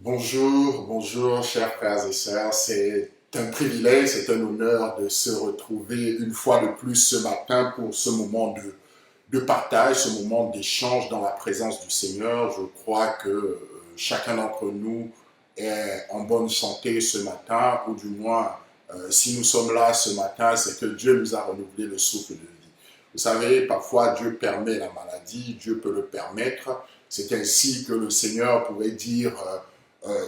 Bonjour, bonjour, chers frères et sœurs. C'est un privilège, c'est un honneur de se retrouver une fois de plus ce matin pour ce moment de partage, ce moment d'échange dans la présence du Seigneur. Je crois que chacun d'entre nous est en bonne santé ce matin, ou du moins, si nous sommes là ce matin, c'est que Dieu nous a renouvelé le souffle de vie. Vous savez, parfois Dieu permet la maladie, Dieu peut le permettre. C'est ainsi que le Seigneur pouvait dire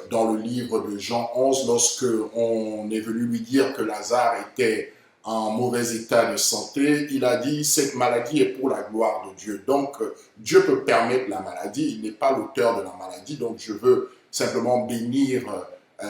dans le livre de Jean 11, lorsque on est venu lui dire que Lazare était en mauvais état de santé, il a dit cette maladie est pour la gloire de Dieu. Donc Dieu peut permettre la maladie, il n'est pas l'auteur de la maladie. Donc je veux simplement bénir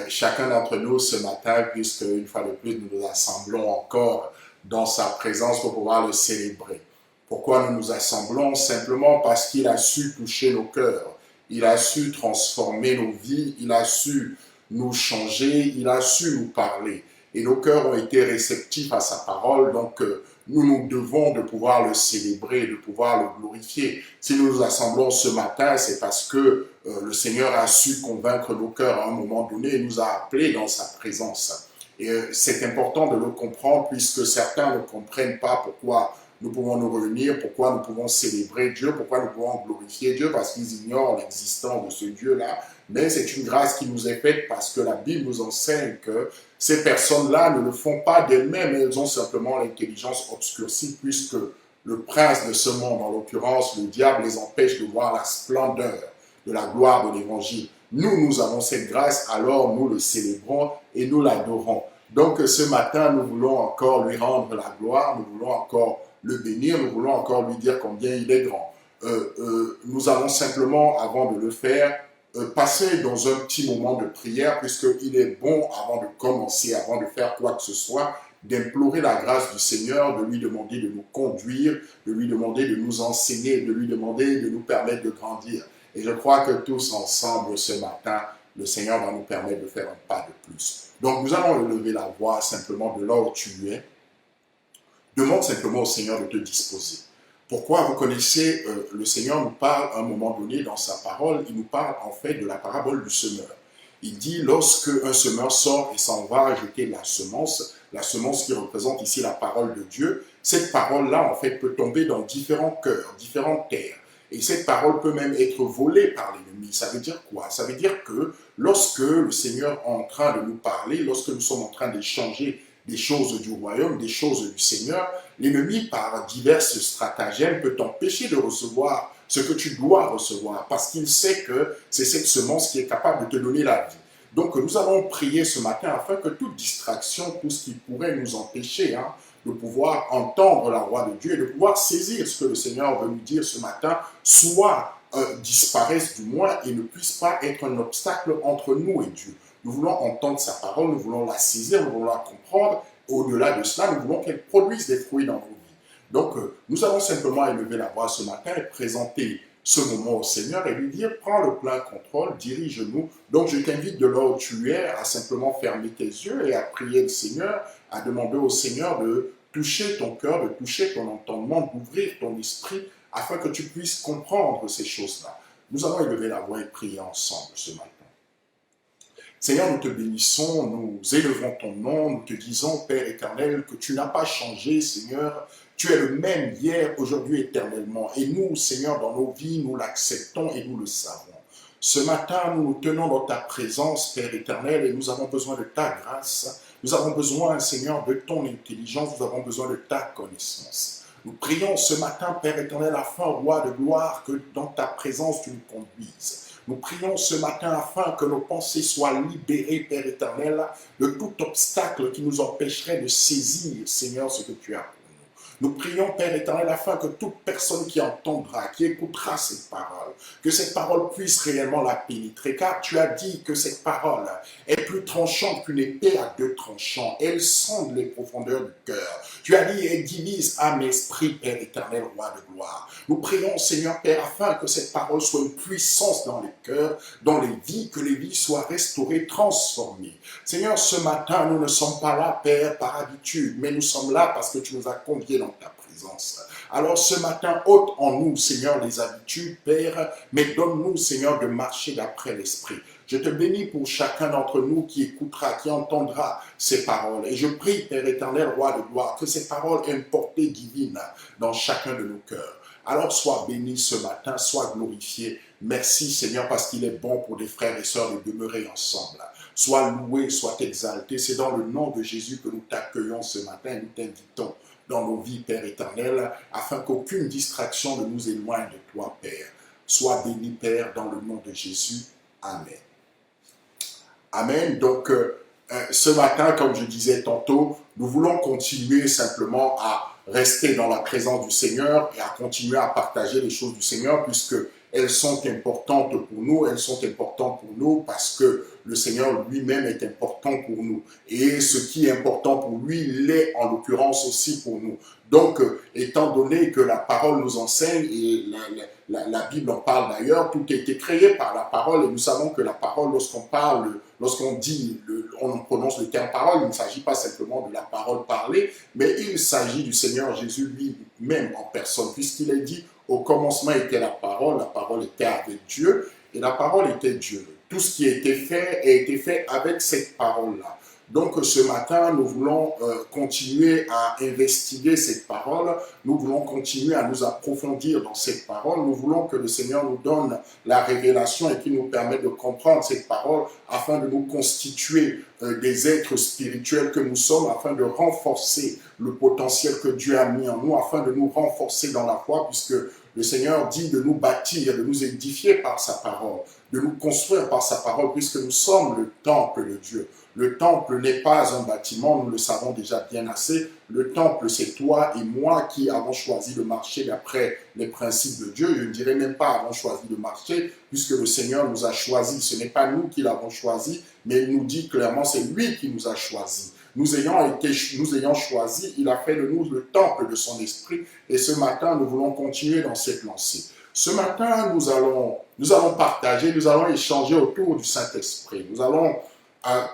chacun d'entre nous ce matin, puisque une fois de plus nous nous assemblons encore dans sa présence pour pouvoir le célébrer. Pourquoi nous nous assemblons? Simplement parce qu'il a su toucher nos cœurs. Il a su transformer nos vies, il a su nous changer, il a su nous parler. Et nos cœurs ont été réceptifs à sa parole, donc nous nous devons de pouvoir le célébrer, de pouvoir le glorifier. Si nous nous assemblons ce matin, c'est parce que le Seigneur a su convaincre nos cœurs à un moment donné et nous a appelés dans sa présence. Et c'est important de le comprendre puisque certains ne comprennent pas pourquoi nous pouvons nous réunir, pourquoi nous pouvons célébrer Dieu, pourquoi nous pouvons glorifier Dieu, parce qu'ils ignorent l'existence de ce Dieu-là. Mais c'est une grâce qui nous est faite parce que la Bible nous enseigne que ces personnes-là ne le font pas d'elles-mêmes, elles ont simplement l'intelligence obscurcie puisque le prince de ce monde, en l'occurrence le diable, les empêche de voir la splendeur de la gloire de l'évangile. Nous avons cette grâce, alors nous le célébrons et nous l'adorons. Donc ce matin, nous voulons encore lui rendre la gloire, nous voulons encore le bénir, nous voulons encore lui dire combien il est grand. Nous allons simplement, avant de le faire, passer dans un petit moment de prière, puisqu'il est bon, avant de commencer, avant de faire quoi que ce soit, d'implorer la grâce du Seigneur, de lui demander de nous conduire, de lui demander de nous enseigner, de lui demander de nous permettre de grandir. Et je crois que tous ensemble, ce matin, le Seigneur va nous permettre de faire un pas de plus. Donc nous allons élever la voix simplement de là où tu es. Demande simplement au Seigneur de te disposer. Pourquoi? Vous connaissez, le Seigneur nous parle à un moment donné dans sa parole, il nous parle en fait de la parabole du semeur. Il dit, lorsque un semeur sort et s'en va jeter la semence qui représente ici la parole de Dieu, cette parole-là en fait peut tomber dans différents cœurs, différentes terres. Et cette parole peut même être volée par l'ennemi. Ça veut dire quoi? Ça veut dire que lorsque le Seigneur est en train de nous parler, lorsque nous sommes en train d'échanger des choses du royaume, des choses du Seigneur, l'ennemi, par diverses stratagèmes, peut t'empêcher de recevoir ce que tu dois recevoir, parce qu'il sait que c'est cette semence qui est capable de te donner la vie. Donc nous allons prier ce matin afin que toute distraction, tout ce qui pourrait nous empêcher de pouvoir entendre la voix de Dieu et de pouvoir saisir ce que le Seigneur veut nous dire ce matin, soit disparaisse du moins et ne puisse pas être un obstacle entre nous et Dieu. Nous voulons entendre sa parole, nous voulons la saisir, nous voulons la comprendre. Au-delà de cela, nous voulons qu'elle produise des fruits dans nos vies. Donc, nous allons simplement élever la voix ce matin et présenter ce moment au Seigneur et lui dire, prends le plein contrôle, dirige-nous. Donc, je t'invite de là où tu es à simplement fermer tes yeux et à prier le Seigneur, à demander au Seigneur de toucher ton cœur, de toucher ton entendement, d'ouvrir ton esprit afin que tu puisses comprendre ces choses-là. Nous allons élever la voix et prier ensemble ce matin. Seigneur, nous te bénissons, nous élevons ton nom, nous te disons, Père éternel, que tu n'as pas changé, Seigneur. Tu es le même hier, aujourd'hui, éternellement. Et nous, Seigneur, dans nos vies, nous l'acceptons et nous le savons. Ce matin, nous nous tenons dans ta présence, Père éternel, et nous avons besoin de ta grâce. Nous avons besoin, Seigneur, de ton intelligence, nous avons besoin de ta connaissance. Nous prions ce matin, Père éternel, afin, Roi de gloire, que dans ta présence, tu nous conduises. Nous prions ce matin afin que nos pensées soient libérées, Père éternel, de tout obstacle qui nous empêcherait de saisir, Seigneur, ce que tu as pour nous. Nous prions, Père éternel, afin que toute personne qui entendra, qui écoutera cette parole, que cette parole puisse réellement la pénétrer, car tu as dit que cette parole est plus tranchante qu'une épée à deux tranchants. Elle sonde les profondeurs du cœur. Tu as dit, elle divise âme et esprit, Père éternel, Roi de gloire. Nous prions, Seigneur Père, afin que cette parole soit une puissance dans les cœurs, dans les vies, que les vies soient restaurées, transformées. Seigneur, ce matin, nous ne sommes pas là, Père, par habitude, mais nous sommes là parce que tu nous as conviés dans ta présence. présence. Alors ce matin, ôte en nous, Seigneur, les habitudes, Père, mais donne-nous, Seigneur, de marcher d'après l'Esprit. Je te bénis pour chacun d'entre nous qui écoutera, qui entendra ces paroles. Et je prie, Père éternel, Roi de gloire, que ces paroles aient une portée divine dans chacun de nos cœurs. Alors sois béni ce matin, sois glorifié. Merci Seigneur parce qu'il est bon pour des frères et sœurs de demeurer ensemble. Sois loué, sois exalté. C'est dans le nom de Jésus que nous t'accueillons ce matin et nous t'invitons dans nos vies, Père éternel, afin qu'aucune distraction ne nous éloigne de toi, Père. Sois béni, Père, dans le nom de Jésus. Amen. Amen. Donc, ce matin, comme je disais tantôt, nous voulons continuer simplement à rester dans la présence du Seigneur et à continuer à partager les choses du Seigneur puisque elles sont importantes pour nous, elles sont importantes pour nous parce que le Seigneur lui-même est important pour nous. Et ce qui est important pour lui l'est en l'occurrence aussi pour nous. Donc, étant donné que la parole nous enseigne, et la Bible en parle d'ailleurs, tout a été créé par la parole, et nous savons que la parole, lorsqu'on parle, lorsqu'on dit, on prononce le terme parole, il ne s'agit pas simplement de la parole parlée, mais il s'agit du Seigneur Jésus lui-même en personne, puisqu'il est dit, au commencement était la parole était avec Dieu, et la parole était Dieu. Tout ce qui a été fait avec cette parole-là. Donc ce matin, nous voulons continuer à investiguer cette parole, nous voulons continuer à nous approfondir dans cette parole, nous voulons que le Seigneur nous donne la révélation et qu'il nous permette de comprendre cette parole afin de nous constituer des êtres spirituels que nous sommes, afin de renforcer le potentiel que Dieu a mis en nous, afin de nous renforcer dans la foi, puisque le Seigneur dit de nous bâtir, de nous édifier par sa parole, de nous construire par sa parole, puisque nous sommes le temple de Dieu. Le temple n'est pas un bâtiment, nous le savons déjà bien assez. Le temple, c'est toi et moi qui avons choisi de marcher d'après les principes de Dieu. Je ne dirais même pas avons choisi de marcher, puisque le Seigneur nous a choisis. Ce n'est pas nous qui l'avons choisi, mais il nous dit clairement, c'est lui qui nous a choisis. Nous ayant choisi, il a fait de nous le temple de son esprit. Et ce matin, nous voulons continuer dans cette lancée. Ce matin, nous allons partager, nous allons échanger autour du Saint-Esprit. Nous allons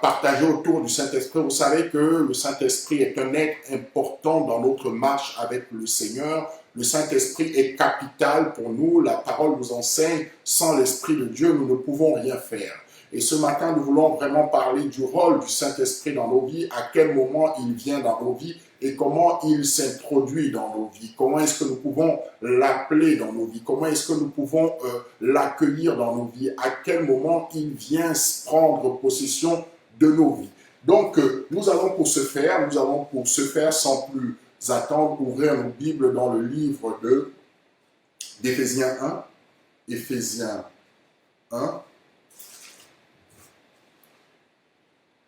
partager autour du Saint-Esprit. Vous savez que le Saint-Esprit est un être important dans notre marche avec le Seigneur. Le Saint-Esprit est capital pour nous. La parole nous enseigne, sans l'Esprit de Dieu, nous ne pouvons rien faire. Et ce matin, nous voulons vraiment parler du rôle du Saint-Esprit dans nos vies, à quel moment il vient dans nos vies et comment il s'introduit dans nos vies. Comment est-ce que nous pouvons l'appeler dans nos vies? Comment est-ce que nous pouvons l'accueillir dans nos vies? À quel moment il vient prendre possession de nos vies? Donc, nous allons pour ce faire, sans plus attendre, ouvrir nos Bibles dans le livre d'Éphésiens 1. Éphésiens 1.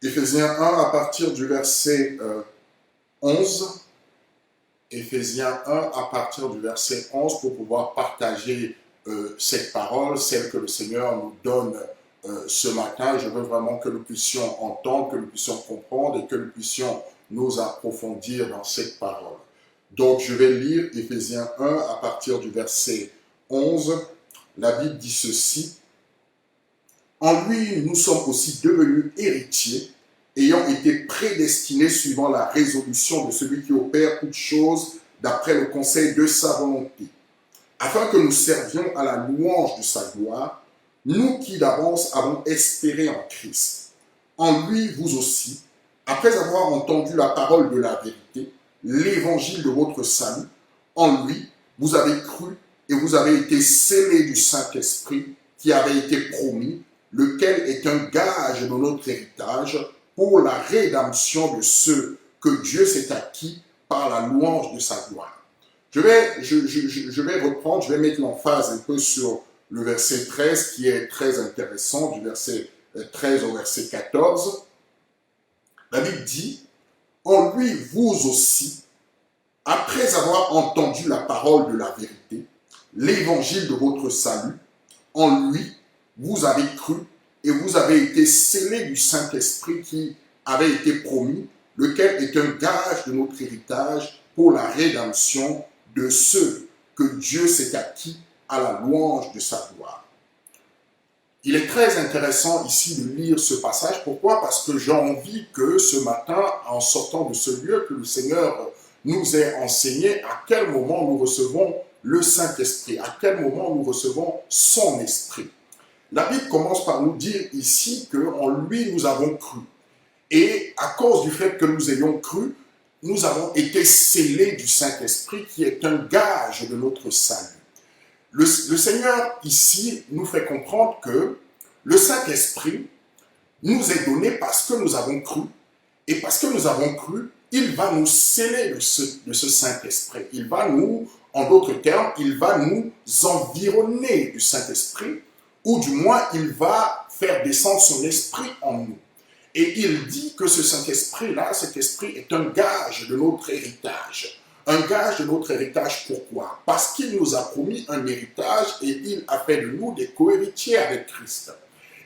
Éphésiens 1 à partir du verset 11. Éphésiens 1 à partir du verset 11 pour pouvoir partager cette parole, celle que le Seigneur nous donne ce matin. Je veux vraiment que nous puissions entendre, que nous puissions comprendre et que nous puissions nous approfondir dans cette parole. Donc je vais lire Éphésiens 1 à partir du verset 11. La Bible dit ceci. En lui, nous sommes aussi devenus héritiers, ayant été prédestinés suivant la résolution de celui qui opère toutes choses d'après le conseil de sa volonté, afin que nous servions à la louange de sa gloire, nous qui d'avance avons espéré en Christ. En lui, vous aussi, après avoir entendu la parole de la vérité, l'évangile de votre salut, en lui, vous avez cru et vous avez été scellés du Saint-Esprit qui avait été promis, lequel est un gage de notre héritage pour la rédemption de ceux que Dieu s'est acquis par la louange de sa gloire. Je vais reprendre, je vais mettre l'emphase un peu sur le verset 13 qui est très intéressant, du verset 13 au verset 14. La Bible dit, en lui vous aussi, après avoir entendu la parole de la vérité, l'évangile de votre salut, en lui vous avez cru et vous avez été scellés du Saint-Esprit qui avait été promis, lequel est un gage de notre héritage pour la rédemption de ceux que Dieu s'est acquis à la louange de sa gloire. Il est très intéressant ici de lire ce passage. Pourquoi? Parce que j'ai envie que ce matin, en sortant de ce lieu, que le Seigneur nous ait enseigné à quel moment nous recevons le Saint-Esprit, à quel moment nous recevons son Esprit. La Bible commence par nous dire ici qu'en lui nous avons cru. Et à cause du fait que nous ayons cru, nous avons été scellés du Saint-Esprit qui est un gage de notre salut. Le Seigneur ici nous fait comprendre que le Saint-Esprit nous est donné parce que nous avons cru. Et parce que nous avons cru, il va nous sceller de ce Saint-Esprit. Il va nous, en d'autres termes, il va nous environner du Saint-Esprit, ou du moins, il va faire descendre son esprit en nous. Et il dit que ce Saint-Esprit-là, cet esprit est un gage de notre héritage. Un gage de notre héritage, pourquoi? Parce qu'il nous a promis un héritage et il a fait de nous des co-héritiers avec Christ.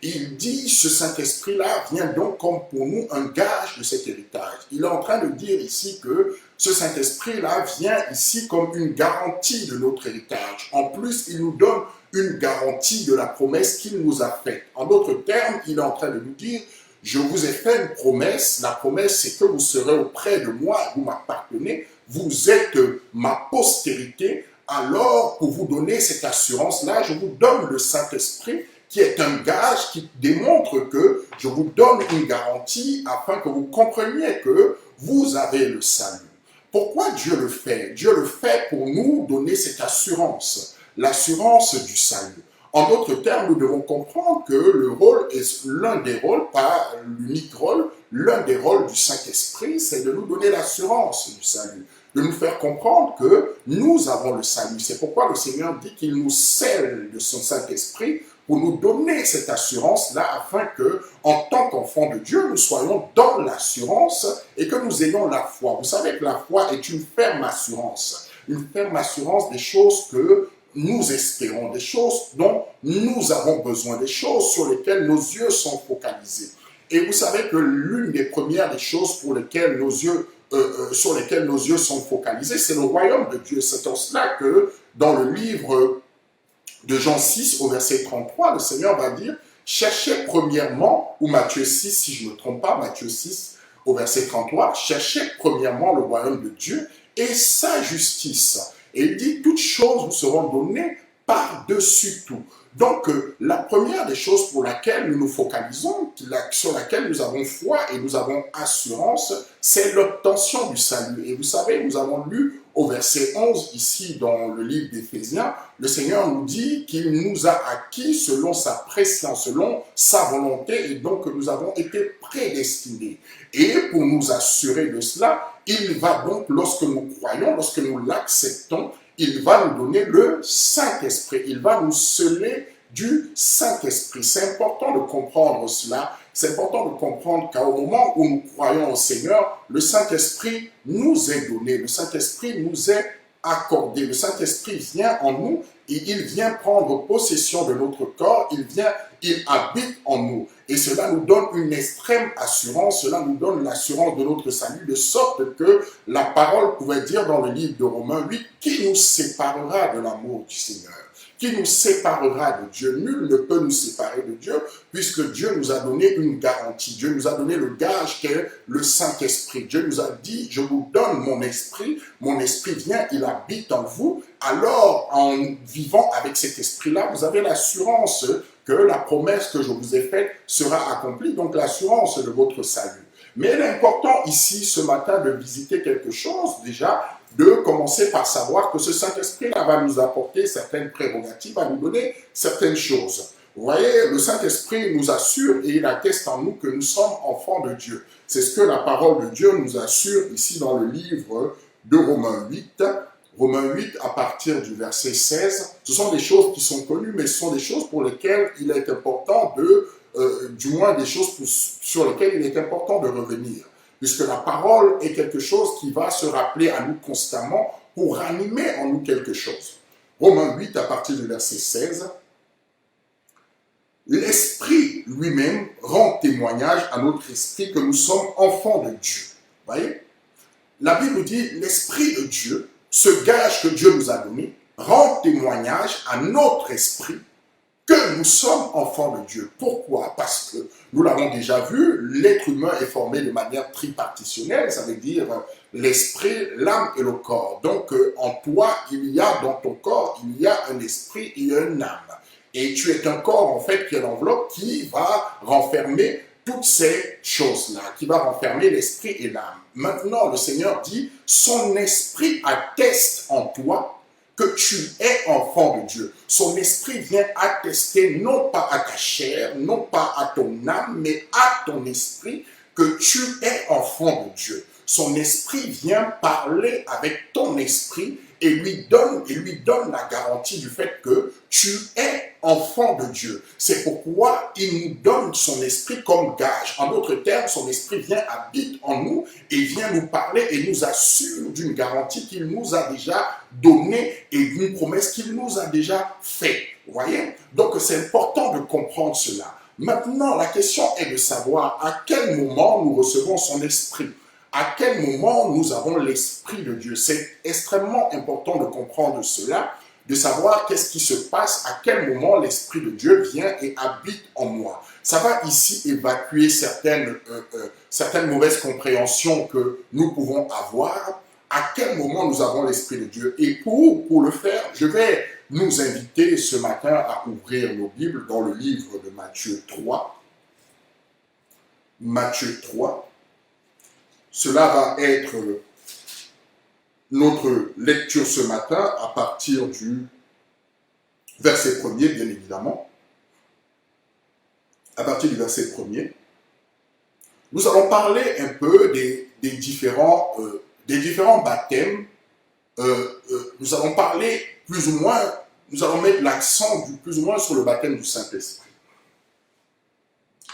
Il dit, ce Saint-Esprit-là vient donc comme pour nous un gage de cet héritage. Il est en train de dire ici que ce Saint-Esprit-là vient ici comme une garantie de notre héritage. En plus, il nous donne une garantie de la promesse qu'il nous a faite. En d'autres termes, il est en train de nous dire, je vous ai fait une promesse. La promesse, c'est que vous serez auprès de moi, vous m'appartenez, vous êtes ma postérité. Alors, pour vous donner cette assurance-là, je vous donne le Saint-Esprit, qui est un gage qui démontre que je vous donne une garantie afin que vous compreniez que vous avez le salut. Pourquoi Dieu le fait? Dieu le fait pour nous donner cette assurance, l'assurance du salut. En d'autres termes, nous devons comprendre que le rôle est l'un des rôles, pas l'unique rôle, l'un des rôles du Saint-Esprit, c'est de nous donner l'assurance du salut, de nous faire comprendre que nous avons le salut. C'est pourquoi le Seigneur dit qu'il nous scelle de son Saint-Esprit pour nous donner cette assurance-là afin que, en tant qu'enfants de Dieu, nous soyons dans l'assurance et que nous ayons la foi. Vous savez que la foi est une ferme assurance des choses que nous espérons, des choses dont nous avons besoin, des choses sur lesquelles nos yeux sont focalisés. Et vous savez que l'une des premières des choses pour lesquelles sur lesquelles nos yeux sont focalisés, c'est le royaume de Dieu. C'est en cela que dans le livre de Jean 6 au verset 33, le Seigneur va dire « Cherchez premièrement », ou Matthieu 6, si je ne me trompe pas, Matthieu 6 au verset 33, « Cherchez premièrement le royaume de Dieu et sa justice. » Et il dit « Toutes choses vous seront données par-dessus tout. » Donc, la première des choses pour laquelle nous nous focalisons, sur laquelle nous avons foi et nous avons assurance, c'est l'obtention du salut. Et vous savez, nous avons lu au verset 11, ici dans le livre d'Éphésiens, le Seigneur nous dit qu'il nous a acquis selon sa préscience, selon sa volonté, et donc que nous avons été prédestinés. Et pour nous assurer de cela, il va donc, lorsque nous croyons, lorsque nous l'acceptons, il va nous donner le Saint-Esprit. Il va nous sceller du Saint-Esprit. C'est important de comprendre cela. C'est important de comprendre qu'au moment où nous croyons au Seigneur, le Saint-Esprit nous est donné. Le Saint-Esprit nous est accordé. Le Saint-Esprit vient en nous et il vient prendre possession de notre corps. Il habite en nous. Et cela nous donne une extrême assurance. Cela nous donne l'assurance de notre salut, de sorte que la parole pouvait dire dans le livre de Romains 8, qui nous séparera de l'amour du Seigneur? Qui nous séparera de Dieu? Nul ne peut nous séparer de Dieu, puisque Dieu nous a donné une garantie. Dieu nous a donné le gage qu'est le Saint-Esprit. Dieu nous a dit, je vous donne mon esprit vient, il habite en vous. Alors, en vivant avec cet esprit-là, vous avez l'assurance que la promesse que je vous ai faite sera accomplie, donc l'assurance de votre salut. Mais il est important ici, ce matin, de visiter quelque chose, déjà, de commencer par savoir que ce Saint-Esprit-là va nous apporter certaines prérogatives, va nous donner certaines choses. Vous voyez, le Saint-Esprit nous assure et il atteste en nous que nous sommes enfants de Dieu. C'est ce que la parole de Dieu nous assure ici dans le livre de Romains 8. Romains 8, à partir du verset 16, ce sont des choses qui sont connues, mais ce sont des choses pour lesquelles il est important du moins des choses sur lesquelles il est important de revenir. Puisque la parole est quelque chose qui va se rappeler à nous constamment pour ranimer en nous quelque chose. Romains 8, à partir du verset 16, l'Esprit lui-même rend témoignage à notre esprit que nous sommes enfants de Dieu. Vous voyez? La Bible dit, l'Esprit de Dieu, ce gage que Dieu nous a donné, rend témoignage à notre esprit que nous sommes enfants de Dieu. Pourquoi? Parce que, nous l'avons déjà vu, l'être humain est formé de manière tripartitionnelle, ça veut dire l'esprit, l'âme et le corps. Donc, en toi, dans ton corps, il y a un esprit et une âme. Et tu es un corps, en fait, qui est l'enveloppe qui va renfermer toutes ces choses-là, qui va renfermer l'esprit et l'âme. Maintenant, le Seigneur dit, son esprit atteste en toi que tu es enfant de Dieu. Son esprit vient attester non pas à ta chair, non pas à ton âme, mais à ton esprit que tu es enfant de Dieu. Son esprit vient parler avec ton esprit et lui donne la garantie du fait que tu es enfant de Dieu. C'est pourquoi il nous donne son esprit comme gage. En d'autres termes, son esprit vient, habite en nous et vient nous parler et nous assure d'une garantie qu'il nous a déjà donnée et d'une promesse qu'il nous a déjà faite. Vous voyez? Donc c'est important de comprendre cela. Maintenant, la question est de savoir à quel moment nous recevons son esprit. À quel moment nous avons l'Esprit de Dieu. C'est extrêmement important de comprendre cela, de savoir qu'est-ce qui se passe, à quel moment l'Esprit de Dieu vient et habite en moi. Ça va ici évacuer certaines mauvaises compréhensions que nous pouvons avoir. À quel moment nous avons l'Esprit de Dieu. Et pour le faire, je vais nous inviter ce matin à ouvrir nos Bibles dans le livre de Matthieu 3. Matthieu 3. Cela va être notre lecture ce matin à partir du verset 1er, bien évidemment. À partir du verset 1er, nous allons parler un peu des différents baptêmes. Nous allons parler plus ou moins, nous allons mettre l'accent plus ou moins sur le baptême du Saint-Esprit.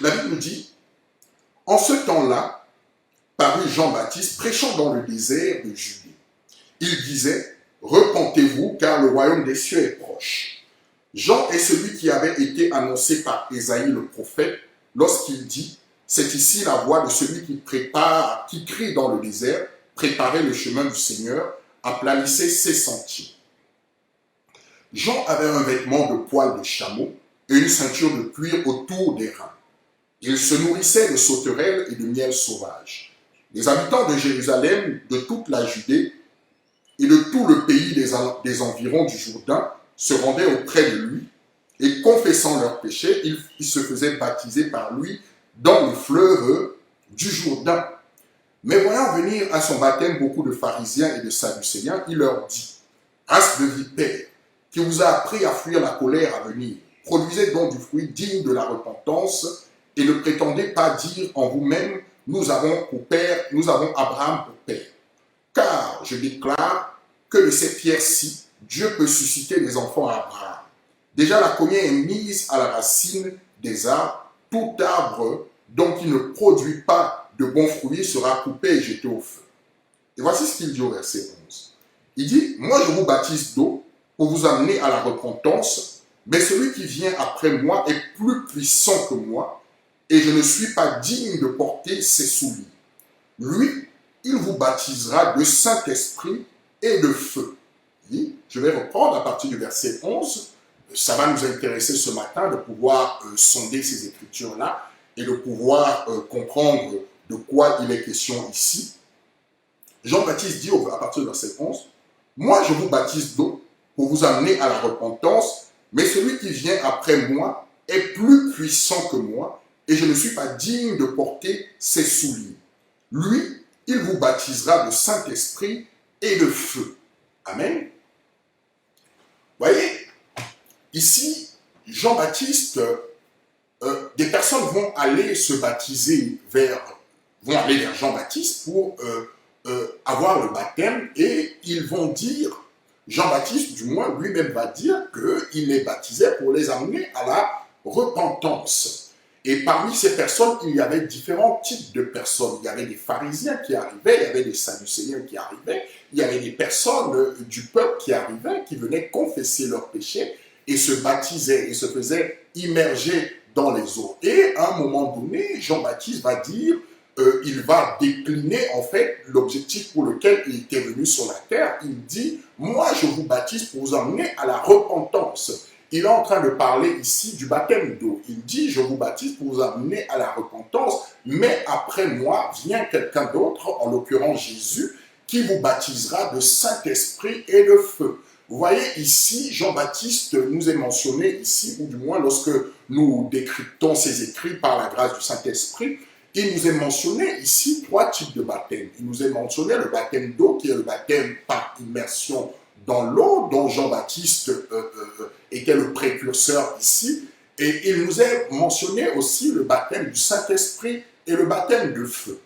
La Bible nous dit, en ce temps-là, parut Jean-Baptiste prêchant dans le désert de Judée. Il disait, repentez-vous car le royaume des cieux est proche. Jean est celui qui avait été annoncé par Ésaïe le prophète lorsqu'il dit, c'est ici la voix de celui qui crie dans le désert, préparez le chemin du Seigneur, aplanissez ses sentiers. Jean avait un vêtement de poil de chameau et une ceinture de cuir autour des reins. Il se nourrissait de sauterelles et de miel sauvage. Les habitants de Jérusalem, de toute la Judée et de tout le pays des environs du Jourdain se rendaient auprès de lui et confessant leurs péchés, ils se faisaient baptiser par lui dans le fleuve du Jourdain. Mais voyant venir à son baptême beaucoup de pharisiens et de sadducéens, il leur dit, race de vipères, qui vous a appris à fuir la colère à venir, produisez donc du fruit digne de la repentance et ne prétendez pas dire en vous-même, nous avons Abraham pour père. Car je déclare que de ces pierres-ci, Dieu peut susciter des enfants à Abraham. Déjà la cognée est mise à la racine des arbres. Tout arbre dont il ne produit pas de bons fruits sera coupé et jeté au feu. Et voici ce qu'il dit au verset 11. Il dit, moi je vous baptise d'eau pour vous amener à la repentance, mais celui qui vient après moi est plus puissant que moi, et je ne suis pas digne de porter ses souliers. Lui, il vous baptisera de Saint-Esprit et de feu. Et je vais reprendre à partir du verset 11. Ça va nous intéresser ce matin de pouvoir sonder ces écritures-là et de pouvoir comprendre de quoi il est question ici. Jean-Baptiste dit à partir du verset 11, « Moi, je vous baptise d'eau pour vous amener à la repentance, mais celui qui vient après moi est plus puissant que moi, et je ne suis pas digne de porter ses souliers. Lui, il vous baptisera de Saint-Esprit et de feu. » Amen. Voyez, ici, Jean-Baptiste, des personnes vont aller se baptiser vont aller vers Jean-Baptiste pour avoir le baptême et ils vont dire, Jean-Baptiste, du moins, lui-même va dire qu'il les baptisait pour les amener à la repentance. Et parmi ces personnes, il y avait différents types de personnes. Il y avait des pharisiens qui arrivaient, il y avait des sadducéens qui arrivaient, il y avait des personnes du peuple qui arrivaient, qui venaient confesser leurs péchés et se baptisaient et se faisaient immerger dans les eaux. Et à un moment donné, Jean-Baptiste va dire, il va décliner en fait l'objectif pour lequel il était venu sur la terre. Il dit, moi je vous baptise pour vous emmener à la repentance. Il est en train de parler ici du baptême d'eau. Il dit, je vous baptise pour vous amener à la repentance, mais après moi vient quelqu'un d'autre, en l'occurrence Jésus, qui vous baptisera de Saint-Esprit et de feu. Vous voyez ici, Jean-Baptiste nous est mentionné ici, ou du moins lorsque nous décryptons ses écrits par la grâce du Saint-Esprit, il nous est mentionné ici 3 types de baptêmes. Il nous est mentionné le baptême d'eau, qui est le baptême par immersion dans l'eau, dont Jean-Baptiste était le précurseur ici. Et il nous est mentionné aussi le baptême du Saint-Esprit et le baptême de feu.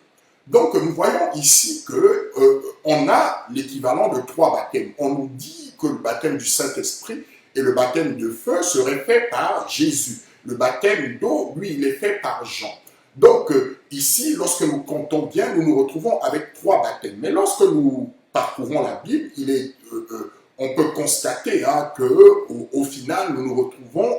Donc nous voyons ici qu'on a l'équivalent de 3 baptêmes. On nous dit que le baptême du Saint-Esprit et le baptême de feu seraient faits par Jésus. Le baptême d'eau, lui, il est fait par Jean. Donc ici, lorsque nous comptons bien, nous nous retrouvons avec 3 baptêmes. Mais lorsque nous parcourons la Bible, on peut constater qu'au final, nous nous retrouvons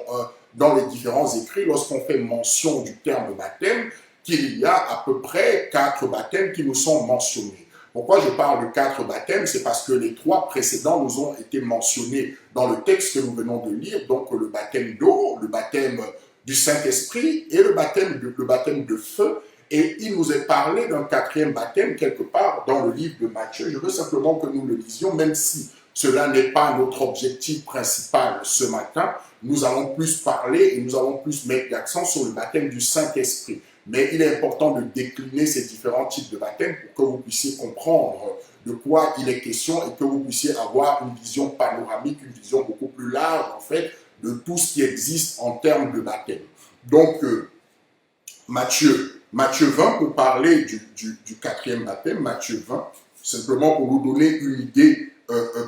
dans les différents écrits, lorsqu'on fait mention du terme baptême, qu'il y a à peu près 4 baptêmes qui nous sont mentionnés. Pourquoi je parle de 4 baptêmes? C'est parce que les 3 précédents nous ont été mentionnés dans le texte que nous venons de lire, donc le baptême d'eau, le baptême du Saint-Esprit et le baptême de feu. Et il nous est parlé d'un 4e baptême quelque part dans le livre de Matthieu. Je veux simplement que nous le lisions, même si cela n'est pas notre objectif principal ce matin. Nous allons plus parler et nous allons plus mettre l'accent sur le baptême du Saint-Esprit. Mais il est important de décliner ces différents types de baptêmes pour que vous puissiez comprendre de quoi il est question et que vous puissiez avoir une vision panoramique, une vision beaucoup plus large en fait de tout ce qui existe en termes de baptême. Donc, Matthieu 20, pour parler du 4e baptême, Matthieu 20, simplement pour nous donner une idée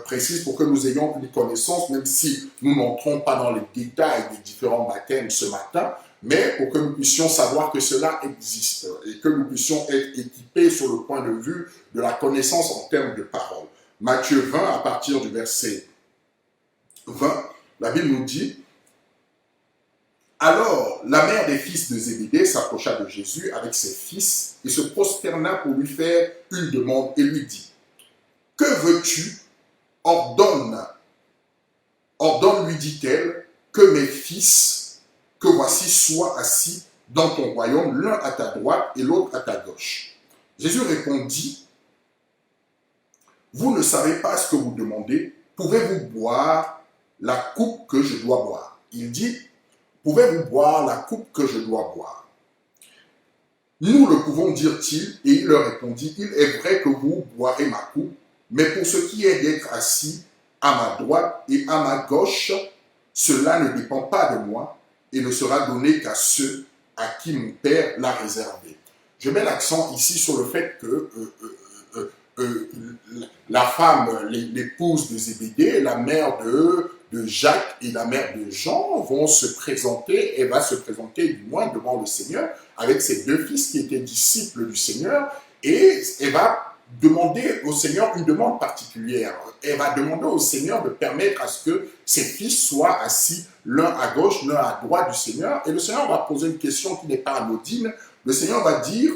précise, pour que nous ayons une connaissance, même si nous n'entrons pas dans les détails des différents baptêmes ce matin, mais pour que nous puissions savoir que cela existe et que nous puissions être équipés sur le point de vue de la connaissance en termes de parole. Matthieu 20, à partir du verset 20, la Bible nous dit: alors, la mère des fils de Zébédée s'approcha de Jésus avec ses fils et se prosterna pour lui faire une demande et lui dit: que veux-tu? Ordonne, lui dit-elle, que mes fils, que voici, soient assis dans ton royaume, l'un à ta droite et l'autre à ta gauche. Jésus répondit: vous ne savez pas ce que vous demandez, pouvez-vous boire la coupe que je dois boire? Il dit: pouvez-vous boire la coupe que je dois boire? Nous le pouvons, dirent-ils, et il leur répondit: il est vrai que vous boirez ma coupe, mais pour ce qui est d'être assis à ma droite et à ma gauche, cela ne dépend pas de moi et ne sera donné qu'à ceux à qui mon Père l'a réservé. Je mets l'accent ici sur le fait que la femme, l'épouse de Zébédée, la mère de Jacques et la mère de Jean vont se présenter, elle va se présenter du moins devant le Seigneur avec ses 2 fils qui étaient disciples du Seigneur, et elle va demander au Seigneur une demande particulière. Elle va demander au Seigneur de permettre à ce que ses fils soient assis l'un à gauche, l'un à droite du Seigneur, et le Seigneur va poser une question qui n'est pas anodine. Le Seigneur va dire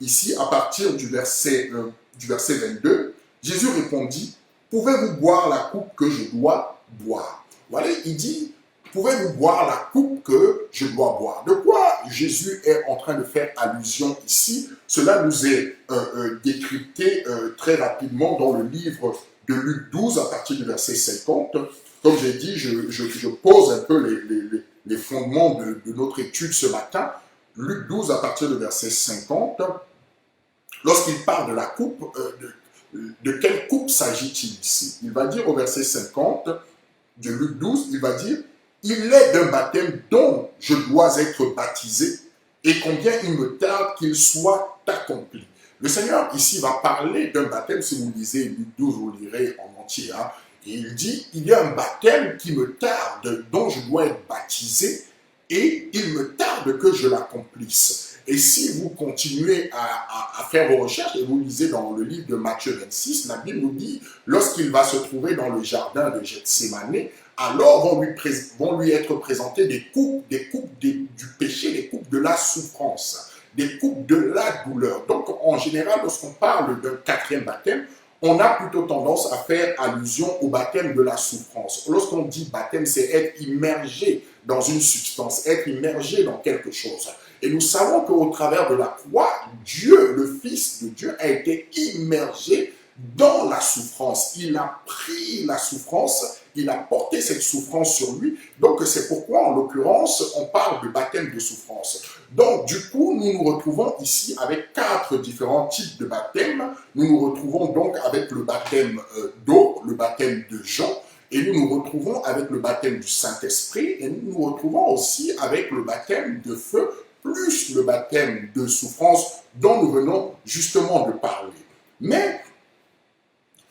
ici à partir du verset 22, Jésus répondit: pouvez-vous boire la coupe que je dois boire? Voilà, il dit: pouvez-vous boire la coupe que je dois boire? De quoi Jésus est en train de faire allusion ici? Cela nous est décrypté très rapidement dans le livre de Luc 12 à partir du verset 50. Comme j'ai dit, je pose un peu les fondements de notre étude ce matin. Luc 12 à partir du verset 50. Lorsqu'il parle de la coupe, de quelle coupe s'agit-il ici? Il va dire au verset 50 de Luc 12, il va dire: il est d'un baptême dont je dois être baptisé, et combien il me tarde qu'il soit accompli. Le Seigneur ici va parler d'un baptême. Si vous lisez Luc 12, vous lirez en entier. Et il dit: il y a un baptême qui me tarde, dont je dois être baptisé, et il me tarde que je l'accomplisse. Et si vous continuez à faire vos recherches et vous lisez dans le livre de Matthieu 26, la Bible nous dit: lorsqu'il va se trouver dans le jardin de Gethsémané, alors vont lui être présentées des coupes du péché, des coupes de la souffrance, des coupes de la douleur. Donc en général, lorsqu'on parle d'un 4e baptême, on a plutôt tendance à faire allusion au baptême de la souffrance. Lorsqu'on dit baptême, c'est être immergé dans une substance, être immergé dans quelque chose. Et nous savons qu'au travers de la croix, Dieu, le Fils de Dieu, a été immergé dans la souffrance. Il a pris la souffrance, il a porté cette souffrance sur lui. Donc c'est pourquoi, en l'occurrence, on parle de baptême de souffrance. Donc du coup, nous nous retrouvons ici avec 4 différents types de baptêmes. Nous nous retrouvons donc avec le baptême d'eau, le baptême de Jean, et nous nous retrouvons avec le baptême du Saint-Esprit, et nous nous retrouvons aussi avec le baptême de feu, plus le baptême de souffrance dont nous venons justement de parler. Mais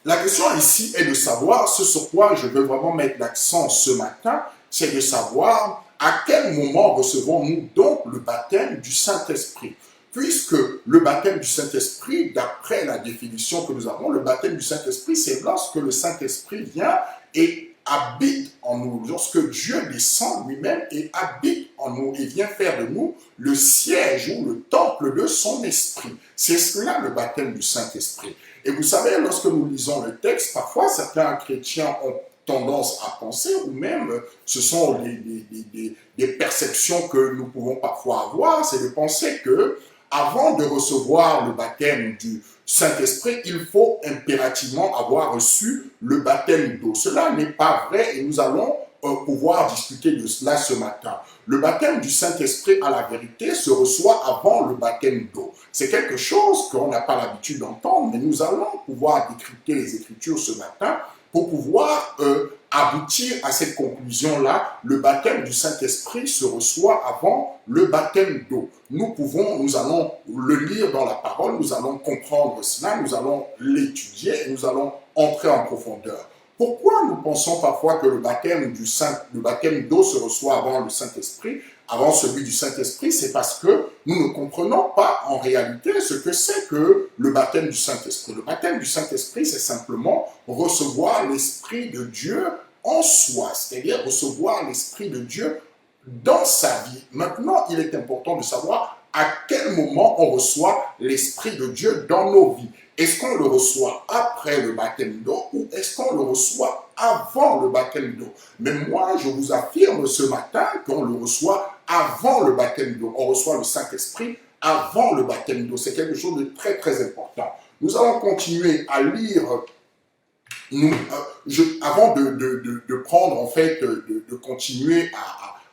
la question ici est de savoir, ce sur quoi je veux vraiment mettre l'accent ce matin, c'est de savoir à quel moment recevons-nous donc le baptême du Saint-Esprit. Puisque le baptême du Saint-Esprit, d'après la définition que nous avons, le baptême du Saint-Esprit, c'est lorsque le Saint-Esprit vient et habite en nous, lorsque Dieu descend lui-même et habite en nous et vient faire de nous le siège ou le temple de son esprit. C'est cela le baptême du Saint-Esprit. Et vous savez, lorsque nous lisons le texte, parfois certains chrétiens ont tendance à penser, ou même ce sont des perceptions que nous pouvons parfois avoir, c'est de penser que avant de recevoir le baptême du Saint-Esprit, il faut impérativement avoir reçu le baptême d'eau. Cela n'est pas vrai et nous allons pouvoir discuter de cela ce matin. Le baptême du Saint-Esprit, à la vérité, se reçoit avant le baptême d'eau. C'est quelque chose qu'on n'a pas l'habitude d'entendre, mais nous allons pouvoir décrypter les Écritures ce matin pour pouvoir aboutir à cette conclusion-là. Le baptême du Saint-Esprit se reçoit avant le baptême d'eau. Nous allons le lire dans la parole, nous allons comprendre cela, nous allons l'étudier et nous allons entrer en profondeur. Pourquoi nous pensons parfois que le baptême d'eau se reçoit avant le Saint-Esprit, avant celui du Saint-Esprit? C'est parce que nous ne comprenons pas en réalité ce que c'est que le baptême du Saint-Esprit. Le baptême du Saint-Esprit, c'est simplement recevoir l'Esprit de Dieu en soi, c'est-à-dire recevoir l'Esprit de Dieu dans sa vie. Maintenant, il est important de savoir à quel moment on reçoit l'Esprit de Dieu dans nos vies. Est-ce qu'on le reçoit après le baptême d'eau ou est-ce qu'on le reçoit avant le baptême d'eau? Mais moi, je vous affirme ce matin qu'on le reçoit avant le baptême d'eau. On reçoit le Saint-Esprit avant le baptême d'eau. C'est quelque chose de très, très important. Nous allons continuer à lire. Avant de prendre, en fait, de continuer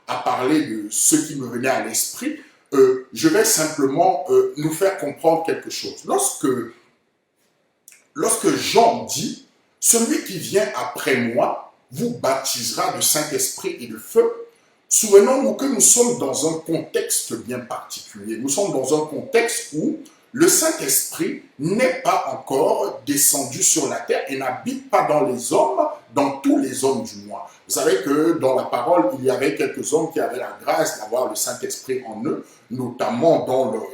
à parler de ce qui me venait à l'esprit, je vais simplement nous faire comprendre quelque chose. Lorsque Jean dit « Celui qui vient après moi vous baptisera de Saint-Esprit et de feu », souvenons-nous que nous sommes dans un contexte bien particulier. Nous sommes dans un contexte où le Saint-Esprit n'est pas encore descendu sur la terre et n'habite pas dans les hommes, dans tous les hommes du moins. Vous savez que dans la parole, il y avait quelques hommes qui avaient la grâce d'avoir le Saint-Esprit en eux, notamment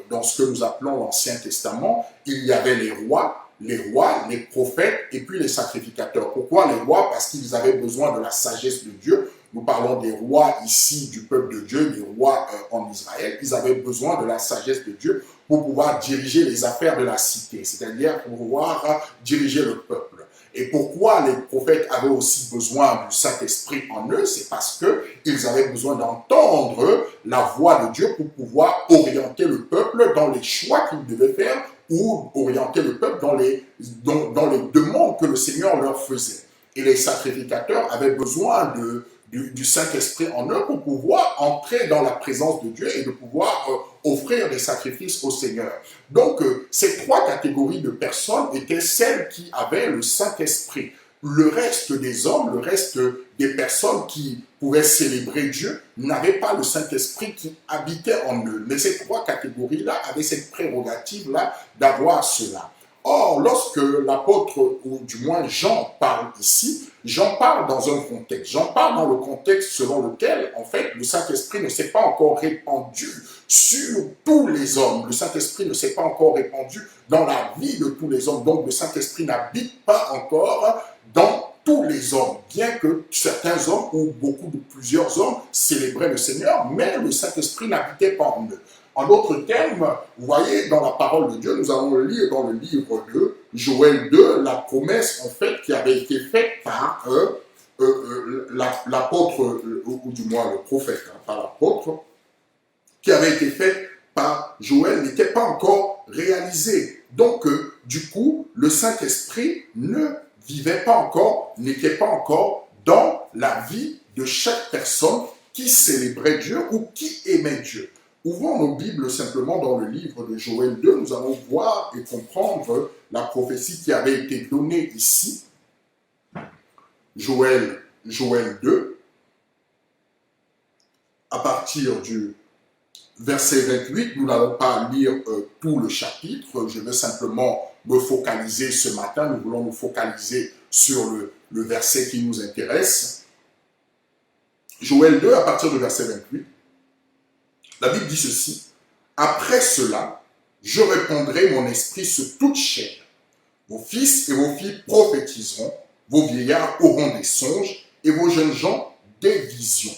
dans ce que nous appelons l'Ancien Testament. Il y avait les rois, les prophètes et puis les sacrificateurs. Pourquoi les rois? Parce qu'ils avaient besoin de la sagesse de Dieu. Nous parlons des rois ici du peuple de Dieu, des rois en Israël. Ils avaient besoin de la sagesse de Dieu pour pouvoir diriger les affaires de la cité, c'est-à-dire pour pouvoir diriger le peuple. Et pourquoi les prophètes avaient aussi besoin du Saint-Esprit en eux? C'est parce qu'ils avaient besoin d'entendre la voix de Dieu pour pouvoir orienter le peuple dans les choix qu'ils devaient faire ou orienter le peuple dans les demandes que le Seigneur leur faisait. Et les sacrificateurs avaient besoin du Saint-Esprit en eux pour pouvoir entrer dans la présence de Dieu et de pouvoir offrir des sacrifices au Seigneur. Donc, ces 3 catégories de personnes étaient celles qui avaient le Saint-Esprit. Le reste des hommes, le reste des personnes qui pouvaient célébrer Dieu n'avaient pas le Saint-Esprit qui habitait en eux. Mais ces 3 catégories-là avaient cette prérogative-là d'avoir cela. Or, lorsque l'apôtre, ou du moins Jean parle ici, Jean parle dans un contexte. Jean parle dans le contexte selon lequel, en fait, le Saint-Esprit ne s'est pas encore répandu sur tous les hommes. Le Saint-Esprit ne s'est pas encore répandu dans la vie de tous les hommes. Donc, le Saint-Esprit n'habite pas encore dans tous les hommes, bien que certains hommes ou plusieurs hommes célébraient le Seigneur, mais le Saint-Esprit n'habitait pas en eux. En d'autres termes, vous voyez, dans la parole de Dieu, nous allons lire dans le livre de Joël 2, la promesse, en fait, qui avait été faite par l'apôtre, ou du moins le prophète, hein, pas l'apôtre, qui avait été faite par Joël, n'était pas encore réalisée. Donc, du coup, le Saint-Esprit ne vivait pas encore, n'était pas encore dans la vie de chaque personne qui célébrait Dieu ou qui aimait Dieu. Ouvrons nos Bibles simplement dans le livre de Joël 2, nous allons voir et comprendre la prophétie qui avait été donnée ici. Joël 2, à partir du verset 28, nous n'allons pas lire tout le chapitre, je veux simplement me focaliser ce matin, nous voulons nous focaliser sur le verset qui nous intéresse. Joël 2, à partir du verset 28, la Bible dit ceci: « Après cela, je répandrai mon esprit sur toute chair. Vos fils et vos filles prophétiseront, vos vieillards auront des songes et vos jeunes gens des visions. »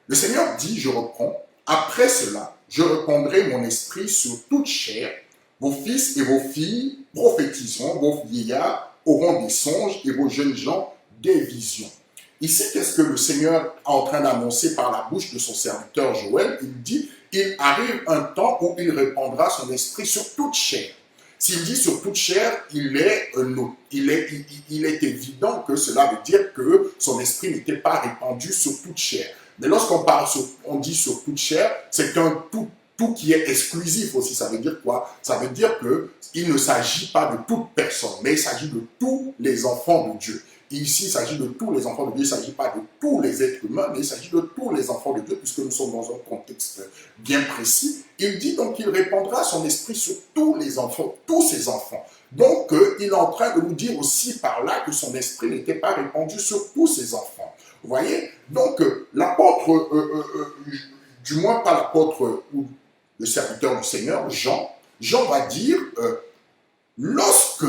Le Seigneur dit, je reprends, « Après cela, je répandrai mon esprit sur toute chair. Vos fils et vos filles prophétiseront, vos vieillards auront des songes et vos jeunes gens des visions. » Ici, qu'est-ce que le Seigneur est en train d'annoncer par la bouche de son serviteur Joël? Il dit, il arrive un temps où il répandra son esprit sur toute chair. S'il dit sur toute chair, il est évident que cela veut dire que son esprit n'était pas répandu sur toute chair. Mais lorsqu'on dit sur toute chair, c'est un tout qui est exclusif aussi. Ça veut dire quoi? Ça veut dire qu'il ne s'agit pas de toute personne, mais il s'agit de tous les enfants de Dieu. Ici, il s'agit de tous les enfants de Dieu, il ne s'agit pas de tous les êtres humains, mais il s'agit de tous les enfants de Dieu, puisque nous sommes dans un contexte bien précis. Il dit donc qu'il répandra son esprit sur tous les enfants, tous ses enfants. Donc, il est en train de nous dire aussi par là que son esprit n'était pas répandu sur tous ses enfants. Vous voyez? Donc, l'apôtre, du moins pas l'apôtre ou le serviteur du Seigneur, Jean va dire, lorsque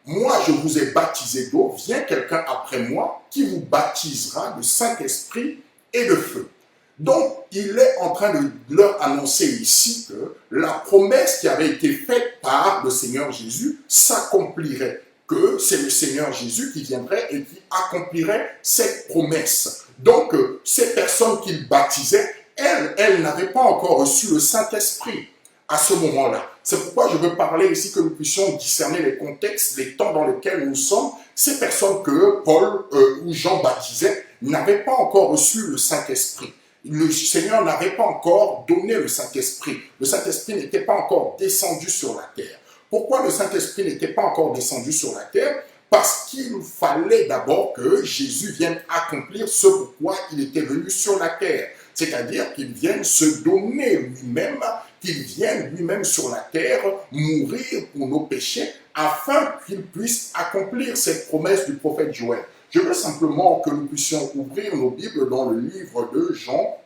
moi, je vous ai baptisé d'eau, vient quelqu'un après moi qui vous baptisera de Saint-Esprit et de feu. Donc, il est en train de leur annoncer ici que la promesse qui avait été faite par le Seigneur Jésus s'accomplirait, que c'est le Seigneur Jésus qui viendrait et qui accomplirait cette promesse. Donc, ces personnes qu'il baptisait, elles n'avaient pas encore reçu le Saint-Esprit à ce moment-là. C'est pourquoi je veux parler ici que nous puissions discerner les contextes, les temps dans lesquels nous sommes. Ces personnes que Paul ou Jean baptisaient n'avaient pas encore reçu le Saint-Esprit. Le Seigneur n'avait pas encore donné le Saint-Esprit. Le Saint-Esprit n'était pas encore descendu sur la terre. Pourquoi le Saint-Esprit n'était pas encore descendu sur la terre? Parce qu'il fallait d'abord que Jésus vienne accomplir ce pourquoi il était venu sur la terre. C'est-à-dire qu'il vienne se donner lui-même, qu'il vienne lui-même sur la terre mourir pour nos péchés afin qu'il puisse accomplir cette promesse du prophète Joël. Je veux simplement que nous puissions ouvrir nos Bibles dans le livre de Jean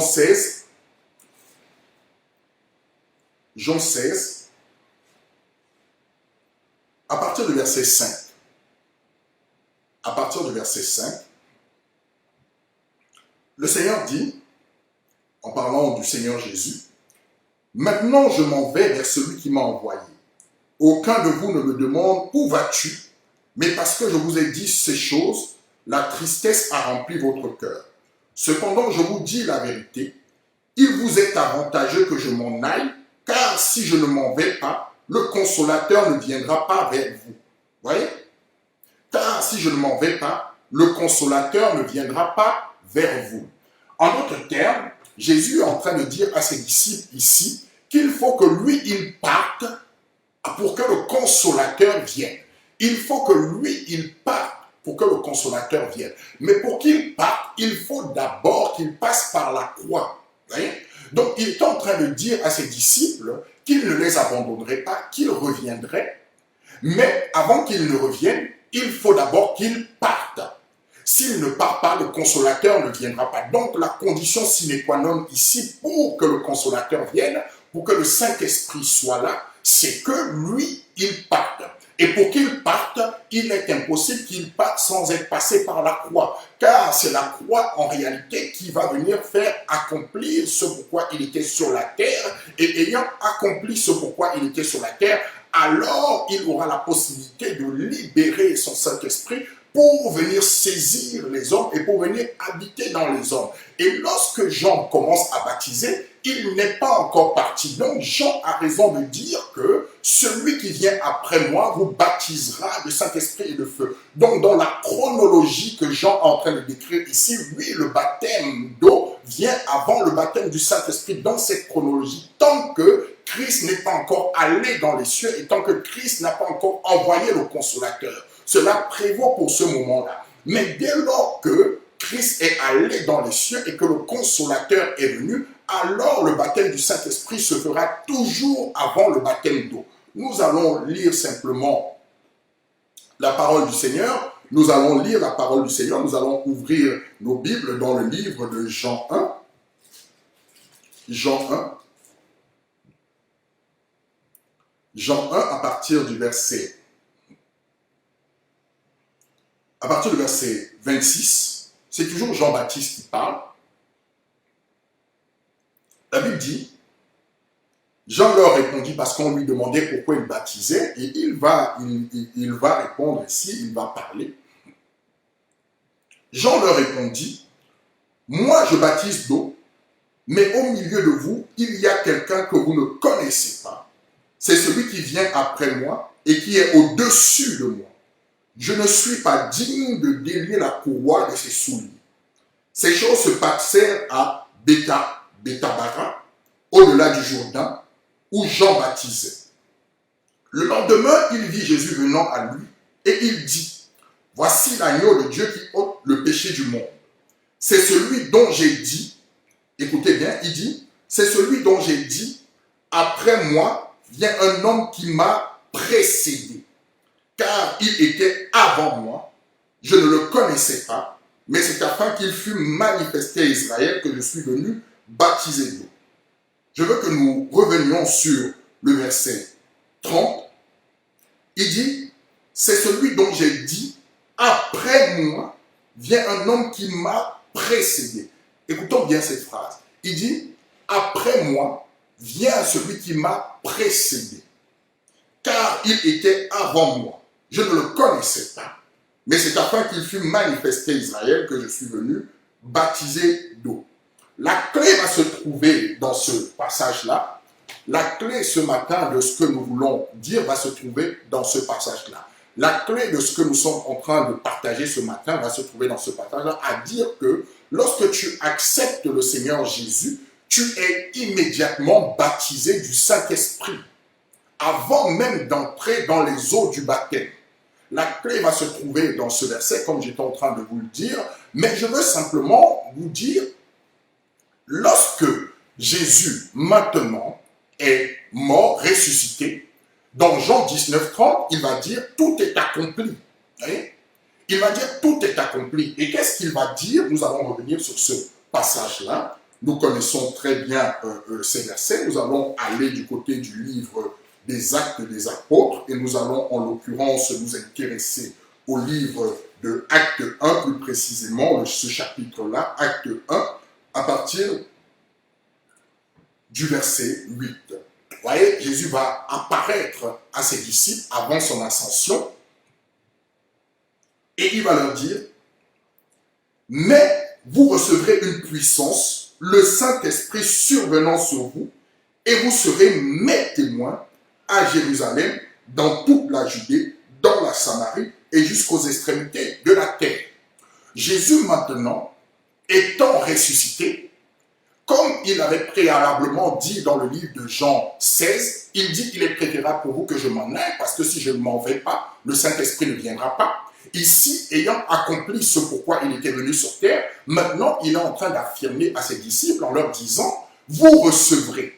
16. Jean 16, à partir du verset 5. À partir du verset 5, le Seigneur dit, en parlant du Seigneur Jésus, « Maintenant je m'en vais vers celui qui m'a envoyé. Aucun de vous ne me demande, où vas-tu? Mais parce que je vous ai dit ces choses, la tristesse a rempli votre cœur. Cependant, je vous dis la vérité, il vous est avantageux que je m'en aille, car si je ne m'en vais pas, le consolateur ne viendra pas vers vous. » Voyez? Car si je ne m'en vais pas, le consolateur ne viendra pas vers vous. En d'autres termes, Jésus est en train de dire à ses disciples ici qu'il faut que lui, il parte pour que le consolateur vienne. Il faut que lui, il parte pour que le consolateur vienne. Mais pour qu'il parte, il faut d'abord qu'il passe par la croix. Voyez? Donc, il est en train de dire à ses disciples qu'il ne les abandonnerait pas, qu'il reviendrait. Mais avant qu'il ne revienne, il faut d'abord qu'il parte. S'il ne part pas, le consolateur ne viendra pas. Donc, la condition sine qua non ici, pour que le consolateur vienne, pour que le Saint-Esprit soit là, c'est que lui, il parte. Et pour qu'il parte, il est impossible qu'il parte sans être passé par la croix. Car c'est la croix, en réalité, qui va venir faire accomplir ce pourquoi il était sur la terre. Et ayant accompli ce pourquoi il était sur la terre, alors il aura la possibilité de libérer son Saint-Esprit pour venir saisir les hommes et pour venir habiter dans les hommes. Et lorsque Jean commence à baptiser, il n'est pas encore parti. Donc Jean a raison de dire que celui qui vient après moi vous baptisera de Saint-Esprit et de feu. Donc, dans la chronologie que Jean est en train de décrire ici, oui, le baptême d'eau vient avant le baptême du Saint-Esprit dans cette chronologie, tant que Christ n'est pas encore allé dans les cieux et tant que Christ n'a pas encore envoyé le consolateur. Cela prévaut pour ce moment-là. Mais dès lors que Christ est allé dans les cieux et que le consolateur est venu, alors le baptême du Saint-Esprit se fera toujours avant le baptême d'eau. Nous allons lire simplement la parole du Seigneur. Nous allons lire la parole du Seigneur. Nous allons ouvrir nos Bibles dans le livre de Jean 1. Jean 1. Jean 1 à partir du verset 26. C'est toujours Jean-Baptiste qui parle. La Bible dit, Jean leur répondit parce qu'on lui demandait pourquoi il baptisait, et il va répondre ici, il va parler. Jean leur répondit, moi je baptise d'eau, mais au milieu de vous, il y a quelqu'un que vous ne connaissez pas. C'est celui qui vient après moi et qui est au-dessus de moi. Je ne suis pas digne de délier la courroie de ses souliers. Ces choses se passèrent à Bétabara, au-delà du Jourdain, où Jean baptisait. Le lendemain, il vit Jésus venant à lui, et il dit, voici l'agneau de Dieu qui ôte le péché du monde. C'est celui dont j'ai dit, écoutez bien, il dit, c'est celui dont j'ai dit, après moi vient un homme qui m'a précédé, car il était avant moi, je ne le connaissais pas, mais c'est afin qu'il fût manifesté à Israël que je suis venu baptiser d'eau. Je veux que nous revenions sur le verset 30. Il dit, c'est celui dont j'ai dit, après moi vient un homme qui m'a précédé. Écoutons bien cette phrase. Il dit, après moi vient celui qui m'a précédé, car il était avant moi. Je ne le connaissais pas, mais c'est afin qu'il fût manifesté à Israël que je suis venu baptiser d'eau. La clé va se trouver dans ce passage-là. La clé ce matin de ce que nous voulons dire va se trouver dans ce passage-là. La clé de ce que nous sommes en train de partager ce matin va se trouver dans ce passage-là, à dire que lorsque tu acceptes le Seigneur Jésus, tu es immédiatement baptisé du Saint-Esprit, avant même d'entrer dans les eaux du baptême. La clé va se trouver dans ce verset, comme j'étais en train de vous le dire, mais je veux simplement vous dire, lorsque Jésus, maintenant, est mort, ressuscité, dans Jean 19:30, il va dire « tout est accompli ». Il va dire « tout est accompli ». Et qu'est-ce qu'il va dire? Nous allons revenir sur ce passage-là. Nous connaissons très bien ces versets. Nous allons aller du côté du livre des Actes des Apôtres et nous allons en l'occurrence nous intéresser au livre de Acte 1, plus précisément ce chapitre-là, Acte 1, à partir du verset 8. Vous voyez, Jésus va apparaître à ses disciples avant son ascension et il va leur dire, mais vous recevrez une puissance, le Saint-Esprit survenant sur vous, et vous serez mes témoins à Jérusalem, dans toute la Judée, dans la Samarie et jusqu'aux extrémités de la terre. Jésus maintenant, étant ressuscité, comme il avait préalablement dit dans le livre de Jean 16, il dit qu'il est préférable pour vous que je m'en aille, parce que si je ne m'en vais pas, le Saint-Esprit ne viendra pas. Ici, ayant accompli ce pourquoi il était venu sur terre, maintenant il est en train d'affirmer à ses disciples en leur disant, vous recevrez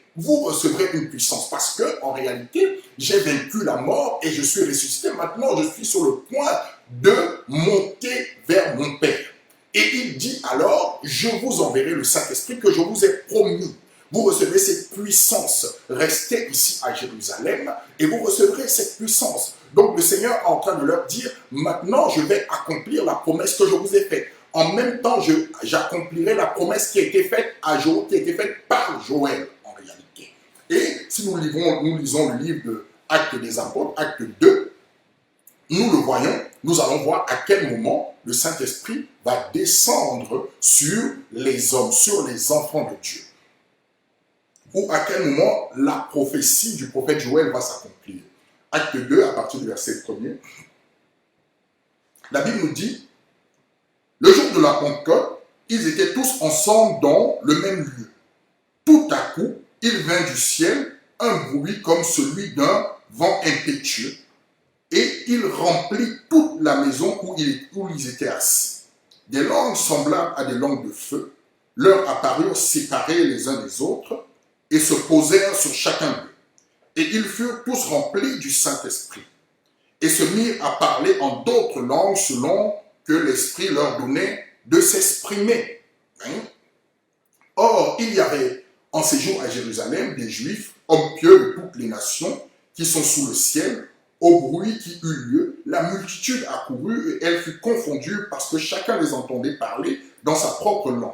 une puissance, parce que en réalité, j'ai vaincu la mort et je suis ressuscité. Maintenant, je suis sur le point de monter vers mon Père. Et il dit alors, je vous enverrai le Saint-Esprit que je vous ai promis. Vous recevrez cette puissance. Restez ici à Jérusalem et vous recevrez cette puissance. Donc le Seigneur est en train de leur dire, maintenant je vais accomplir la promesse que je vous ai faite. En même temps, j'accomplirai la promesse qui a été faite qui a été faite par Joël en réalité. Et si nous lisons le livre de Actes des Apôtres, Acte 2, nous le voyons, nous allons voir à quel moment le Saint-Esprit va descendre sur les hommes, sur les enfants de Dieu. ou à quel moment la prophétie du prophète Joël va s'accomplir. Acte 2, à partir du verset 1er, la Bible nous dit, le jour de la Pentecôte, ils étaient tous ensemble dans le même lieu. Tout à coup, il vint du ciel un bruit comme celui d'un vent impétueux, et il remplit toute la maison où ils étaient assis. Des langues semblables à des langues de feu leur apparurent séparées les uns des autres et se posèrent sur chacun d'eux. Et ils furent tous remplis du Saint-Esprit et se mirent à parler en d'autres langues selon que l'Esprit leur donnait de s'exprimer. Or, il y avait en séjour à Jérusalem des Juifs, hommes pieux de toutes les nations, qui sont sous le ciel. Au bruit qui eut lieu, la multitude accourut et elle fut confondue parce que chacun les entendait parler dans sa propre langue.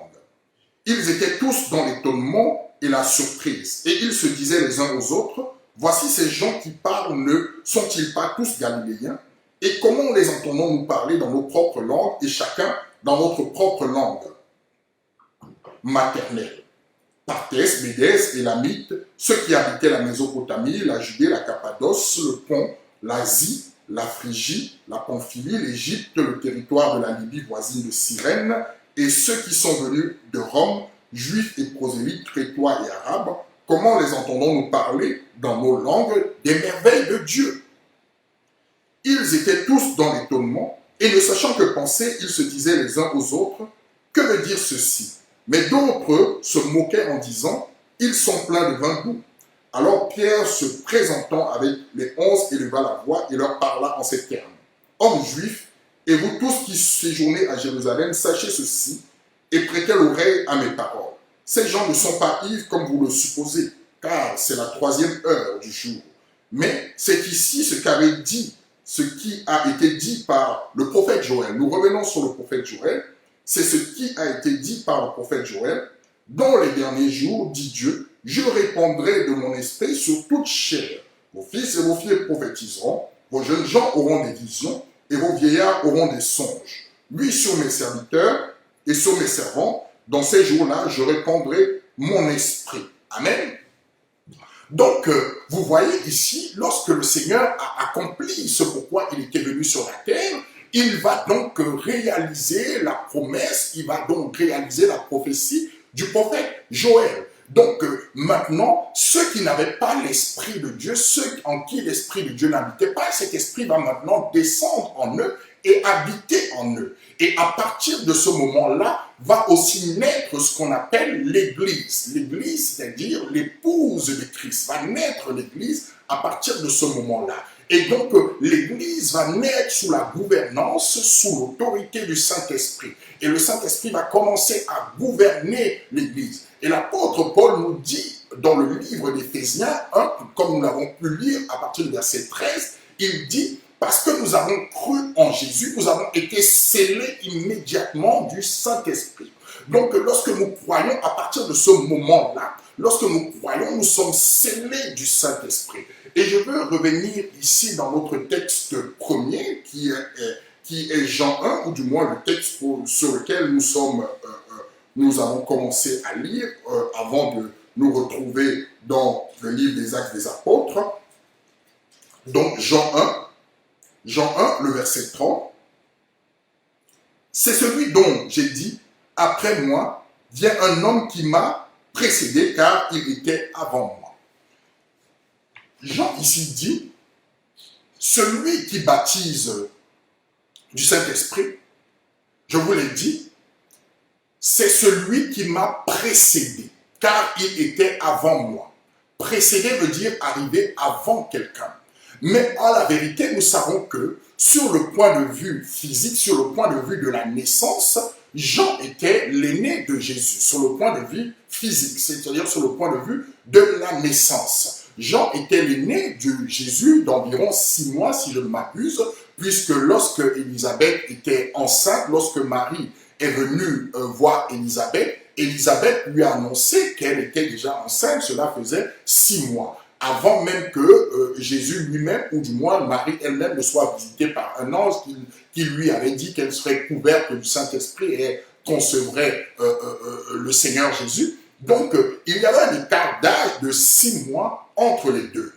Ils étaient tous dans l'étonnement et la surprise, et ils se disaient les uns aux autres, « Voici ces gens qui parlent, ne sont-ils pas tous galiléens? Et comment les entendons-nous parler dans nos propres langues et chacun dans notre propre langue maternelle ?» Partès, Médès, Élamite, ceux qui habitaient la Mésopotamie, la Judée, la Cappadoce, le Pont, l'Asie, la Phrygie, la Pamphylie, l'Égypte, le territoire de la Libye voisine de Cyrène, et ceux qui sont venus de Rome, juifs et prosélytes, crétois et arabes, comment les entendons-nous parler dans nos langues des merveilles de Dieu? Ils étaient tous dans l'étonnement, et ne sachant que penser, ils se disaient les uns aux autres, que veut dire ceci? Mais d'autres se moquaient en disant, ils sont pleins de vin doux. Alors Pierre, se présentant avec les 11, éleva la voix et leur parla en ces termes. Hommes juifs, et vous tous qui séjournez à Jérusalem, sachez ceci et prêtez l'oreille à mes paroles. Ces gens ne sont pas ivres comme vous le supposez, car c'est la 3e heure du jour. Mais c'est ici ce qu'avait dit, ce qui a été dit par le prophète Joël. Nous revenons sur le prophète Joël. C'est ce qui a été dit par le prophète Joël. Dans les derniers jours, dit Dieu, je répandrai de mon esprit sur toute chair. Vos fils et vos filles prophétiseront, vos jeunes gens auront des visions, et vos vieillards auront des songes. Lui sur mes serviteurs et sur mes servants, dans ces jours-là, je répandrai mon esprit. Amen. Donc, vous voyez ici, lorsque le Seigneur a accompli ce pourquoi il était venu sur la terre, il va donc réaliser la promesse, il va donc réaliser la prophétie du prophète Joël. Donc maintenant, ceux qui n'avaient pas l'Esprit de Dieu, ceux en qui l'Esprit de Dieu n'habitait pas, cet Esprit va maintenant descendre en eux et habiter en eux. Et à partir de ce moment-là, va aussi naître ce qu'on appelle l'Église. L'Église, c'est-à-dire l'épouse de Christ, va naître l'Église à partir de ce moment-là. Et donc, l'Église va naître sous la gouvernance, sous l'autorité du Saint-Esprit. Et le Saint-Esprit va commencer à gouverner l'Église. Et l'apôtre Paul nous dit, dans le livre d'Éphésiens 1, comme nous l'avons pu lire à partir du verset 13, il dit, parce que nous avons cru en Jésus, nous avons été scellés immédiatement du Saint-Esprit. Donc, lorsque nous croyons, à partir de ce moment-là, lorsque nous croyons, nous sommes scellés du Saint-Esprit. Et je veux revenir ici dans notre texte premier, qui est Jean 1, ou du moins le texte sur lequel nous avons commencé à lire avant de nous retrouver dans le livre des Actes des Apôtres. Donc Jean 1, le verset 30. C'est celui dont j'ai dit, après moi, vient un homme qui m'a précédé, car il était avant moi. Jean ici dit, celui qui baptise du Saint-Esprit, je vous l'ai dit, c'est celui qui m'a précédé, car il était avant moi. Précéder veut dire arriver avant quelqu'un. Mais en la vérité, nous savons que sur le point de vue physique, sur le point de vue de la naissance, Jean était l'aîné de Jésus, sur le point de vue physique, c'est-à-dire sur le point de vue de la naissance. Jean était l'aîné de Jésus d'environ 6 mois, si je ne m'abuse, puisque lorsque Élisabeth était enceinte, lorsque Marie est venue voir Élisabeth, Élisabeth lui a annoncé qu'elle était déjà enceinte, cela faisait 6 mois. Avant même que Jésus lui-même, ou du moins Marie elle-même, ne soit visitée par un ange qui lui avait dit qu'elle serait couverte du Saint-Esprit et concevrait le Seigneur Jésus. Donc, il y avait un écart d'âge 6 mois entre les deux.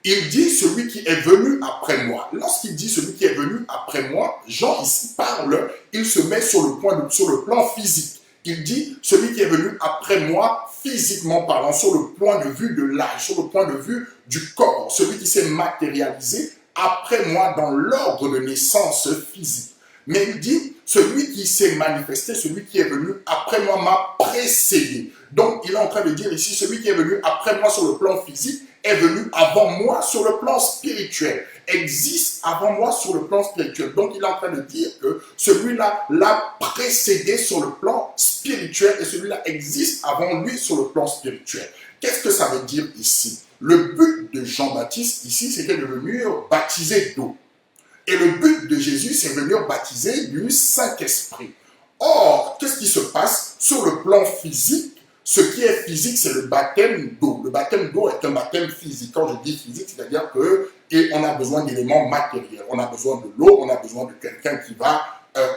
Il dit celui qui est venu après moi. Lorsqu'il dit celui qui est venu après moi, Jean ici parle, il se met sur le plan physique. Il dit celui qui est venu après moi, physiquement parlant, sur le point de vue de l'âge, sur le point de vue du corps, celui qui s'est matérialisé après moi dans l'ordre de naissance physique. Mais il dit, celui qui s'est manifesté, celui qui est venu après moi m'a précédé. Donc il est en train de dire ici, celui qui est venu après moi sur le plan physique est venu avant moi sur le plan spirituel, existe avant moi sur le plan spirituel. Donc il est en train de dire que celui-là l'a précédé sur le plan spirituel et celui-là existe avant lui sur le plan spirituel. Qu'est-ce que ça veut dire ici? Le but de Jean-Baptiste ici, c'était de venir baptiser d'eau. Et le but de Jésus, c'est de venir baptiser du Saint-Esprit. Or, qu'est-ce qui se passe sur le plan physique? Ce qui est physique, c'est le baptême d'eau. Le baptême d'eau est un baptême physique. Quand je dis physique, c'est-à-dire qu'on a besoin d'éléments matériels. On a besoin de l'eau, on a besoin de quelqu'un qui va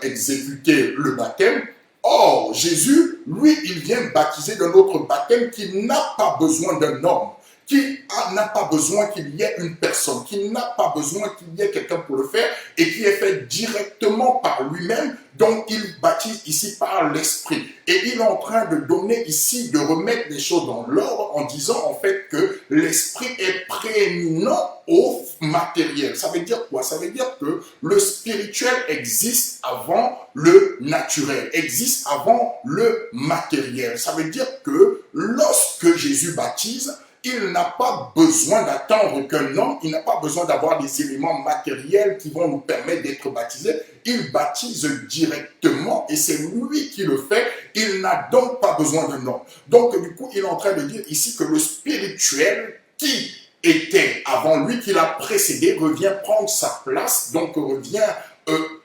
exécuter le baptême. Or, Jésus, lui, il vient baptiser d'un autre baptême qui n'a pas besoin d'un homme, qui n'a pas besoin qu'il y ait une personne, qui n'a pas besoin qu'il y ait quelqu'un pour le faire et qui est fait directement par lui-même. Donc il baptise ici par l'Esprit. Et il est en train de donner ici, de remettre les choses dans l'ordre en disant en fait que l'Esprit est prééminent au matériel. Ça veut dire quoi? Ça veut dire que le spirituel existe avant le naturel, existe avant le matériel. Ça veut dire que lorsque Jésus baptise, il n'a pas besoin d'attendre qu'un homme, il n'a pas besoin d'avoir des éléments matériels qui vont nous permettre d'être baptisés. Il baptise directement et c'est lui qui le fait. Il n'a donc pas besoin d'un homme. Donc du coup, il est en train de dire ici que le spirituel qui était avant lui, qui l'a précédé, revient prendre sa place, donc revient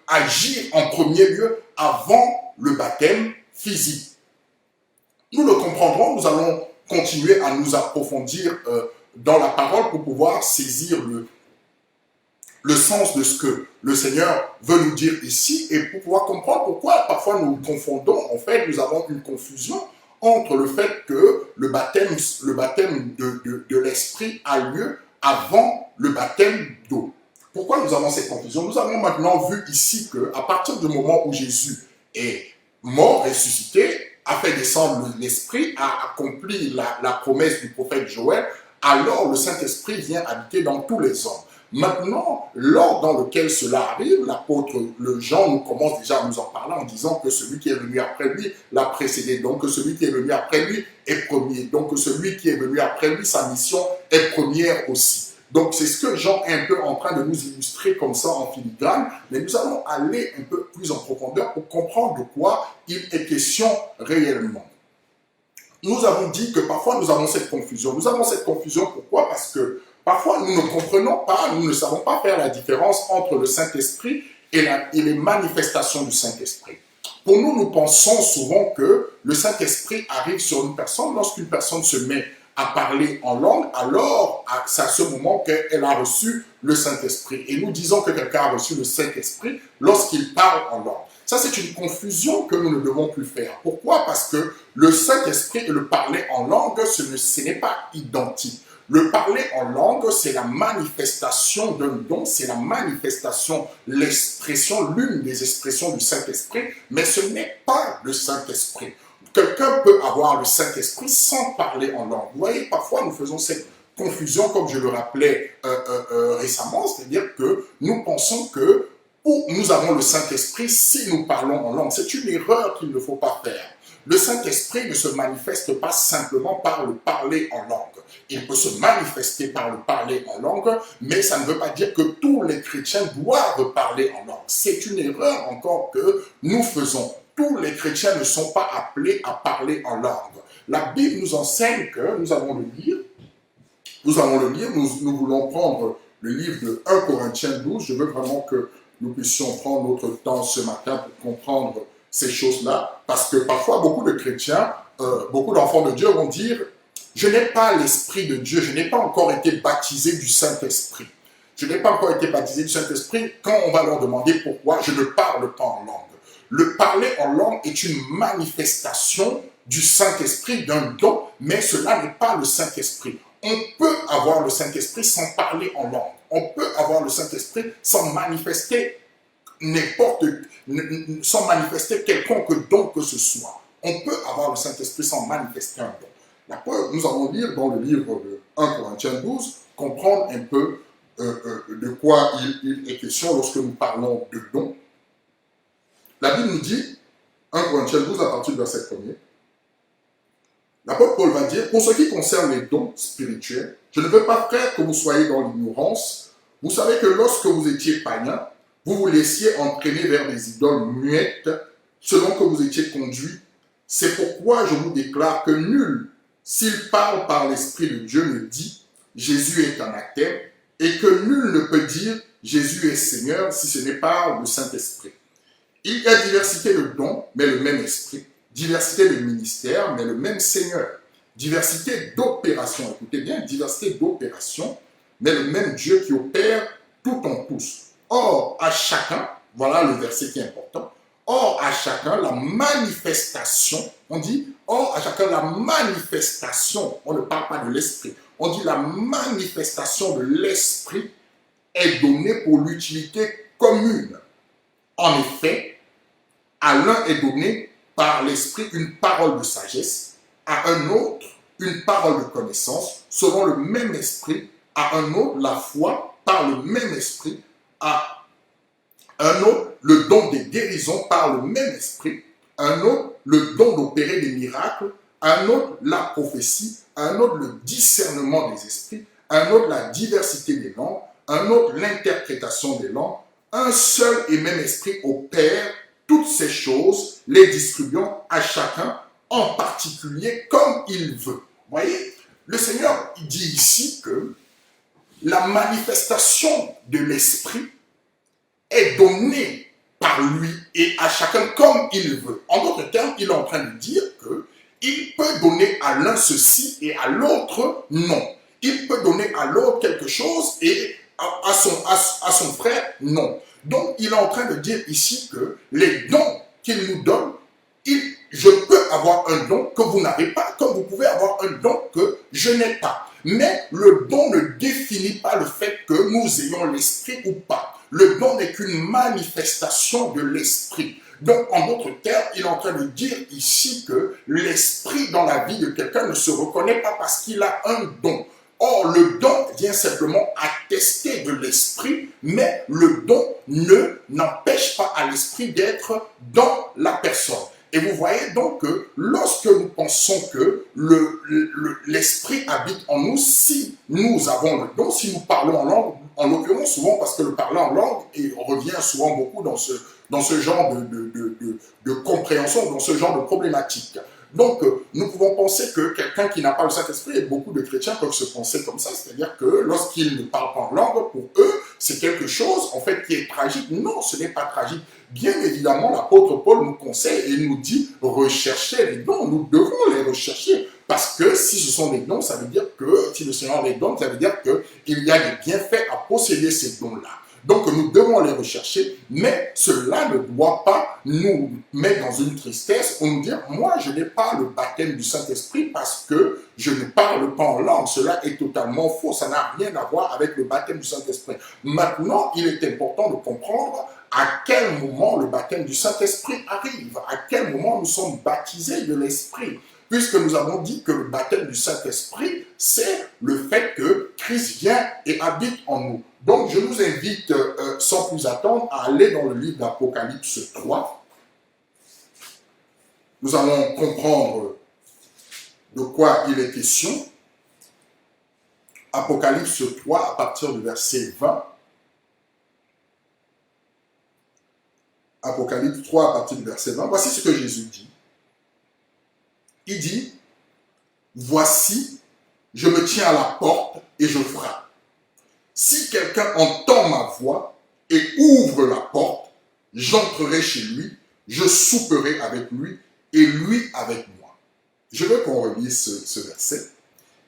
agir en premier lieu avant le baptême physique. Nous le comprendrons, nous allons continuer à nous approfondir dans la parole pour pouvoir saisir le sens de ce que le Seigneur veut nous dire ici et pour pouvoir comprendre pourquoi parfois nous confondons, en fait nous avons une confusion entre le fait que le baptême de l'Esprit a lieu avant le baptême d'eau. Pourquoi nous avons cette confusion? Nous avons maintenant vu ici qu'à partir du moment où Jésus est mort, ressuscité, a fait descendre l'Esprit, a accompli la promesse du prophète Joël, alors le Saint-Esprit vient habiter dans tous les hommes. Maintenant, l'ordre dans lequel cela arrive, l'apôtre Jean nous commence déjà à nous en parler en disant que celui qui est venu après lui l'a précédé, donc que celui qui est venu après lui est premier, donc que celui qui est venu après lui, sa mission est première aussi. Donc c'est ce que Jean est un peu en train de nous illustrer comme ça en filigrane, mais nous allons aller un peu plus en profondeur pour comprendre de quoi il est question réellement. Nous avons dit que parfois nous avons cette confusion. Nous avons cette confusion pourquoi? Parce que parfois nous ne comprenons pas, nous ne savons pas faire la différence entre le Saint-Esprit et les manifestations du Saint-Esprit. Pour nous, nous pensons souvent que le Saint-Esprit arrive sur une personne lorsqu'une personne se met à parler en langue, alors c'est à ce moment qu'elle a reçu le Saint-Esprit. Et nous disons que quelqu'un a reçu le Saint-Esprit lorsqu'il parle en langue. Ça, c'est une confusion que nous ne devons plus faire. Pourquoi? Parce que le Saint-Esprit et le parler en langue, ce n'est pas identique. Le parler en langue, c'est la manifestation d'un don, c'est la manifestation, l'expression, l'une des expressions du Saint-Esprit, mais ce n'est pas le Saint-Esprit. Quelqu'un peut avoir le Saint-Esprit sans parler en langue. Vous voyez, parfois nous faisons cette confusion, comme je le rappelais récemment, c'est-à-dire que nous pensons que nous avons le Saint-Esprit si nous parlons en langue. C'est une erreur qu'il ne faut pas faire. Le Saint-Esprit ne se manifeste pas simplement par le parler en langue. Il peut se manifester par le parler en langue, mais ça ne veut pas dire que tous les chrétiens doivent parler en langue. C'est une erreur encore que nous faisons. Tous les chrétiens ne sont pas appelés à parler en langue. La Bible nous enseigne que nous allons le lire. Nous voulons prendre le livre de 1 Corinthiens 12. Je veux vraiment que nous puissions prendre notre temps ce matin pour comprendre ces choses-là. Parce que parfois, beaucoup de chrétiens, beaucoup d'enfants de Dieu vont dire « Je n'ai pas l'Esprit de Dieu, je n'ai pas encore été baptisé du Saint-Esprit. » Je n'ai pas encore été baptisé du Saint-Esprit. Quand on va leur demander pourquoi, je ne parle pas en langue. Le parler en langue est une manifestation du Saint-Esprit, d'un don, mais cela n'est pas le Saint-Esprit. On peut avoir le Saint-Esprit sans parler en langue. On peut avoir le Saint-Esprit sans manifester sans manifester quelconque don que ce soit. On peut avoir le Saint-Esprit sans manifester un don. La preuve, nous allons lire dans le livre de 1 Corinthiens 12, comprendre un peu de quoi il est question lorsque nous parlons de dons. La Bible nous dit, 1 Corinthiens 12 à partir du verset 1er, l'apôtre Paul va dire, pour ce qui concerne les dons spirituels, je ne veux pas, frère, que vous soyez dans l'ignorance. Vous savez que lorsque vous étiez païens, vous vous laissiez entraîner vers des idoles muettes, selon que vous étiez conduits. C'est pourquoi je vous déclare que nul, s'il parle par l'Esprit de Dieu, ne dit Jésus est anathème, et que nul ne peut dire Jésus est Seigneur si ce n'est par le Saint-Esprit. Il y a diversité de dons, mais le même Esprit. Diversité de ministères, mais le même Seigneur. Diversité d'opérations, écoutez bien, diversité d'opérations, mais le même Dieu qui opère tout en tous. Or, à chacun, voilà le verset qui est important, or à chacun la manifestation, on dit, or à chacun la manifestation, on ne parle pas de l'esprit, on dit la manifestation de l'esprit est donnée pour l'utilité commune. En effet, à l'un est donné par l'esprit une parole de sagesse, à un autre une parole de connaissance, selon le même esprit, à un autre la foi par le même esprit, à un autre le don des guérisons par le même esprit, un autre le don d'opérer des miracles, un autre la prophétie, un autre le discernement des esprits, un autre la diversité des langues, un autre l'interprétation des langues. Un seul et même esprit opère toutes ces choses, les distribuant à chacun en particulier comme il veut. Vous voyez, le Seigneur dit ici que la manifestation de l'esprit est donnée par lui et à chacun comme il veut. En d'autres termes, il est en train de dire qu'il peut donner à l'un ceci et à l'autre non. Il peut donner à l'autre quelque chose et à son frère non. Donc, il est en train de dire ici que les dons qu'il nous donne, je peux avoir un don que vous n'avez pas, comme vous pouvez avoir un don que je n'ai pas. Mais le don ne définit pas le fait que nous ayons l'esprit ou pas. Le don n'est qu'une manifestation de l'esprit. Donc, en d'autres termes, il est en train de dire ici que l'esprit dans la vie de quelqu'un ne se reconnaît pas parce qu'il a un don. Or, le don vient simplement attester de l'esprit, mais le don n'empêche pas à l'esprit d'être dans la personne. Et vous voyez donc que lorsque nous pensons que l'esprit habite en nous, si nous avons le don, si nous parlons en langue, en l'occurrence souvent parce que le parler en langue revient souvent beaucoup dans ce genre de compréhension, dans ce genre de problématique. Donc, nous pouvons penser que quelqu'un qui n'a pas le Saint-Esprit, et beaucoup de chrétiens peuvent se penser comme ça, c'est-à-dire que lorsqu'ils ne parlent pas en langue, pour eux, c'est quelque chose, en fait, qui est tragique. Non, ce n'est pas tragique. Bien évidemment, l'apôtre Paul nous conseille et nous dit, recherchez les dons, nous devons les rechercher. Parce que si ce sont des dons, ça veut dire que, si le Seigneur les donne, ça veut dire qu'il y a des bienfaits à posséder ces dons-là. Donc nous devons les rechercher, mais cela ne doit pas nous mettre dans une tristesse ou nous dire « moi je n'ai pas le baptême du Saint-Esprit parce que je ne parle pas en langue ». Cela est totalement faux, ça n'a rien à voir avec le baptême du Saint-Esprit. Maintenant, il est important de comprendre à quel moment le baptême du Saint-Esprit arrive, à quel moment nous sommes baptisés de l'Esprit. Puisque nous avons dit que le baptême du Saint-Esprit, c'est le fait que Christ vient et habite en nous. Donc, je vous invite, sans plus attendre, à aller dans le livre d'Apocalypse 3. Nous allons comprendre de quoi il est question. Apocalypse 3, à partir du verset 20. Apocalypse 3, à partir du verset 20. Voici ce que Jésus dit. Il dit, « Voici, je me tiens à la porte et je frappe. Si quelqu'un entend ma voix et ouvre la porte, j'entrerai chez lui, je souperai avec lui et lui avec moi. » Je veux qu'on relise ce verset.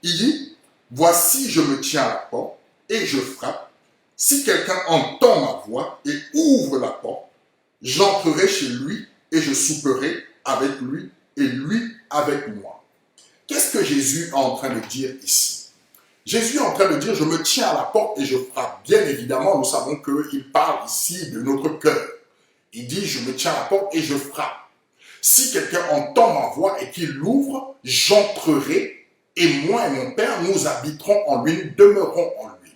Il dit, « Voici, je me tiens à la porte et je frappe. Si quelqu'un entend ma voix et ouvre la porte, j'entrerai chez lui et je souperai avec lui et lui avec moi. » qu'est-ce que Jésus est en train de dire ici? Jésus est en train de dire, je me tiens à la porte et je frappe. Bien évidemment, nous savons qu'il parle ici de notre cœur. Il dit, je me tiens à la porte et je frappe. Si quelqu'un entend ma voix et qu'il l'ouvre, j'entrerai et moi et mon Père, nous habiterons en lui, nous demeurons en lui.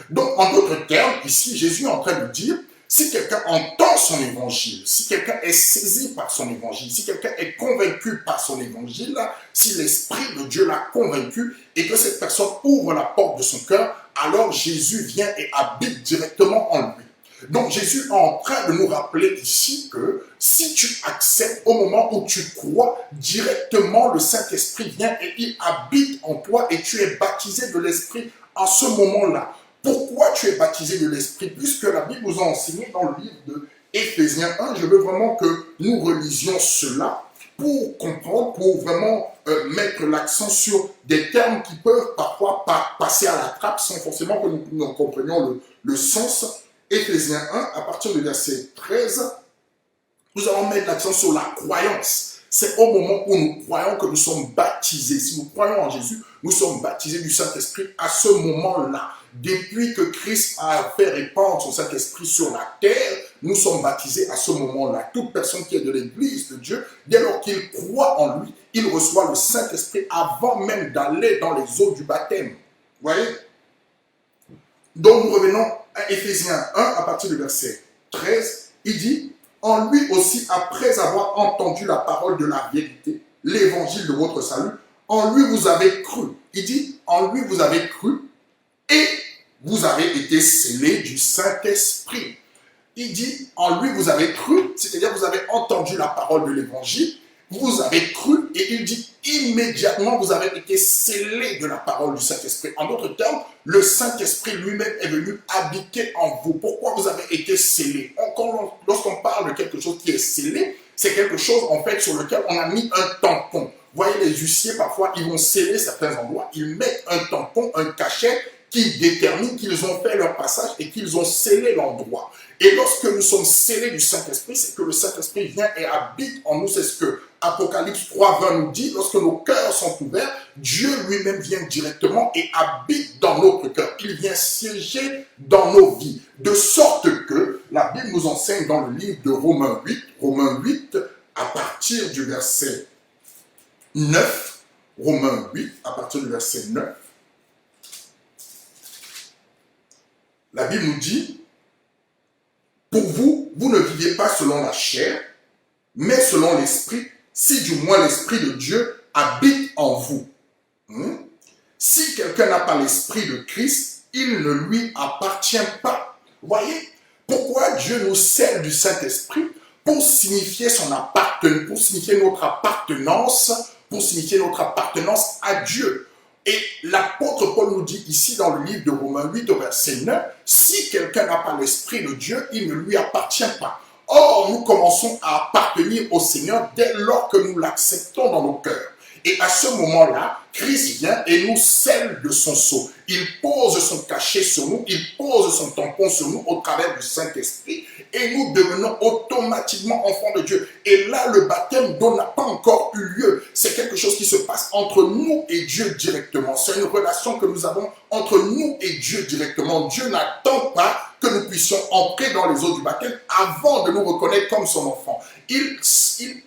Donc, en d'autres termes, ici, Jésus est en train de dire, si quelqu'un entend son évangile, si quelqu'un est saisi par son évangile, si quelqu'un est convaincu par son évangile, si l'Esprit de Dieu l'a convaincu et que cette personne ouvre la porte de son cœur, alors Jésus vient et habite directement en lui. Donc Jésus est en train de nous rappeler ici que si tu acceptes au moment où tu crois, directement le Saint-Esprit vient et il habite en toi et tu es baptisé de l'Esprit à ce moment-là. Pourquoi tu es baptisé de l'Esprit? Puisque la Bible nous a enseigné dans le livre de Éphésiens 1, je veux vraiment que nous relisions cela pour comprendre, pour vraiment mettre l'accent sur des termes qui peuvent parfois passer à la trappe sans forcément que nous en comprenions le sens. Éphésiens 1, à partir du verset 13, nous allons mettre l'accent sur la croyance. C'est au moment où nous croyons que nous sommes baptisés. Si nous croyons en Jésus, nous sommes baptisés du Saint-Esprit à ce moment-là. Depuis que Christ a fait répandre son Saint-Esprit sur la terre, nous sommes baptisés à ce moment-là. Toute personne qui est de l'Église de Dieu, dès lors qu'il croit en lui, il reçoit le Saint-Esprit avant même d'aller dans les eaux du baptême. Vous voyez? Donc nous revenons à Éphésiens 1 à partir du verset 13. Il dit, en lui aussi, après avoir entendu la parole de la vérité, l'évangile de votre salut, en lui vous avez cru. Il dit, en lui vous avez cru et vous avez été scellés du Saint-Esprit. Il dit, en lui vous avez cru, c'est-à-dire vous avez entendu la parole de l'évangile, vous avez cru et il dit immédiatement vous avez été scellés de la parole du Saint-Esprit. En d'autres termes, le Saint-Esprit lui-même est venu habiter en vous. Pourquoi vous avez été scellés? Lorsqu'on parle de quelque chose qui est scellé, c'est quelque chose en fait sur lequel on a mis un tampon. Vous voyez, les huissiers parfois ils vont sceller certains endroits, ils mettent un tampon, un cachet qui détermine qu'ils ont fait leur passage et qu'ils ont scellé l'endroit. Et lorsque nous sommes scellés du Saint-Esprit, c'est que le Saint-Esprit vient et habite en nous. C'est ce que Apocalypse 3:20 nous dit. Lorsque nos cœurs sont ouverts, Dieu lui-même vient directement et habite dans notre cœur. Il vient siéger dans nos vies. De sorte que la Bible nous enseigne dans le livre de Romains 8, à partir du verset 9, Romains 8, à partir du verset 9, la Bible nous dit, pour vous, vous ne vivez pas selon la chair, mais selon l'Esprit, si du moins l'Esprit de Dieu habite en vous. Si quelqu'un n'a pas l'Esprit de Christ, il ne lui appartient pas. Vous voyez, pourquoi Dieu nous scelle du Saint-Esprit? Pour signifier son appartenance, pour signifier notre appartenance à Dieu. Et l'apôtre Paul nous dit ici dans le livre de Romains 8 au verset 9, si quelqu'un n'a pas l'Esprit de Dieu, il ne lui appartient pas. Or, nous commençons à appartenir au Seigneur dès lors que nous l'acceptons dans nos cœurs. Et à ce moment-là, Christ vient et nous scelle de son sceau. Il pose son cachet sur nous, il pose son tampon sur nous au travers du Saint-Esprit et nous devenons automatiquement enfants de Dieu. Et là, le baptême d'eau n'a pas encore eu lieu. C'est quelque chose qui se passe entre nous et Dieu directement. C'est une relation que nous avons entre nous et Dieu directement. Dieu n'attend pas que nous puissions entrer dans les eaux du baptême avant de nous reconnaître comme son enfant. Il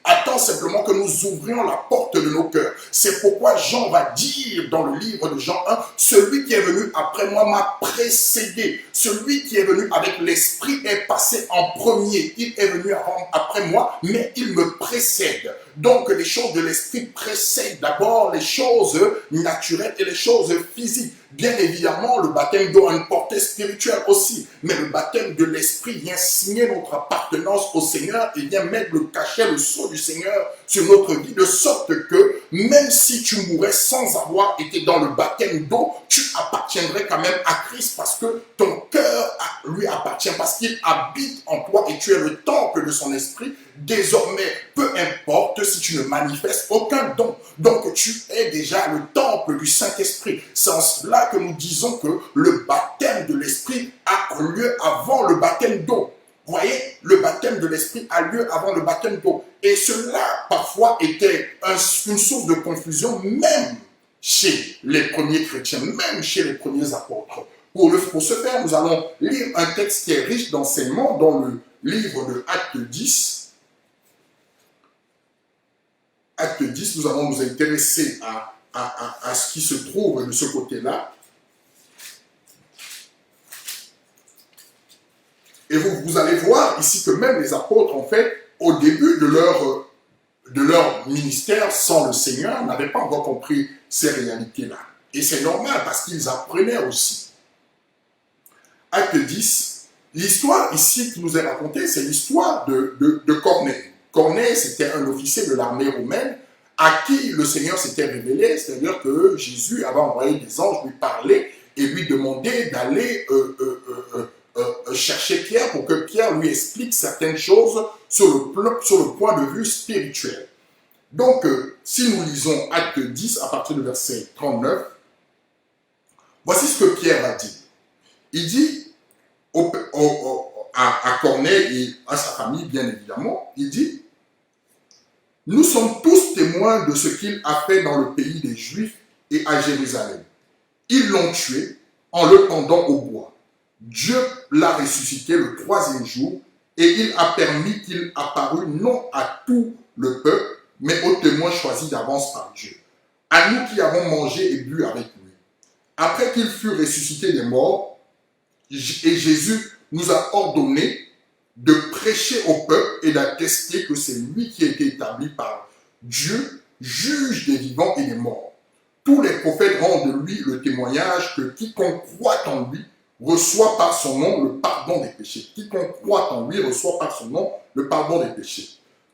attend simplement que nous ouvrions la porte de nos cœurs. C'est pourquoi Jean va dire dans le livre de Jean 1, celui qui est venu après moi m'a précédé. Celui qui est venu avec l'Esprit est passé en premier. Il est venu après moi, mais il me précède. Donc les choses de l'Esprit précèdent d'abord les choses naturelles et les choses physiques. Bien évidemment, le baptême d'eau a une portée spirituelle aussi, mais le baptême de l'Esprit vient signer notre appartenance au Seigneur et vient mettre le cachet, le sceau du Seigneur sur notre vie, de sorte que même si tu mourrais sans avoir été dans le baptême d'eau, tu appartiendrais quand même à Christ parce que ton cœur lui appartient, parce qu'il habite en toi et tu es le temple de son esprit. Désormais, peu importe si tu ne manifestes aucun don, donc tu es déjà le temple du Saint-Esprit. C'est en cela que nous disons que le baptême de l'Esprit a lieu avant le baptême d'eau. Vous voyez, le baptême de l'Esprit a lieu avant le baptême d'eau. Et cela, parfois, était une source de confusion, même chez les premiers chrétiens, même chez les premiers apôtres. Pour ce faire, nous allons lire un texte qui est riche d'enseignements dans le livre de Acte 10. Acte 10, nous allons nous intéresser à ce qui se trouve de ce côté-là. Et vous allez voir ici que même les apôtres, en fait, au début de leur ministère sans le Seigneur, n'avaient pas encore compris ces réalités-là. Et c'est normal parce qu'ils apprenaient aussi. Acte 10, l'histoire ici qui nous est racontée, c'est l'histoire de Corneille. Corneille, c'était un officier de l'armée romaine à qui le Seigneur s'était révélé, c'est-à-dire que Jésus avait envoyé des anges lui parler et lui demander d'aller chercher Pierre pour que Pierre lui explique certaines choses sur le point de vue spirituel. Donc, si nous lisons Acte 10 à partir du verset 39, voici ce que Pierre a dit. Il dit à Corneille et à sa famille, bien évidemment, il dit « Nous sommes tous témoins de ce qu'il a fait dans le pays des Juifs et à Jérusalem. Ils l'ont tué en le pendant au bois. Dieu l'a ressuscité le 3e jour et il a permis qu'il apparût non à tout le peuple, mais aux témoins choisis d'avance par Dieu, à nous qui avons mangé et bu avec lui. Après qu'il fut ressuscité des morts, et Jésus nous a ordonné de prêcher au peuple et d'attester que c'est lui qui a été établi par Dieu, juge des vivants et des morts. Tous les prophètes rendent de lui le témoignage que quiconque croit en lui reçoit par son nom le pardon des péchés. Quiconque croit en lui reçoit par son nom le pardon des péchés.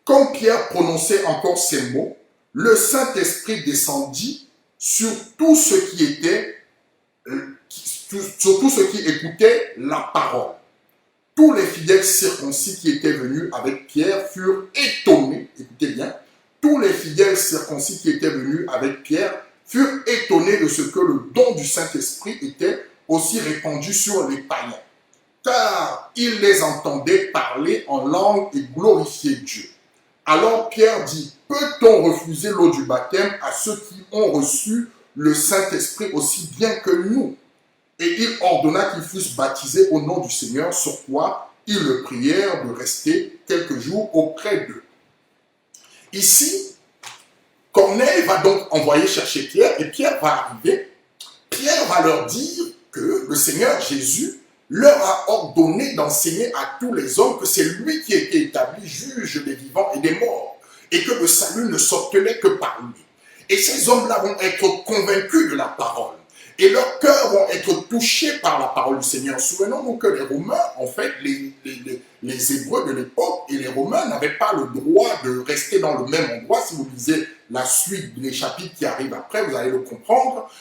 Comme Pierre prononçait encore ces mots, le Saint-Esprit descendit sur tous ceux qui écoutaient la parole. Tous les fidèles circoncis qui étaient venus avec Pierre furent étonnés, écoutez bien, tous les fidèles circoncis qui étaient venus avec Pierre furent étonnés de ce que le don du Saint-Esprit était aussi répandu sur les païens, car ils les entendaient parler en langue et glorifier Dieu. Alors Pierre dit, peut-on refuser l'eau du baptême à ceux qui ont reçu le Saint-Esprit aussi bien que nous? Et il ordonna qu'ils fussent baptisés au nom du Seigneur, sur quoi ils le prièrent de rester quelques jours auprès d'eux. Ici, Corneille va donc envoyer chercher Pierre, et Pierre va arriver. Pierre va leur dire que le Seigneur Jésus leur a ordonné d'enseigner à tous les hommes que c'est lui qui a été établi juge des vivants et des morts, et que le salut ne s'obtenait que par lui. Et ces hommes-là vont être convaincus de la parole. Et leurs cœurs vont être touchés par la parole du Seigneur. Souvenons-nous que les Romains, en fait, les Hébreux de l'époque et les Romains n'avaient pas le droit de rester dans le même endroit. Si vous lisez la suite des chapitres qui arrivent après, vous allez le comprendre.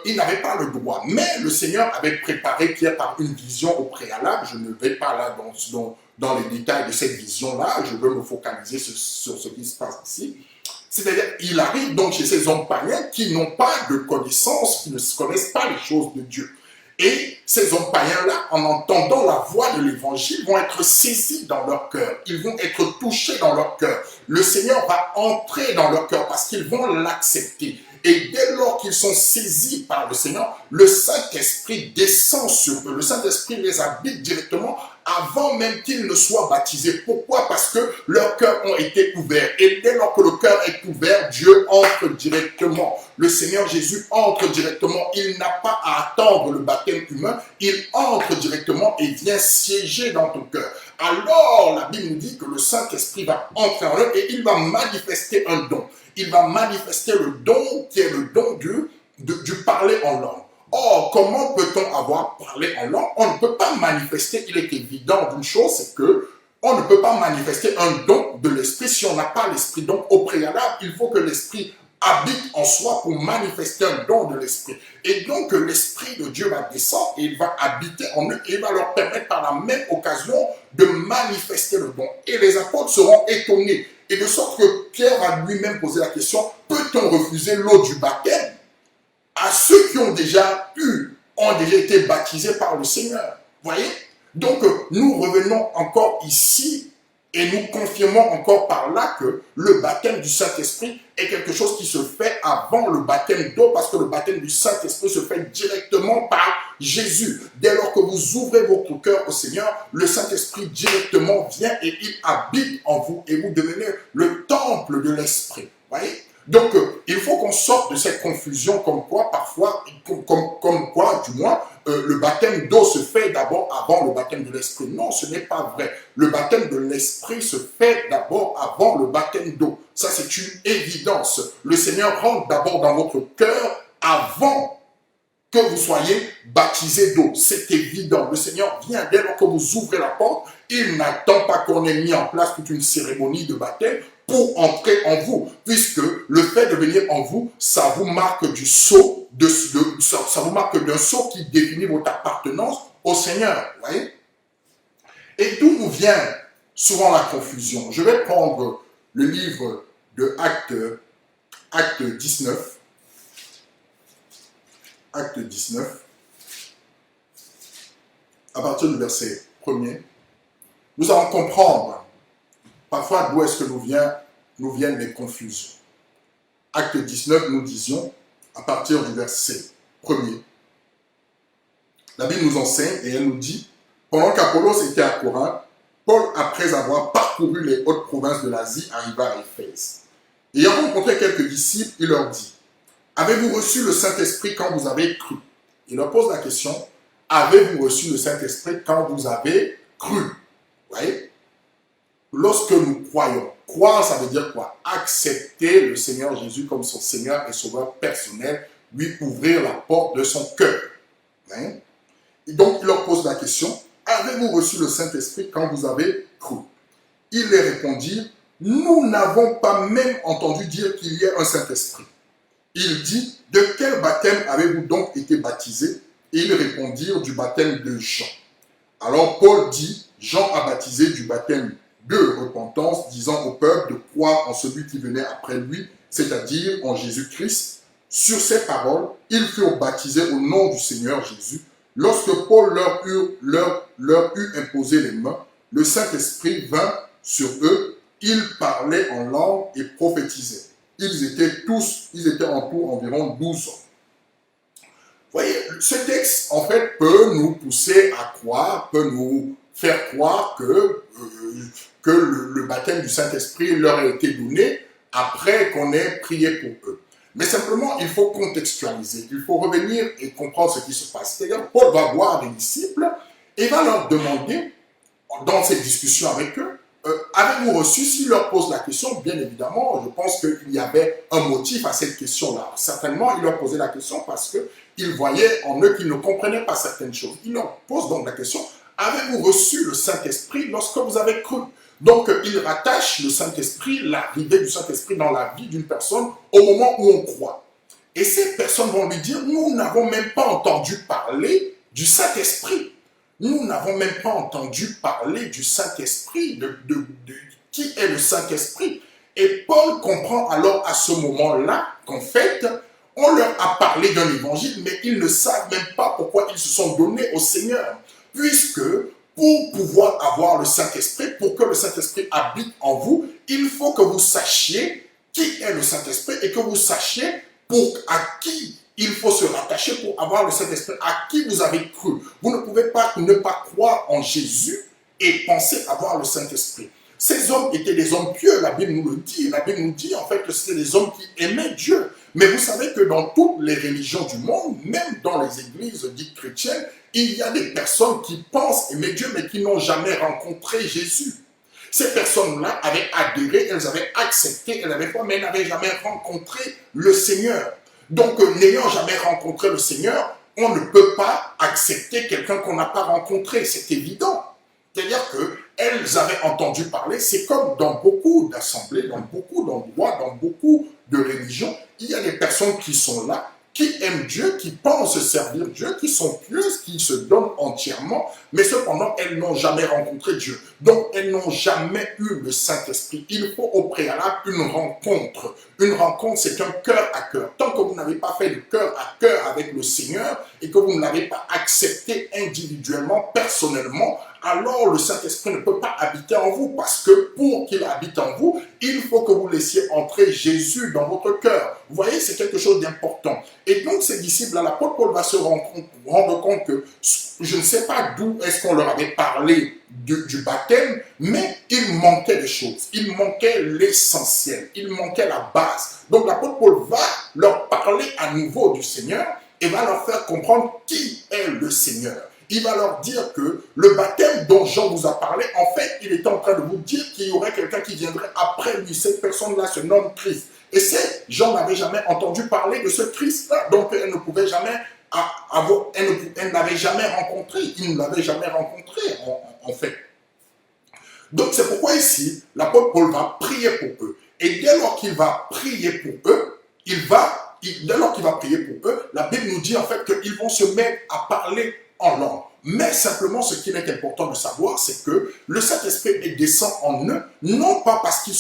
Ils n'avaient pas le droit. Mais le Seigneur avait préparé Pierre par une vision au préalable. Je ne vais pas là dans les détails de cette vision-là. Je veux me focaliser sur ce qui se passe ici. C'est-à-dire, il arrive donc chez ces hommes païens qui n'ont pas de connaissances, qui ne connaissent pas les choses de Dieu. Et ces hommes païens-là, en entendant la voix de l'évangile, vont être saisis dans leur cœur. Ils vont être touchés dans leur cœur. Le Seigneur va entrer dans leur cœur parce qu'ils vont l'accepter. Et dès lors qu'ils sont saisis par le Seigneur, le Saint-Esprit descend sur eux. Le Saint-Esprit les habite directement avant même qu'ils ne soient baptisés. Pourquoi? Parce que leurs cœurs ont été ouverts. Et dès lors que le cœur est ouvert, Dieu entre directement. Le Seigneur Jésus entre directement. Il n'a pas à attendre le baptême humain. Il entre directement et vient siéger dans ton cœur. Alors, la Bible nous dit que le Saint-Esprit va entrer en eux et il va manifester un don. Il va manifester le don qui est le don du parler en langue. Or, comment peut-on avoir parlé en langue? On ne peut pas manifester, il est évident d'une chose, c'est que on ne peut pas manifester un don de l'esprit si on n'a pas l'esprit. Donc, au préalable, il faut que l'esprit habite en soi pour manifester un don de l'esprit. Et donc, l'esprit de Dieu va descendre et il va habiter en eux et il va leur permettre par la même occasion de manifester le don. Et les apôtres seront étonnés. Et de sorte que Pierre va lui-même poser la question, peut-on refuser l'eau du baptême à ceux qui ont déjà été baptisés par le Seigneur? Vous voyez? Donc, nous revenons encore ici et nous confirmons encore par là que le baptême du Saint-Esprit est quelque chose qui se fait avant le baptême d'eau, parce que le baptême du Saint-Esprit se fait directement par Jésus. Dès lors que vous ouvrez votre cœur au Seigneur, le Saint-Esprit directement vient et il habite en vous et vous devenez le temple de l'Esprit. Voyez? Donc, il faut qu'on sorte de cette confusion comme quoi, parfois, comme quoi, du moins, le baptême d'eau se fait d'abord avant le baptême de l'Esprit. Non, ce n'est pas vrai. Le baptême de l'Esprit se fait d'abord avant le baptême d'eau. Ça, c'est une évidence. Le Seigneur rentre d'abord dans votre cœur avant que vous soyez baptisé d'eau. C'est évident. Le Seigneur vient dès lors que vous ouvrez la porte. Il n'attend pas qu'on ait mis en place toute une cérémonie de baptême pour entrer en vous, puisque le fait de venir en vous, ça vous marque du sceau, ça vous marque d'un sceau qui définit votre appartenance au Seigneur. Voyez? Et d'où nous vient souvent la confusion? Je vais prendre le livre de Acte 19. Acte 19, à partir du verset 1er, nous allons comprendre parfois d'où est-ce que nous viennent les confusions. Acte 19, nous disions, à partir du verset 1er, la Bible nous enseigne et elle nous dit, pendant qu'Apollos était à Corinthe, Paul, après avoir parcouru les hautes provinces de l'Asie, arriva à Éphèse. Ayant rencontré quelques disciples, il leur dit, avez-vous reçu le Saint-Esprit quand vous avez cru? Il leur pose la question, avez-vous reçu le Saint-Esprit quand vous avez cru? Vous voyez? Lorsque nous croyons, croire, ça veut dire quoi? Accepter le Seigneur Jésus comme son Seigneur et Sauveur personnel, lui ouvrir la porte de son cœur. Hein? Et donc, il leur pose la question, avez-vous reçu le Saint-Esprit quand vous avez cru? Ils les répondirent, nous n'avons pas même entendu dire qu'il y ait un Saint-Esprit. Il dit, de quel baptême avez-vous donc été baptisés? Et ils répondirent, du baptême de Jean. Alors Paul dit, Jean a baptisé du baptême de repentance, disant au peuple de croire en celui qui venait après lui, c'est-à-dire en Jésus-Christ. Sur ces paroles, ils furent baptisés au nom du Seigneur Jésus. Lorsque Paul leur eut imposé les mains, le Saint-Esprit vint sur eux, ils parlaient en langue et prophétisaient. Ils étaient en tout environ 12 ans. Vous voyez, ce texte, en fait, peut nous pousser à croire, peut nous faire croire que le baptême du Saint-Esprit leur a été donné après qu'on ait prié pour eux. Mais simplement, il faut contextualiser, il faut revenir et comprendre ce qui se passe. C'est-à-dire, Paul va voir des disciples et va leur demander, dans cette discussion avec eux, avez-vous reçu? S'il leur pose la question, bien évidemment, je pense qu'il y avait un motif à cette question-là. Certainement, il leur posait la question parce qu'il voyait en eux qu'ils ne comprenaient pas certaines choses. Il leur pose donc la question, avez-vous reçu le Saint-Esprit lorsque vous avez cru? Donc, il rattache le Saint-Esprit, l'arrivée du Saint-Esprit dans la vie d'une personne au moment où on croit. Et ces personnes vont lui dire, nous n'avons même pas entendu parler du Saint-Esprit. Nous n'avons même pas entendu parler du Saint-Esprit, qui est le Saint-Esprit. Et Paul comprend alors à ce moment-là qu'en fait, on leur a parlé d'un évangile, mais ils ne savent même pas pourquoi ils se sont donnés au Seigneur. Puisque pour pouvoir avoir le Saint-Esprit, pour que le Saint-Esprit habite en vous, il faut que vous sachiez qui est le Saint-Esprit et que vous sachiez à qui il faut se rattacher pour avoir le Saint-Esprit, à qui vous avez cru. Vous ne pouvez pas ne pas croire en Jésus et penser avoir le Saint-Esprit. Ces hommes étaient des hommes pieux, la Bible nous le dit. La Bible nous dit en fait que c'était des hommes qui aimaient Dieu. Mais vous savez que dans toutes les religions du monde, même dans les églises dites chrétiennes, il y a des personnes qui pensent aimer Dieu mais qui n'ont jamais rencontré Jésus. Ces personnes-là avaient adhéré, elles avaient accepté, elles avaient foi, mais elles n'avaient jamais rencontré le Seigneur. Donc, n'ayant jamais rencontré le Seigneur, on ne peut pas accepter quelqu'un qu'on n'a pas rencontré, c'est évident. C'est-à-dire qu'elles avaient entendu parler, c'est comme dans beaucoup d'assemblées, dans beaucoup d'endroits, dans beaucoup de religions, il y a des personnes qui sont là, qui aiment Dieu, qui pensent servir Dieu, qui sont pieuses, qui se donnent entièrement, mais cependant, elles n'ont jamais rencontré Dieu. Donc, elles n'ont jamais eu le Saint-Esprit. Il faut au préalable une rencontre. Une rencontre, c'est un cœur à cœur. Tant que vous n'avez pas fait de cœur à cœur avec le Seigneur et que vous ne l'avez pas accepté individuellement, personnellement, alors le Saint-Esprit ne peut pas habiter en vous, parce que pour qu'il habite en vous, il faut que vous laissiez entrer Jésus dans votre cœur. Vous voyez, c'est quelque chose d'important. Et donc, ces disciples-là, l'apôtre Paul va se rendre compte que, je ne sais pas d'où est-ce qu'on leur avait parlé du baptême, mais il manquait des choses. Il manquait l'essentiel. Il manquait la base. Donc, l'apôtre Paul va leur parler à nouveau du Seigneur et va leur faire comprendre qui est le Seigneur. Il va leur dire que le baptême dont Jean vous a parlé, en fait, il était en train de vous dire qu'il y aurait quelqu'un qui viendrait après lui. Cette personne-là se nomme Christ. Et Jean n'avait jamais entendu parler de ce Christ-là. Donc, elle ne pouvait jamais elle n'avait jamais rencontré. Il ne l'avait jamais rencontré, en fait. Donc, c'est pourquoi ici, l'apôtre Paul va prier pour eux. Et dès lors qu'il va prier pour eux, dès lors qu'il va prier pour eux, la Bible nous dit en fait qu'ils vont se mettre à parler en langue. Mais simplement, ce qu'il est important de savoir, c'est que le Saint-Esprit descend en eux, non pas parce qu'ils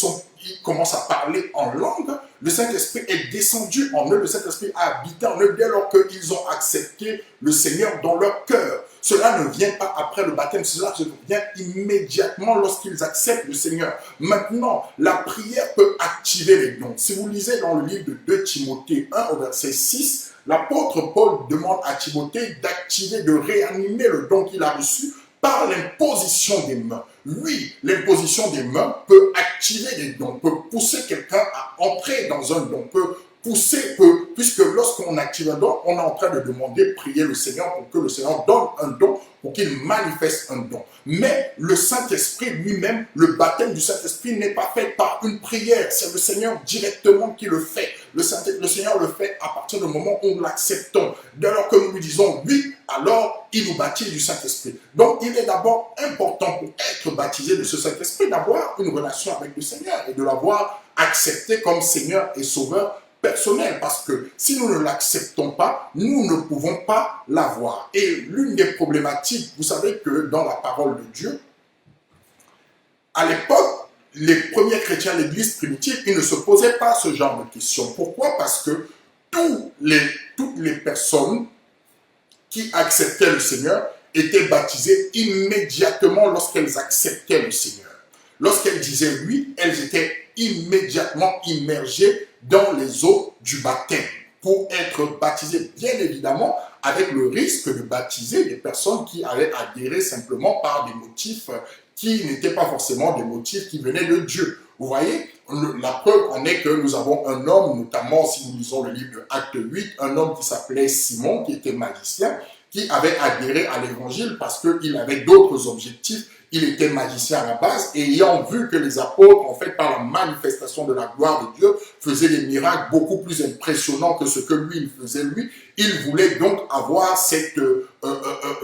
commencent à parler en langue. Le Saint-Esprit est descendu en eux, le Saint-Esprit a habité en eux dès lors qu'ils ont accepté le Seigneur dans leur cœur. Cela ne vient pas après le baptême, cela vient immédiatement lorsqu'ils acceptent le Seigneur. Maintenant, la prière peut activer les dons. Si vous lisez dans le livre de 2 Timothée 1 au verset 6, l'apôtre Paul demande à Timothée d'activer, de réanimer le don qu'il a reçu par l'imposition des mains. Oui, l'imposition des mains peut activer des dons, peut pousser quelqu'un à entrer dans un don, puisque lorsqu'on active un don, on est en train de demander, prier le Seigneur pour que le Seigneur donne un don, pour qu'il manifeste un don. Mais le Saint-Esprit lui-même, le baptême du Saint-Esprit n'est pas fait par une prière, c'est le Seigneur directement qui le fait. Le Seigneur le fait à partir du moment où nous l'acceptons. Dès lors que nous lui disons oui, alors il nous baptise du Saint-Esprit. Donc il est d'abord important pour être baptisé de ce Saint-Esprit d'avoir une relation avec le Seigneur et de l'avoir accepté comme Seigneur et Sauveur personnel, parce que si nous ne l'acceptons pas, nous ne pouvons pas l'avoir. Et l'une des problématiques, vous savez que dans la parole de Dieu, à l'époque, les premiers chrétiens, l'Église primitive, ils ne se posaient pas ce genre de questions. Pourquoi? Parce que toutes les personnes qui acceptaient le Seigneur étaient baptisées immédiatement lorsqu'elles acceptaient le Seigneur. Lorsqu'elles disaient oui, elles étaient immédiatement immergées dans les eaux du baptême pour être baptisées, bien évidemment, avec le risque de baptiser des personnes qui avaient adhéré simplement par des motifs qui n'étaient pas forcément des motifs qui venaient de Dieu. Vous voyez, la preuve en est que nous avons un homme, notamment si nous lisons le livre de Acte 8, un homme qui s'appelait Simon, qui était magicien, qui avait adhéré à l'évangile parce qu'il avait d'autres objectifs. Il était magicien à la base et ayant vu que les apôtres, en fait, par la manifestation de la gloire de Dieu, faisaient des miracles beaucoup plus impressionnants que ce que lui, il faisait lui, il voulait donc avoir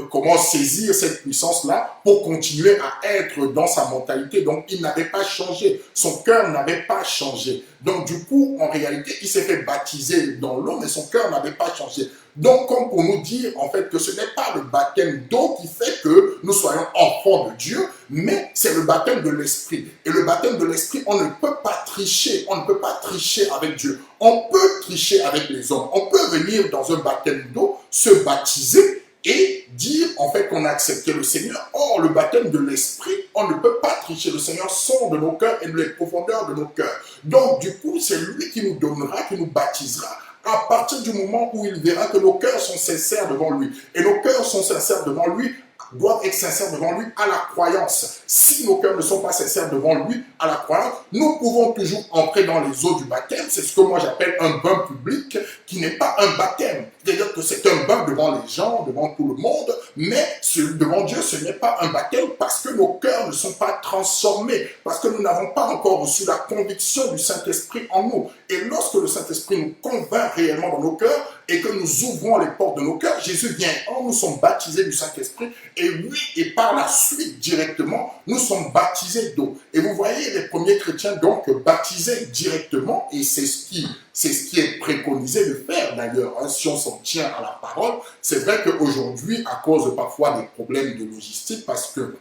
comment saisir cette puissance-là pour continuer à être dans sa mentalité. Donc, il n'avait pas changé. Son cœur n'avait pas changé. Donc, du coup, en réalité, il s'est fait baptiser dans l'eau, mais son cœur n'avait pas changé. Donc, comme pour nous dire, en fait, que ce n'est pas le baptême d'eau qui fait que nous soyons enfants de Dieu, mais c'est le baptême de l'Esprit. Et le baptême de l'Esprit, on ne peut pas tricher. On ne peut pas tricher avec Dieu. On peut tricher avec les hommes. On peut venir dans un baptême d'eau, se baptiser et dire, en fait, qu'on a accepté le Seigneur. Or, le baptême de l'Esprit, on ne peut pas tricher. Le Seigneur sonde nos cœurs et les profondeurs de nos cœurs. Donc, du coup, c'est lui qui nous donnera, qui nous baptisera à partir du moment où il verra que nos cœurs sont sincères devant lui. Et nos cœurs sont sincères devant lui, doivent être sincères devant lui à la croyance. Si nos cœurs ne sont pas sincères devant lui à la croyance, nous pouvons toujours entrer dans les eaux du baptême. C'est ce que moi j'appelle un bain public qui n'est pas un baptême. C'est-à-dire que c'est un bain devant les gens, devant tout le monde, mais devant Dieu, ce n'est pas un baptême parce que nos cœurs ne sont pas transformés, parce que nous n'avons pas encore reçu la conviction du Saint-Esprit en nous. Et lorsque le Saint-Esprit nous convainc réellement dans nos cœurs et que nous ouvrons les portes de nos cœurs, Jésus vient. Or, nous sommes baptisés du Saint-Esprit et oui, et par la suite, directement, nous sommes baptisés d'eau. Et vous voyez, les premiers chrétiens, donc, baptisés directement, et c'est ce qui est préconisé de faire d'ailleurs, hein, si on s'en tient à la parole. C'est vrai qu'aujourd'hui, à cause parfois des problèmes de logistique, parce que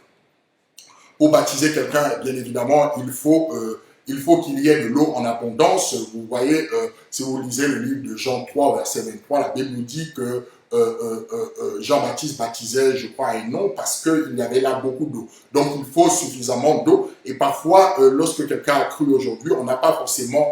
pour baptiser quelqu'un, bien évidemment, il faut qu'il y ait de l'eau en abondance. Vous voyez, si vous lisez le livre de Jean 3, verset 23, la Bible nous dit que Jean-Baptiste baptisait, je crois, un nom parce qu'il y avait là beaucoup d'eau. Donc, il faut suffisamment d'eau. Et parfois, lorsque quelqu'un a cru aujourd'hui, on n'a pas forcément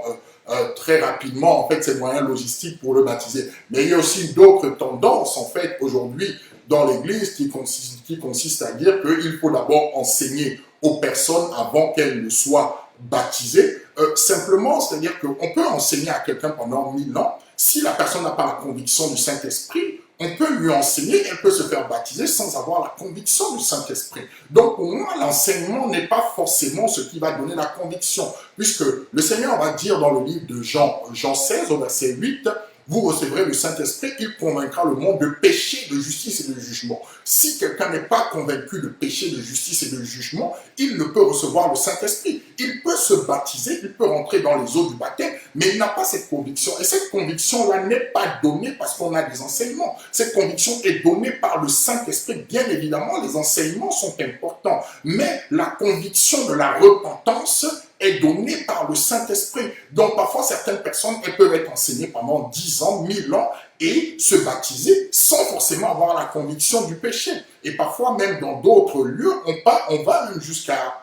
très rapidement, en fait, ces moyens logistiques pour le baptiser. Mais il y a aussi d'autres tendances, en fait, aujourd'hui, dans l'Église, qui consiste à dire qu'il faut d'abord enseigner aux personnes avant qu'elles ne soient baptisées. Simplement, c'est-à-dire qu'on peut enseigner à quelqu'un pendant 1000 ans. Si la personne n'a pas la conviction du Saint-Esprit, on peut lui enseigner, elle peut se faire baptiser sans avoir la conviction du Saint-Esprit. Donc pour moi, l'enseignement n'est pas forcément ce qui va donner la conviction, puisque le Seigneur va dire dans le livre de Jean 16, au verset 8, vous recevrez le Saint-Esprit, il convaincra le monde de péché, de justice et de jugement. Si quelqu'un n'est pas convaincu de péché, de justice et de jugement, il ne peut recevoir le Saint-Esprit. Il peut se baptiser, il peut rentrer dans les eaux du baptême, mais il n'a pas cette conviction. Et cette conviction-là n'est pas donnée parce qu'on a des enseignements. Cette conviction est donnée par le Saint-Esprit. Bien évidemment, les enseignements sont importants, mais la conviction de la repentance est donnée par le Saint-Esprit. Donc parfois, certaines personnes, elles peuvent être enseignées pendant 10 ans, 1000 ans, et se baptiser sans forcément avoir la conviction du péché. Et parfois, même dans d'autres lieux, on va même jusqu'à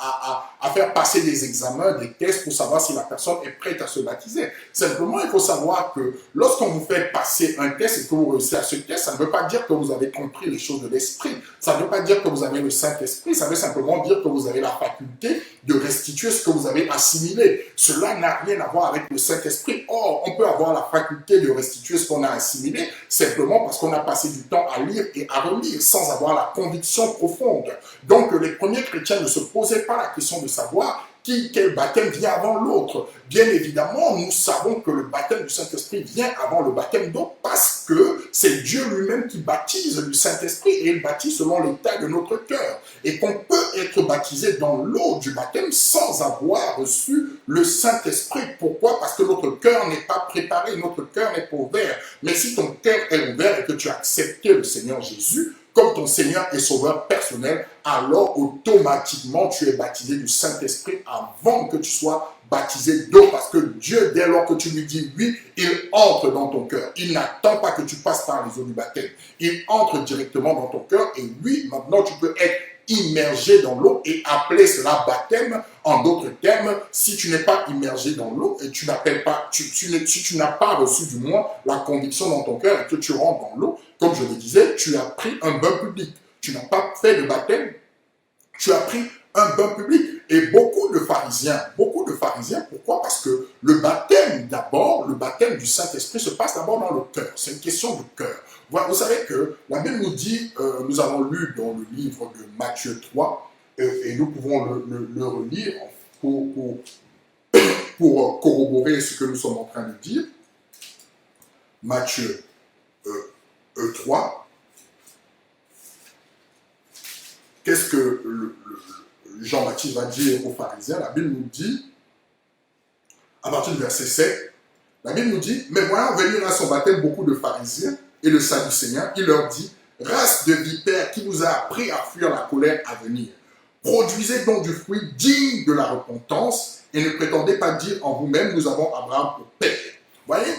faire passer des examens, des tests pour savoir si la personne est prête à se baptiser. Simplement, il faut savoir que lorsqu'on vous fait passer un test et que vous réussissez à ce test, ça ne veut pas dire que vous avez compris les choses de l'esprit. Ça ne veut pas dire que vous avez le Saint-Esprit. Ça veut simplement dire que vous avez la faculté de restituer ce que vous avez assimilé. Cela n'a rien à voir avec le Saint-Esprit. Or, on peut avoir la faculté de restituer ce qu'on a assimilé simplement parce qu'on a passé du temps à lire et à relire sans avoir la conviction profonde. Donc, les premiers chrétiens ne se posaient pas la question de savoir quel baptême vient avant l'autre. Bien évidemment, nous savons que le baptême du Saint-Esprit vient avant le baptême d'eau parce que c'est Dieu lui-même qui baptise du Saint-Esprit et il baptise selon l'état de notre cœur. Et qu'on peut être baptisé dans l'eau du baptême sans avoir reçu le Saint-Esprit. Pourquoi? Parce que notre cœur n'est pas préparé, notre cœur n'est pas ouvert. Mais si ton cœur est ouvert et que tu as accepté le Seigneur Jésus comme ton Seigneur et Sauveur personnel, alors automatiquement tu es baptisé du Saint-Esprit avant que tu sois baptisé d'eau, parce que Dieu, dès lors que tu lui dis oui, il entre dans ton cœur. Il n'attend pas que tu passes par les eaux du baptême. Il entre directement dans ton cœur et oui, maintenant tu peux être immergé dans l'eau et appeler cela baptême. En d'autres termes, si tu n'es pas immergé dans l'eau et tu n'appelles pas, si tu n'as pas reçu du moins la conviction dans ton cœur et que tu rentres dans l'eau, comme je le disais, tu as pris un bain public. Tu n'as pas fait de baptême, tu as pris un bain public. Et beaucoup de pharisiens, pourquoi? Parce que le baptême d'abord, le baptême du Saint-Esprit se passe d'abord dans le cœur. C'est une question de cœur. Vous savez que la Bible nous dit, nous avons lu dans le livre de Matthieu 3, et nous pouvons le relire pour corroborer ce que nous sommes en train de dire. Matthieu 3. Qu'est-ce que Jean-Baptiste va dire aux pharisiens? La Bible nous dit, à partir du verset 7, la Bible nous dit, mais voyant venir à son baptême beaucoup de pharisiens et le Sadducéens, il leur dit, race de vipères qui vous a appris à fuir la colère à venir. Produisez donc du fruit digne de la repentance et ne prétendez pas dire en vous-même, nous avons Abraham pour père. Voyez?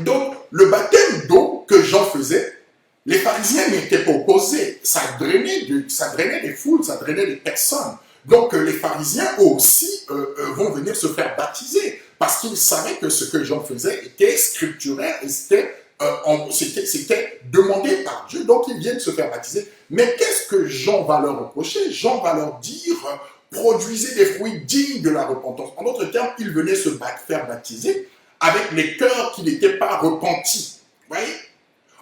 Donc, le baptême d'eau que Jean faisait, les pharisiens n'étaient pas opposés. Ça drainait des foules, ça drainait des personnes. Donc, les pharisiens aussi vont venir se faire baptiser parce qu'ils savaient que ce que Jean faisait était scripturaire et c'était demandé par Dieu. Donc, ils viennent se faire baptiser. Mais qu'est-ce que Jean va leur reprocher? Jean va leur dire, produisez des fruits dignes de la repentance. En d'autres termes, ils venaient se faire baptiser avec les cœurs qui n'étaient pas repentis. Voyez?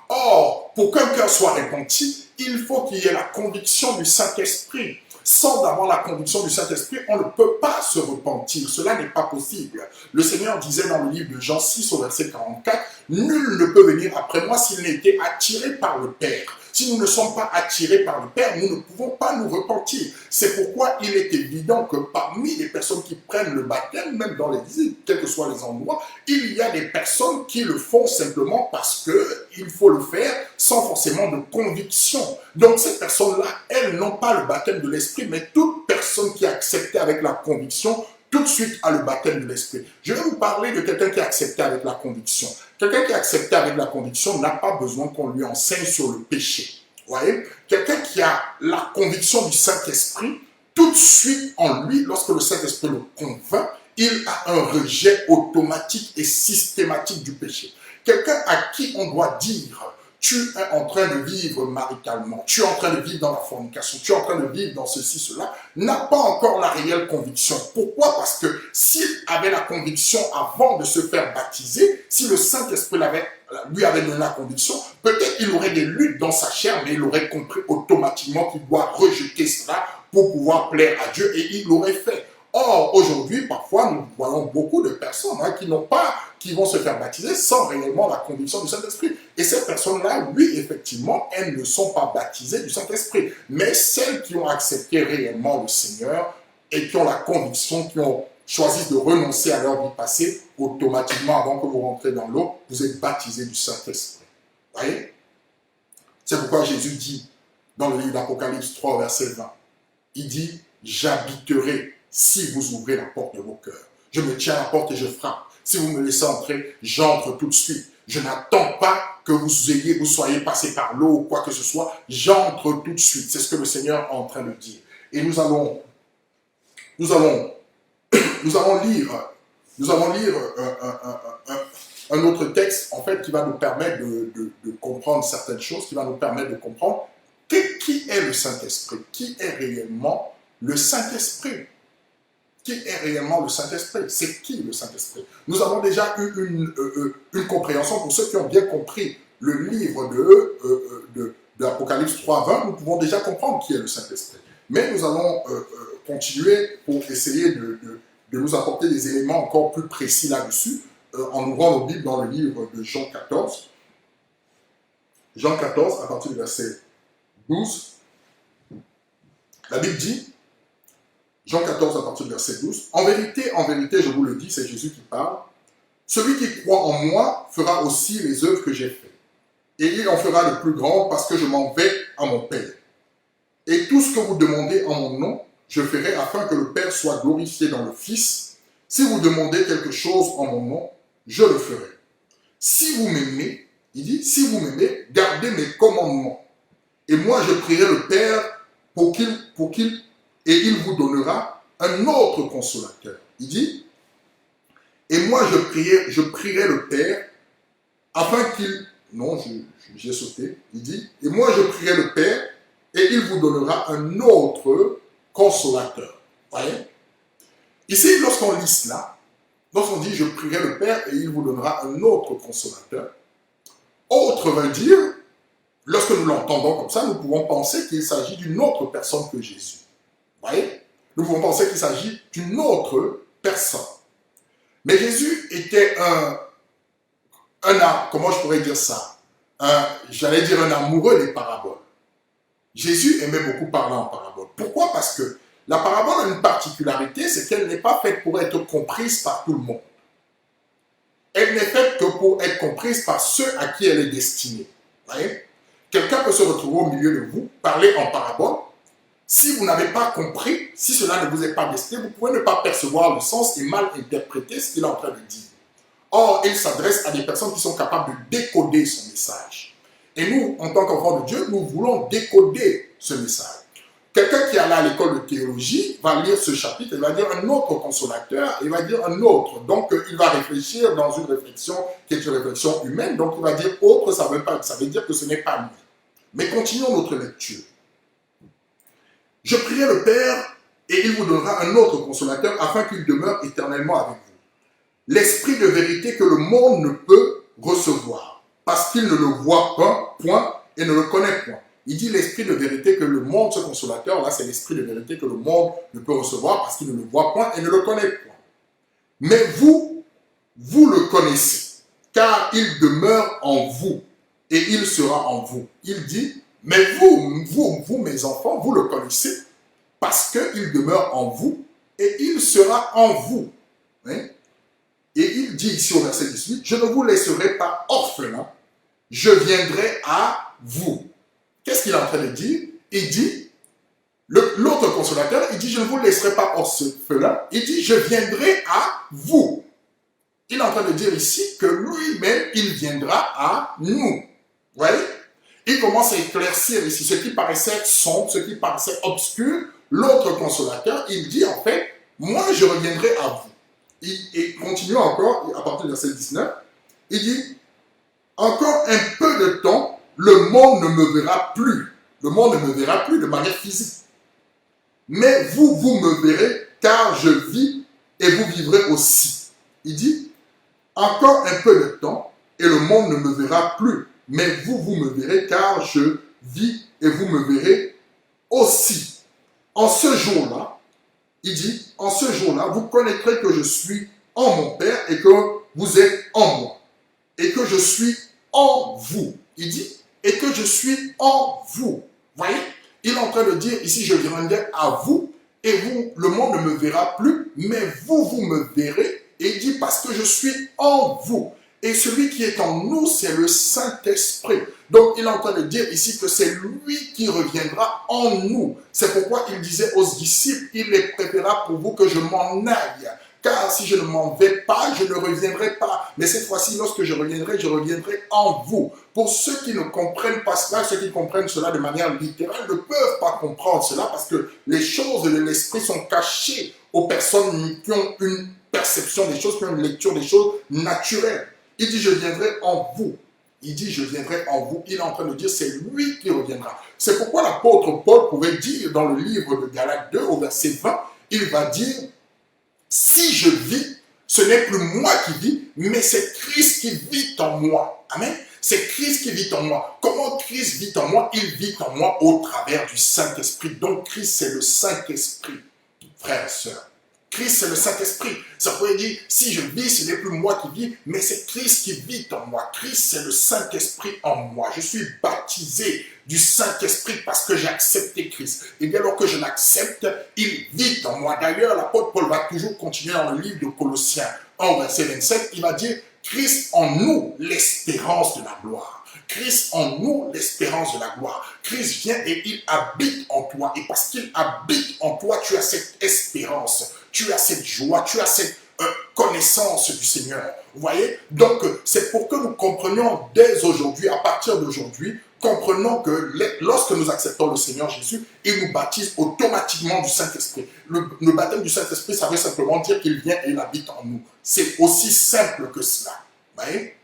Or, pour qu'un cœur soit repenti, il faut qu'il y ait la conviction du Saint-Esprit. Sans avoir la conviction du Saint-Esprit, on ne peut pas se repentir. Cela n'est pas possible. Le Seigneur disait dans le livre de Jean 6 au verset 44, « Nul ne peut venir après moi s'il n'a été attiré par le Père. » Si nous ne sommes pas attirés par le Père, nous ne pouvons pas nous repentir. C'est pourquoi il est évident que parmi les personnes qui prennent le baptême, même dans l'église, quels que soient les endroits, il y a des personnes qui le font simplement parce qu'il faut le faire sans forcément de conviction. Donc ces personnes-là, elles n'ont pas le baptême de l'Esprit, mais toute personne qui a accepté avec la conviction, tout de suite a le baptême de l'Esprit. Je vais vous parler de quelqu'un qui a accepté avec la conviction. Quelqu'un qui a accepté avec la conviction n'a pas besoin qu'on lui enseigne sur le péché. Vous voyez? Quelqu'un qui a la conviction du Saint-Esprit, tout de suite en lui, lorsque le Saint-Esprit le convainc, il a un rejet automatique et systématique du péché. Quelqu'un à qui on doit dire, tu es en train de vivre maritalement, tu es en train de vivre dans la fornication, tu es en train de vivre dans ceci, cela, n'a pas encore la réelle conviction. Pourquoi? Parce que s'il avait la conviction avant de se faire baptiser, si le Saint-Esprit lui avait donné la conviction, peut-être il aurait des luttes dans sa chair, mais il aurait compris automatiquement qu'il doit rejeter cela pour pouvoir plaire à Dieu, et il l'aurait fait. Or, aujourd'hui, parfois, nous voyons beaucoup de personnes qui vont se faire baptiser sans réellement la conviction du Saint-Esprit. Et ces personnes-là, oui, effectivement, elles ne sont pas baptisées du Saint-Esprit. Mais celles qui ont accepté réellement le Seigneur et qui ont la conviction, qui ont choisi de renoncer à leur vie passée, automatiquement, avant que vous rentrez dans l'eau, vous êtes baptisés du Saint-Esprit. Vous voyez? C'est pourquoi Jésus dit, dans le livre d'Apocalypse 3, verset 20, il dit, « J'habiterai si vous ouvrez la porte de vos cœurs. Je me tiens à la porte et je frappe. Si vous me laissez entrer, j'entre tout de suite. Je n'attends pas que vous soyez passé par l'eau ou quoi que ce soit. J'entre tout de suite. » C'est ce que le Seigneur est en train de dire. Et nous allons lire un autre texte, en fait, qui va nous permettre de comprendre certaines choses, qui va nous permettre de comprendre qui est le Saint-Esprit, qui est réellement le Saint-Esprit. Qui est réellement le Saint-Esprit? C'est qui le Saint-Esprit? Nous avons déjà eu une compréhension, pour ceux qui ont bien compris le livre de l'Apocalypse 3.20, nous pouvons déjà comprendre qui est le Saint-Esprit. Mais nous allons continuer pour essayer de nous apporter des éléments encore plus précis là-dessus, en ouvrant nos Bibles dans le livre de Jean 14. Jean 14, à partir du verset 12. La Bible dit, Jean 14 à partir du verset 12, « En vérité, je vous le dis, c'est Jésus qui parle, celui qui croit en moi fera aussi les œuvres que j'ai faites, et il en fera de plus grands parce que je m'en vais à mon Père. Et tout ce que vous demandez en mon nom, je ferai afin que le Père soit glorifié dans le Fils. Si vous demandez quelque chose en mon nom, je le ferai. Si vous m'aimez, il dit, si vous m'aimez, gardez mes commandements. Et moi, je prierai le Père et il vous donnera un autre consolateur. » Il dit, et moi je prierai le Père afin qu'il... Non, j'ai sauté. Il dit, et moi je prierai le Père et il vous donnera un autre consolateur. Voyez? Ici, lorsqu'on lit cela, lorsqu'on dit, je prierai le Père et il vous donnera un autre consolateur, autre veut dire, lorsque nous l'entendons comme ça, nous pouvons penser qu'il s'agit d'une autre personne que Jésus. Vous voyez? Nous pouvons penser qu'il s'agit d'une autre personne. Mais Jésus était comment je pourrais dire ça? J'allais dire un amoureux des paraboles. Jésus aimait beaucoup parler en parabole. Pourquoi? Parce que la parabole a une particularité, c'est qu'elle n'est pas faite pour être comprise par tout le monde. Elle n'est faite que pour être comprise par ceux à qui elle est destinée. Vous voyez? Quelqu'un peut se retrouver au milieu de vous, parler en parabole. Si vous n'avez pas compris, si cela ne vous est pas destiné, vous pouvez ne pas percevoir le sens et mal interpréter ce qu'il est en train de dire. Or, il s'adresse à des personnes qui sont capables de décoder son message. Et nous, en tant qu'enfants de Dieu, nous voulons décoder ce message. Quelqu'un qui est allé à l'école de théologie va lire ce chapitre, il va dire un autre consolateur, il va dire un autre. Donc, il va réfléchir dans une réflexion qui est une réflexion humaine. Donc, il va dire autre, ça veut dire que ce n'est pas lui. Mais continuons notre lecture. Je prierai le Père et il vous donnera un autre consolateur afin qu'il demeure éternellement avec vous. L'esprit de vérité que le monde ne peut recevoir. parce qu'il ne le voit pas, point, et ne le connaît point. Il dit l'esprit de vérité que le monde, ce consolateur, là, c'est l'esprit de vérité que le monde ne peut recevoir parce qu'il ne le voit point et ne le connaît point. Mais vous, vous le connaissez, car il demeure en vous et il sera en vous. Il dit, mais vous, mes enfants, vous le connaissez parce qu'il demeure en vous et il sera en vous. Hein? Et il dit ici au verset 18, je ne vous laisserai pas orphelins, je viendrai à vous. Qu'est-ce qu'il est en train de dire? Il dit, l'autre consolateur, il dit, je ne vous laisserai pas orphelins, il dit, je viendrai à vous. Il est en train de dire ici que lui-même, il viendra à nous. Vous voyez? Il commence à éclaircir ici ce qui paraissait sombre, ce qui paraissait obscur. L'autre consolateur, il dit en fait, moi je reviendrai à vous. Il continue encore, à partir du verset 19, il dit, encore un peu de temps, le monde ne me verra plus. Le monde ne me verra plus de manière physique. Mais vous, vous me verrez, car je vis et vous vivrez aussi. Il dit, encore un peu de temps, et le monde ne me verra plus. Mais vous, vous me verrez, car je vis et vous me verrez aussi. En ce jour-là, il dit, en ce jour-là, vous connaîtrez que je suis en mon Père et que vous êtes en moi. Et que je suis en vous. Il dit, et que je suis en vous. Voyez? Il est en train de dire, ici, je viendrai à vous, et vous, le monde ne me verra plus, mais vous, vous me verrez. Et il dit, parce que je suis en vous. Et celui qui est en nous, c'est le Saint-Esprit. Donc, il est en train de dire ici que c'est lui qui reviendra en nous. C'est pourquoi il disait aux disciples, il est préférable pour vous que je m'en aille. Car si je ne m'en vais pas, je ne reviendrai pas. Mais cette fois-ci, lorsque je reviendrai en vous. Pour ceux qui ne comprennent pas cela, ceux qui comprennent cela de manière littérale, ne peuvent pas comprendre cela parce que les choses de l'esprit sont cachées aux personnes qui ont une perception des choses, qui ont une lecture des choses naturelles. Il dit, je viendrai en vous. Il dit, je viendrai en vous. Il est en train de dire, c'est lui qui reviendra. C'est pourquoi l'apôtre Paul pouvait dire dans le livre de Galates 2, au verset 20, il va dire, si je vis, ce n'est plus moi qui vis, mais c'est Christ qui vit en moi. Amen. C'est Christ qui vit en moi. Comment Christ vit en moi? Il vit en moi au travers du Saint-Esprit. Donc Christ, c'est le Saint-Esprit, frères et sœurs. Christ, c'est le Saint-Esprit. Ça veut dire, si je vis, ce n'est plus moi qui vis, mais c'est Christ qui vit en moi. Christ, c'est le Saint-Esprit en moi. Je suis baptisé du Saint-Esprit parce que j'ai accepté Christ. Et dès lors que je l'accepte, il vit en moi. D'ailleurs, l'apôtre Paul va toujours continuer dans le livre de Colossiens 1, verset 27. Il va dire, Christ en nous, l'espérance de la gloire. Christ en nous, l'espérance de la gloire. Christ vient et il habite en toi. Et parce qu'il habite en toi, tu as cette espérance. Tu as cette joie, tu as cette connaissance du Seigneur. Vous voyez? Donc, c'est pour que nous comprenions dès aujourd'hui, à partir d'aujourd'hui, comprenons que lorsque nous acceptons le Seigneur Jésus, il nous baptise automatiquement du Saint-Esprit. Le baptême du Saint-Esprit, ça veut simplement dire qu'il vient et il habite en nous. C'est aussi simple que cela. Vous voyez?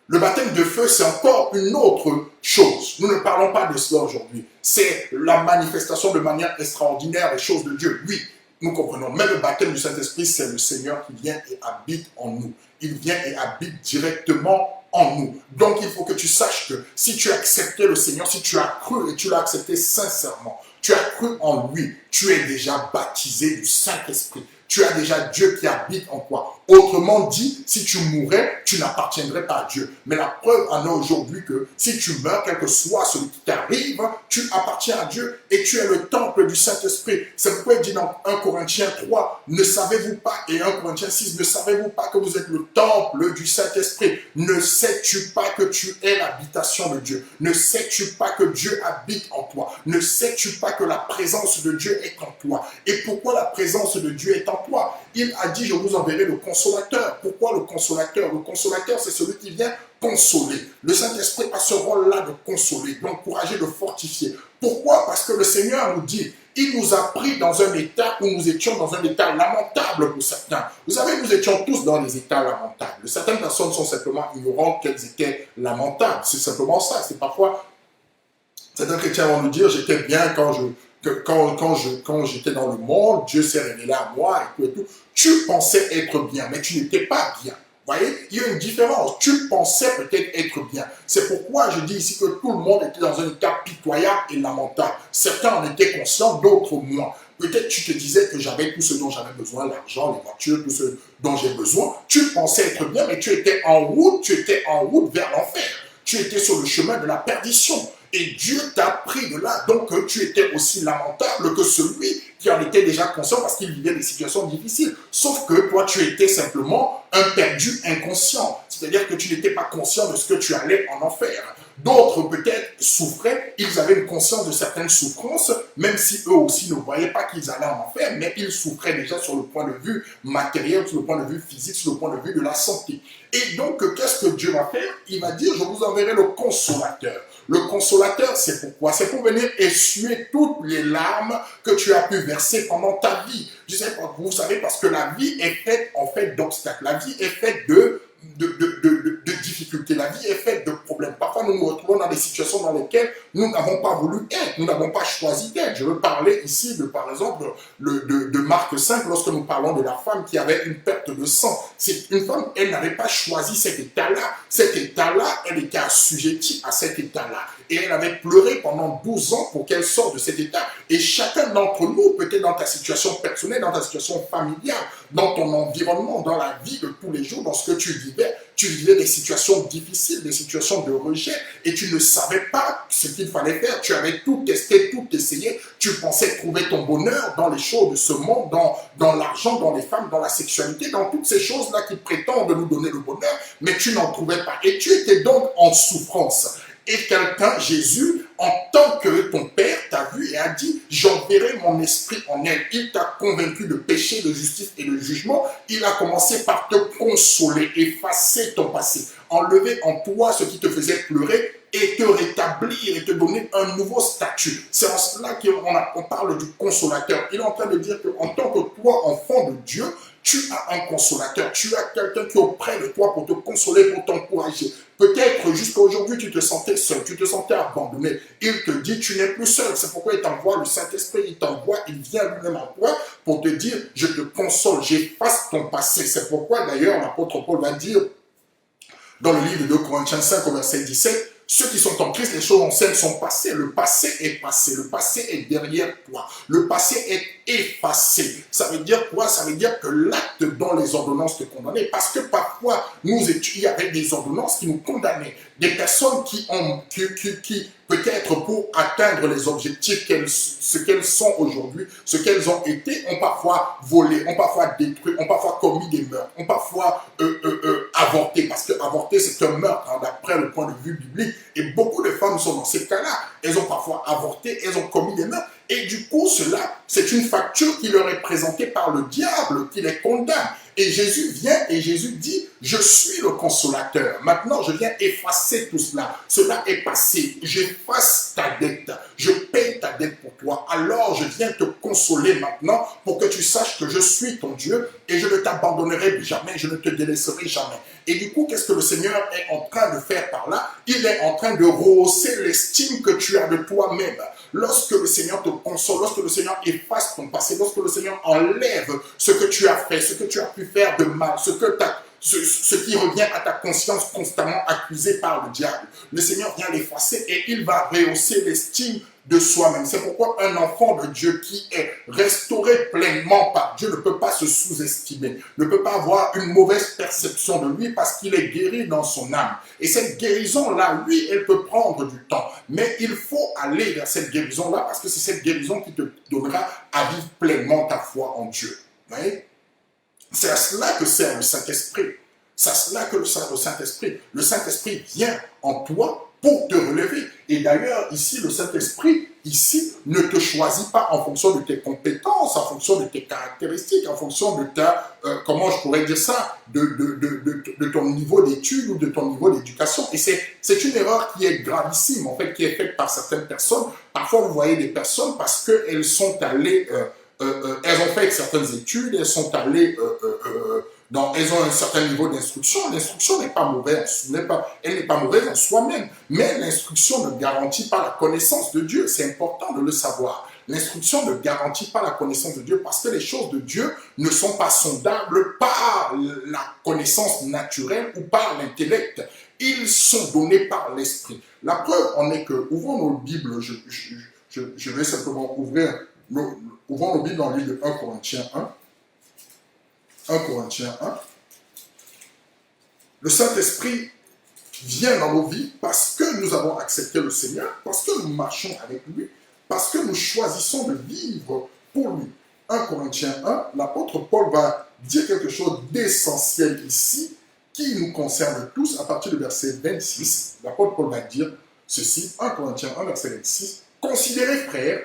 Le baptême de feu, c'est encore une autre chose. Nous ne parlons pas de cela aujourd'hui. C'est la manifestation de manière extraordinaire des choses de Dieu. Oui, nous comprenons. Mais le baptême du Saint-Esprit, c'est le Seigneur qui vient et habite en nous. Il vient et habite directement en nous. Donc, il faut que tu saches que si tu as accepté le Seigneur, si tu as cru et tu l'as accepté sincèrement, tu as cru en lui, tu es déjà baptisé du Saint-Esprit. Tu as déjà Dieu qui habite en toi. Autrement dit, si tu mourais, tu n'appartiendrais pas à Dieu. Mais la preuve en est aujourd'hui que si tu meurs, quel que soit celui qui t'arrive, tu appartiens à Dieu et tu es le temple du Saint-Esprit. C'est pourquoi il dit dans 1 Corinthiens 3, ne savez-vous pas, et 1 Corinthiens 6, ne savez-vous pas que vous êtes le temple du Saint-Esprit? Ne sais-tu pas que tu es l'habitation de Dieu? Ne sais-tu pas que Dieu habite en toi? Ne sais-tu pas que la présence de Dieu est en toi? Et pourquoi la présence de Dieu est en toi? Il a dit, je vous enverrai le consolateur. Pourquoi le consolateur? Le consolateur, c'est celui qui vient consoler. Le Saint-Esprit a ce rôle-là de consoler, d'encourager, de fortifier. Pourquoi? Parce que le Seigneur nous dit, il nous a pris dans un état où nous étions dans un état lamentable pour certains. Vous savez, nous étions tous dans des états lamentables. Certaines personnes sont simplement ignorantes qu'elles étaient lamentables. C'est simplement ça. C'est parfois, certains chrétiens vont nous dire, j'étais bien quand j'étais dans le monde, Dieu s'est révélé à moi et tout et tout. Tu pensais être bien, mais tu n'étais pas bien. Vous voyez, il y a une différence. Tu pensais peut-être être bien. C'est pourquoi je dis ici que tout le monde était dans un état pitoyable et lamentable. Certains en étaient conscients, d'autres moins. Peut-être tu te disais que j'avais tout ce dont j'avais besoin, l'argent, les voitures, tout ce dont j'ai besoin. Tu pensais être bien, mais tu étais en route vers l'enfer. Tu étais sur le chemin de la perdition. Et Dieu t'a pris de là. Donc tu étais aussi lamentable que celui qui en était déjà conscient parce qu'il vivait des situations difficiles. Sauf que toi, tu étais simplement un perdu inconscient. C'est-à-dire que tu n'étais pas conscient de ce que tu allais en enfer. D'autres peut-être souffraient, ils avaient une conscience de certaines souffrances, même si eux aussi ne voyaient pas qu'ils allaient en enfer, mais ils souffraient déjà sur le point de vue matériel, sur le point de vue physique, sur le point de vue de la santé. Et donc, qu'est-ce que Dieu va faire? Il va dire, je vous enverrai le consolateur. Le consolateur, c'est pourquoi? C'est pour venir essuyer toutes les larmes que tu as pu verser pendant ta vie. Je sais pas, vous savez, parce que la vie est faite en fait d'obstacles. La vie est faite de difficultés. La vie est faite de problèmes. Parfois, nous nous retrouvons dans des situations dans lesquelles nous n'avons pas voulu être, nous n'avons pas choisi d'être. Je veux parler ici, par exemple, de Marc 5, lorsque nous parlons de la femme qui avait une perte de sang. C'est une femme, elle n'avait pas choisi cet état-là. Cet état-là, elle était assujettie à cet état-là. Et elle avait pleuré pendant 12 ans pour qu'elle sorte de cet état. Et chacun d'entre nous, peut-être dans ta situation personnelle, dans ta situation familiale, dans ton environnement, dans la vie de tous les jours, dans ce que tu vivais des situations difficiles, des situations de rejet, et tu ne savais pas ce qu'il fallait faire. Tu avais tout testé, tout essayé. Tu pensais trouver ton bonheur dans les choses de ce monde, dans l'argent, dans les femmes, dans la sexualité, dans toutes ces choses-là qui prétendent nous donner le bonheur, mais tu n'en trouvais pas. Et tu étais donc en souffrance. Et quelqu'un, Jésus, en tant que ton Père, t'a vu et a dit, j'enverrai mon esprit en elle. Il t'a convaincu de péché, de justice et de jugement. Il a commencé par te consoler, effacer ton passé, enlever en toi ce qui te faisait pleurer et te rétablir et te donner un nouveau statut. C'est en cela qu'on parle du consolateur. Il est en train de dire qu'en tant que toi, enfant de Dieu, tu as un consolateur, tu as quelqu'un qui est auprès de toi pour te consoler, pour t'encourager. Peut-être jusqu'à aujourd'hui, tu te sentais seul, tu te sentais abandonné. Il te dit, tu n'es plus seul. C'est pourquoi il t'envoie le Saint-Esprit, il vient lui-même à toi pour te dire, je te console, j'efface ton passé. C'est pourquoi d'ailleurs l'apôtre Paul va dire dans le livre de Corinthiens 5, au verset 17, ceux qui sont en Christ, les choses anciennes sont passées. Le passé est passé. Le passé est derrière toi. Le passé est effacé. Ça veut dire quoi? Ça veut dire que l'acte dont les ordonnances te condamnaient, parce que parfois, il y avait des ordonnances qui nous condamnaient. Des personnes qui peut-être pour atteindre les objectifs, ce qu'elles sont aujourd'hui, ce qu'elles ont été, ont parfois volé, ont parfois détruit, ont parfois commis des meurtres, ont parfois avorté, parce que avorter c'est un meurtre, hein, d'après le point de vue biblique, et beaucoup de femmes sont dans ces cas-là, elles ont parfois avorté, elles ont commis des meurtres, et du coup cela, c'est une facture qui leur est présentée par le diable, qui les condamne. Et Jésus vient et Jésus dit, je suis le consolateur. Maintenant, je viens effacer tout cela. Cela est passé. J'efface ta dette. Je paye ta dette pour toi. Alors, je viens te consoler maintenant pour que tu saches que je suis ton Dieu et je ne t'abandonnerai jamais, je ne te délaisserai jamais. Et du coup, qu'est-ce que le Seigneur est en train de faire par là? Il est en train de rehausser l'estime que tu as de toi-même. Lorsque le Seigneur te console, lorsque le Seigneur efface ton passé, lorsque le Seigneur enlève ce que tu as fait, ce que tu as pu faire de mal, ce qui revient à ta conscience constamment accusée par le diable, le Seigneur vient l'effacer et il va rehausser l'estime de soi-même. C'est pourquoi un enfant de Dieu qui est restauré pleinement par Dieu ne peut pas se sous-estimer, ne peut pas avoir une mauvaise perception de lui parce qu'il est guéri dans son âme. Et cette guérison-là, oui, elle peut prendre du temps, mais il faut aller vers cette guérison-là parce que c'est cette guérison qui te donnera à vivre pleinement ta foi en Dieu. Vous voyez? C'est à cela que sert le Saint-Esprit. C'est à cela que sert le Saint-Esprit. Le Saint-Esprit vient en toi pour te relever. Et d'ailleurs, ici, le Saint-Esprit, ne te choisit pas en fonction de tes compétences, en fonction de tes caractéristiques, en fonction de ta, comment je pourrais dire ça, de ton niveau d'études ou de ton niveau d'éducation. Et c'est une erreur qui est gravissime, en fait, qui est faite par certaines personnes. Parfois, vous voyez des personnes parce qu'elles sont allées... elles ont fait certaines études, elles sont allées elles ont un certain niveau d'instruction. L'instruction n'est pas mauvaise, elle n'est pas mauvaise en soi-même, mais l'instruction ne garantit pas la connaissance de Dieu. C'est important de le savoir. L'instruction ne garantit pas la connaissance de Dieu parce que les choses de Dieu ne sont pas sondables par la connaissance naturelle ou par l'intellect. Ils sont donnés par l'Esprit. La preuve en est que, ouvrons nos Bibles, je vais simplement ouvrons nos Bibles dans le livre de 1 Corinthiens 1. 1 Corinthiens 1. Le Saint-Esprit vient dans nos vies parce que nous avons accepté le Seigneur, parce que nous marchons avec lui, parce que nous choisissons de vivre pour lui. 1 Corinthiens 1, l'apôtre Paul va dire quelque chose d'essentiel ici, qui nous concerne tous, à partir du verset 26. L'apôtre Paul va dire ceci, 1 Corinthiens 1, verset 26. « Considérez, frères,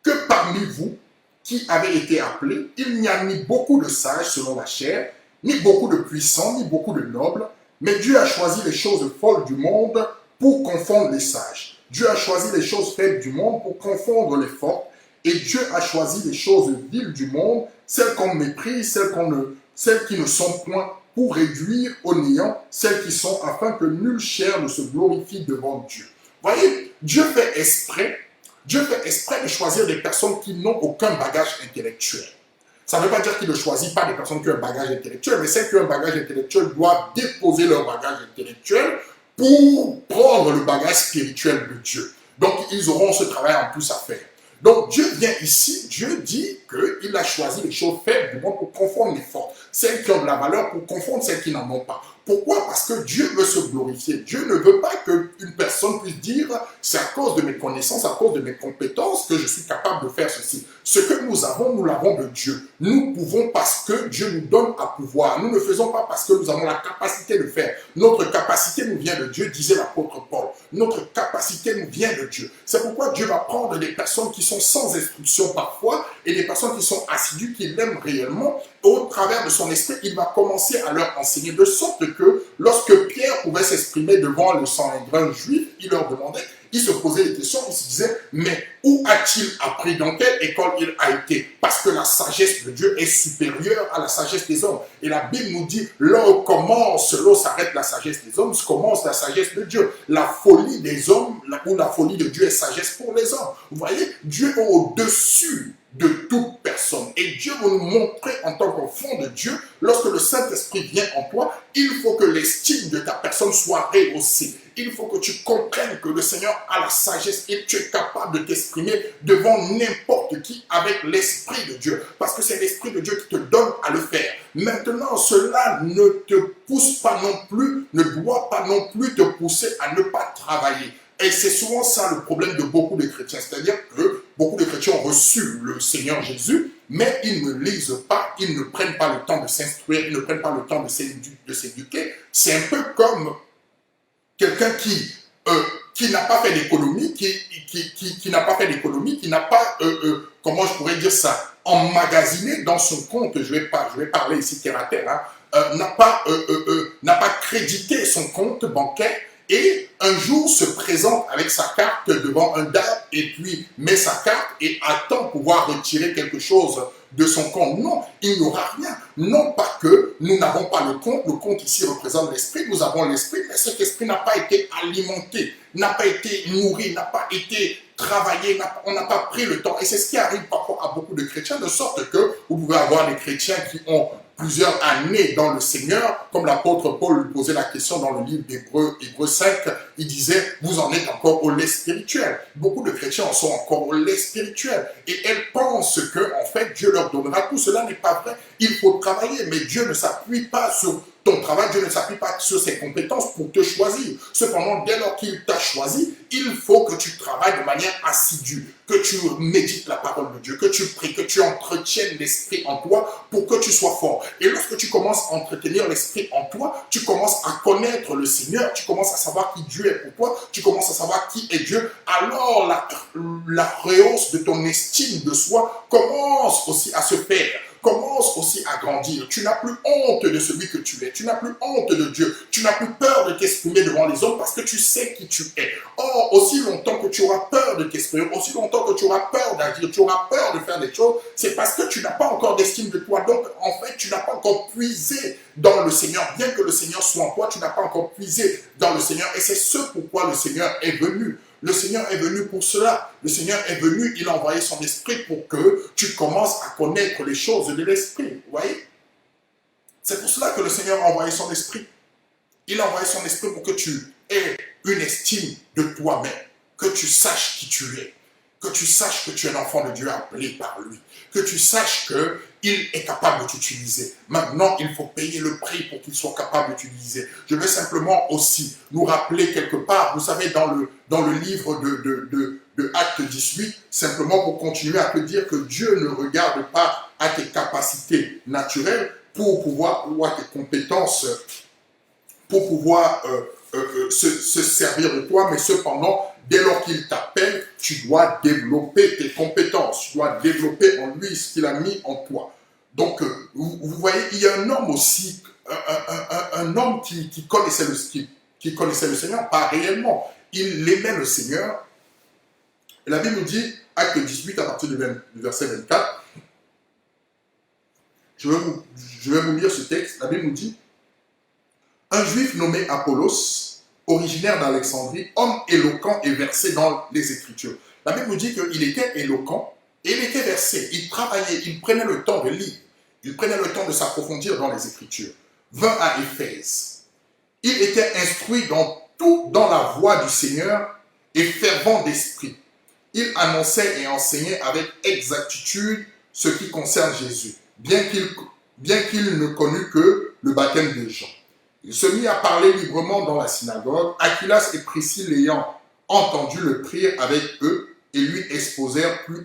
que parmi vous, qui avez été appelés, il n'y a ni beaucoup de sages selon la chair, ni beaucoup de puissants, ni beaucoup de nobles, mais Dieu a choisi les choses folles du monde pour confondre les sages. Dieu a choisi les choses faibles du monde pour confondre les forts. Et Dieu a choisi les choses viles du monde, celles qu'on méprise, celles qui ne sont point, pour réduire au néant celles qui sont, afin que nulle chair ne se glorifie devant Dieu. » Voyez, Dieu fait exprès de choisir des personnes qui n'ont aucun bagage intellectuel. Ça ne veut pas dire qu'il ne choisit pas des personnes qui ont un bagage intellectuel, mais celles qui ont un bagage intellectuel doivent déposer leur bagage intellectuel pour prendre le bagage spirituel de Dieu. Donc, ils auront ce travail en plus à faire. Donc, Dieu vient ici, Dieu dit qu'il a choisi les choses faibles du monde pour confondre les fortes. Celles qui ont de la valeur pour confondre celles qui n'en ont pas. Pourquoi? Parce que Dieu veut se glorifier. Dieu ne veut pas qu'une personne puisse dire « c'est à cause de mes connaissances, à cause de mes compétences que je suis capable de faire ceci ». Ce que nous l'avons de Dieu. Nous pouvons parce que Dieu nous donne à pouvoir. Nous ne faisons pas parce que nous avons la capacité de faire. Notre capacité nous vient de Dieu, disait l'apôtre Paul. Notre capacité nous vient de Dieu. C'est pourquoi Dieu va prendre des personnes qui sont sans instruction parfois et des personnes qui sont assidues, qui l'aiment réellement. Au travers de son esprit, il va commencer à leur enseigner de sorte que lorsque Pierre pouvait s'exprimer devant le Sanhédrin juif, il leur demandait, il se posait des questions, il se disait, mais où a-t-il appris, dans quelle école il a été? Parce que la sagesse de Dieu est supérieure à la sagesse des hommes. Et la Bible nous dit, là où commence, là où s'arrête la sagesse des hommes, commence la sagesse de Dieu. La folie des hommes, ou la folie de Dieu est sagesse pour les hommes. Vous voyez, Dieu est au-dessus de toute personne. Et Dieu va nous montrer en tant qu'enfant de Dieu, lorsque le Saint-Esprit vient en toi, il faut que l'estime de ta personne soit rehaussée. Il faut que tu comprennes que le Seigneur a la sagesse et tu es capable de t'exprimer devant n'importe qui avec l'Esprit de Dieu. Parce que c'est l'Esprit de Dieu qui te donne à le faire. Maintenant, cela ne te pousse pas non plus, ne doit pas non plus te pousser à ne pas travailler. Et c'est souvent ça le problème de beaucoup de chrétiens. C'est-à-dire que beaucoup de chrétiens ont reçu le Seigneur Jésus, mais ils ne lisent pas, ils ne prennent pas le temps de s'instruire, ils ne prennent pas le temps de s'éduquer. C'est un peu comme quelqu'un qui n'a pas fait d'économie, qui n'a pas fait d'économie, qui n'a pas, comment je pourrais dire ça, emmagasiné dans son compte, je vais parler ici terre à terre, hein, n'a pas crédité son compte bancaire, et un jour se présente avec sa carte devant un DAB et puis met sa carte et attend pouvoir retirer quelque chose de son compte. Non, il n'y aura rien. Non pas que nous n'avons pas le compte ici représente l'esprit, nous avons l'esprit, mais cet esprit n'a pas été alimenté, n'a pas été nourri, n'a pas été travaillé, on n'a pas pris le temps. Et c'est ce qui arrive parfois à beaucoup de chrétiens, de sorte que vous pouvez avoir des chrétiens qui ont plusieurs années dans le Seigneur, comme l'apôtre Paul lui posait la question dans le livre d'Hébreux 5, il disait, vous en êtes encore au lait spirituel. Beaucoup de chrétiens en sont encore au lait spirituel. Et elles pensent que, en fait, Dieu leur donnera tout. Cela n'est pas vrai. Il faut travailler, mais Dieu ne s'appuie pas sur ton travail, Dieu ne s'appuie pas sur ses compétences pour te choisir. Cependant, dès lors qu'il t'a choisi, il faut que tu travailles de manière assidue, que tu médites la parole de Dieu, que tu pries, que tu entretiennes l'esprit en toi pour que tu sois fort. Et lorsque tu commences à entretenir l'esprit en toi, tu commences à connaître le Seigneur, tu commences à savoir qui Dieu est pour toi, tu commences à savoir qui est Dieu. Alors la rehausse de ton estime de soi commence aussi à se faire. Commence aussi à grandir. Tu n'as plus honte de celui que tu es. Tu n'as plus honte de Dieu. Tu n'as plus peur de t'exprimer devant les hommes parce que tu sais qui tu es. Or, aussi longtemps que tu auras peur de t'exprimer, aussi longtemps que tu auras peur d'agir, tu auras peur de faire des choses, c'est parce que tu n'as pas encore d'estime de toi. Donc, en fait, tu n'as pas encore puisé dans le Seigneur. Bien que le Seigneur soit en toi, tu n'as pas encore puisé dans le Seigneur. Et c'est ce pourquoi le Seigneur est venu. Le Seigneur est venu pour cela. Le Seigneur est venu, il a envoyé son esprit pour que tu commences à connaître les choses de l'esprit. Vous voyez? C'est pour cela que le Seigneur a envoyé son esprit. Il a envoyé son esprit pour que tu aies une estime de toi-même, que tu saches qui tu es, que tu saches que tu es l'enfant de Dieu appelé par lui, que tu saches qu'il est capable de t'utiliser. Maintenant, il faut payer le prix pour qu'il soit capable de t'utiliser. Je veux simplement aussi nous rappeler quelque part, vous savez, dans le livre de Acte 18, simplement pour continuer à te dire que Dieu ne regarde pas à tes capacités naturelles pour pouvoir, ou à tes compétences, pour pouvoir se servir de toi, mais cependant, dès lors qu'il t'appelle, tu dois développer tes compétences, tu dois développer en lui ce qu'il a mis en toi. Donc, vous voyez, il y a un homme aussi, un homme qui connaissait le Seigneur, pas réellement. Il aimait le Seigneur. Et la Bible nous dit, acte 18, à partir du verset 24, je vais vous lire ce texte. La Bible nous dit, un juif nommé Apollos, originaire d'Alexandrie, homme éloquent et versé dans les Écritures. La Bible nous dit qu'il était éloquent et il était versé. Il travaillait, il prenait le temps de lire, il prenait le temps de s'approfondir dans les Écritures. Vint à Éphèse. Il était instruit dans tout dans la voie du Seigneur et fervent d'esprit. Il annonçait et enseignait avec exactitude ce qui concerne Jésus, bien qu'il ne connût que le baptême de Jean. Il se mit à parler librement dans la synagogue. Aquilas et Priscille, ayant entendu, le prirent avec eux et lui exposèrent plus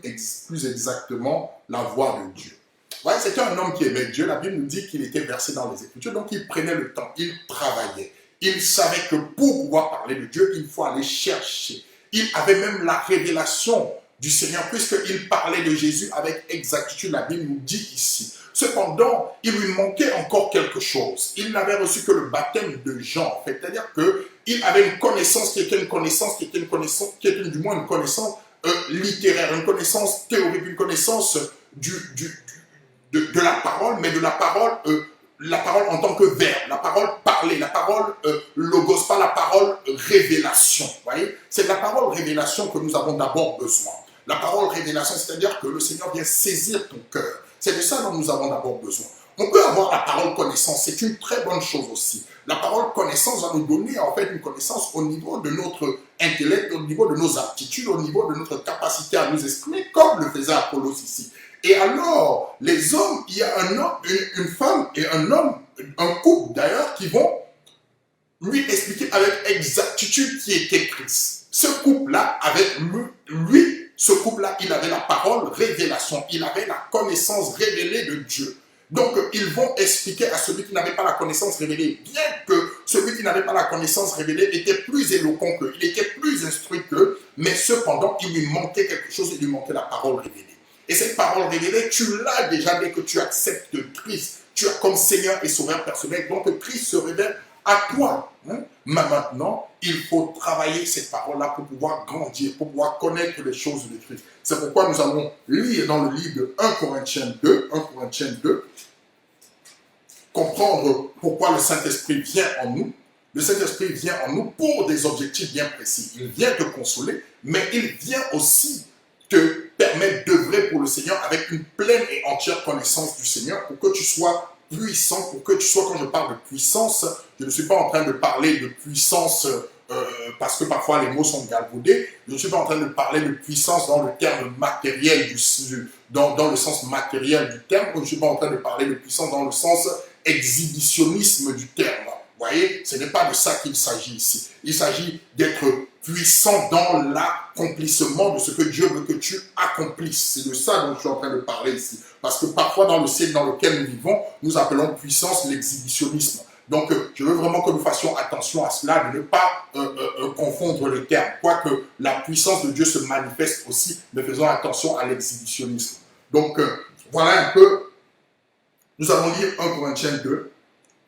exactement la voie de Dieu. Ouais, c'était un homme qui aimait Dieu. La Bible nous dit qu'il était versé dans les Écritures, donc il prenait le temps, il travaillait. Il savait que pour pouvoir parler de Dieu, il faut aller chercher. Il avait même la révélation du Seigneur, puisqu'il parlait de Jésus avec exactitude, la Bible nous dit ici. Cependant, il lui manquait encore quelque chose. Il n'avait reçu que le baptême de Jean, en fait. C'est-à-dire qu'il avait une connaissance qui était du moins une connaissance littéraire, une connaissance théorique, une connaissance de la parole, mais de la parole en tant que verbe, la parole parlée, la parole logos, pas la parole révélation. Vous voyez? C'est de la parole révélation que nous avons d'abord besoin. La parole révélation, c'est-à-dire que le Seigneur vient saisir ton cœur. C'est de ça dont nous avons d'abord besoin. On peut avoir la parole connaissance, c'est une très bonne chose aussi. La parole connaissance va nous donner en fait une connaissance au niveau de notre intellect, au niveau de nos aptitudes, au niveau de notre capacité à nous exprimer, comme le faisait Apollos ici. Et alors, les hommes, il y a un homme, une femme et un homme, un couple d'ailleurs, qui vont lui expliquer avec exactitude qui était Christ. Ce couple-là, avec lui, ce couple-là, il avait la parole révélation, il avait la connaissance révélée de Dieu. Donc, ils vont expliquer à celui qui n'avait pas la connaissance révélée, bien que celui qui n'avait pas la connaissance révélée était plus éloquent qu'eux, il était plus instruit qu'eux, mais cependant, il lui manquait quelque chose, il lui manquait la parole révélée. Et cette parole révélée, tu l'as déjà dès que tu acceptes Christ. Tu as comme Seigneur et Sauveur personnel, donc Christ se révèle à toi. Mais maintenant, il faut travailler cette parole-là pour pouvoir grandir, pour pouvoir connaître les choses de Christ. C'est pourquoi nous allons lire dans le livre de 1 Corinthiens 2, comprendre pourquoi le Saint-Esprit vient en nous. Le Saint-Esprit vient en nous pour des objectifs bien précis. Il vient te consoler, mais il vient aussi te permettre d'œuvrer pour le Seigneur avec une pleine et entière connaissance du Seigneur pour que tu sois puissant, pour que tu sois, quand je parle de puissance, je ne suis pas en train de parler de puissance parce que parfois les mots sont galvaudés, je ne suis pas en train de parler de puissance dans le terme matériel, dans le sens matériel du terme, je ne suis pas en train de parler de puissance dans le sens exhibitionnisme du terme. Vous voyez, ce n'est pas de ça qu'il s'agit ici. Il s'agit d'être puissant dans l'accomplissement de ce que Dieu veut que tu accomplisses. C'est de ça dont je suis en train de parler ici. Parce que parfois, dans le siècle dans lequel nous vivons, nous appelons puissance l'exhibitionnisme. Donc, je veux vraiment que nous fassions attention à cela, de ne pas confondre le terme. Quoique la puissance de Dieu se manifeste aussi, mais faisons attention à l'exhibitionnisme. Donc, voilà un peu. Nous allons lire 1 Corinthiens 2.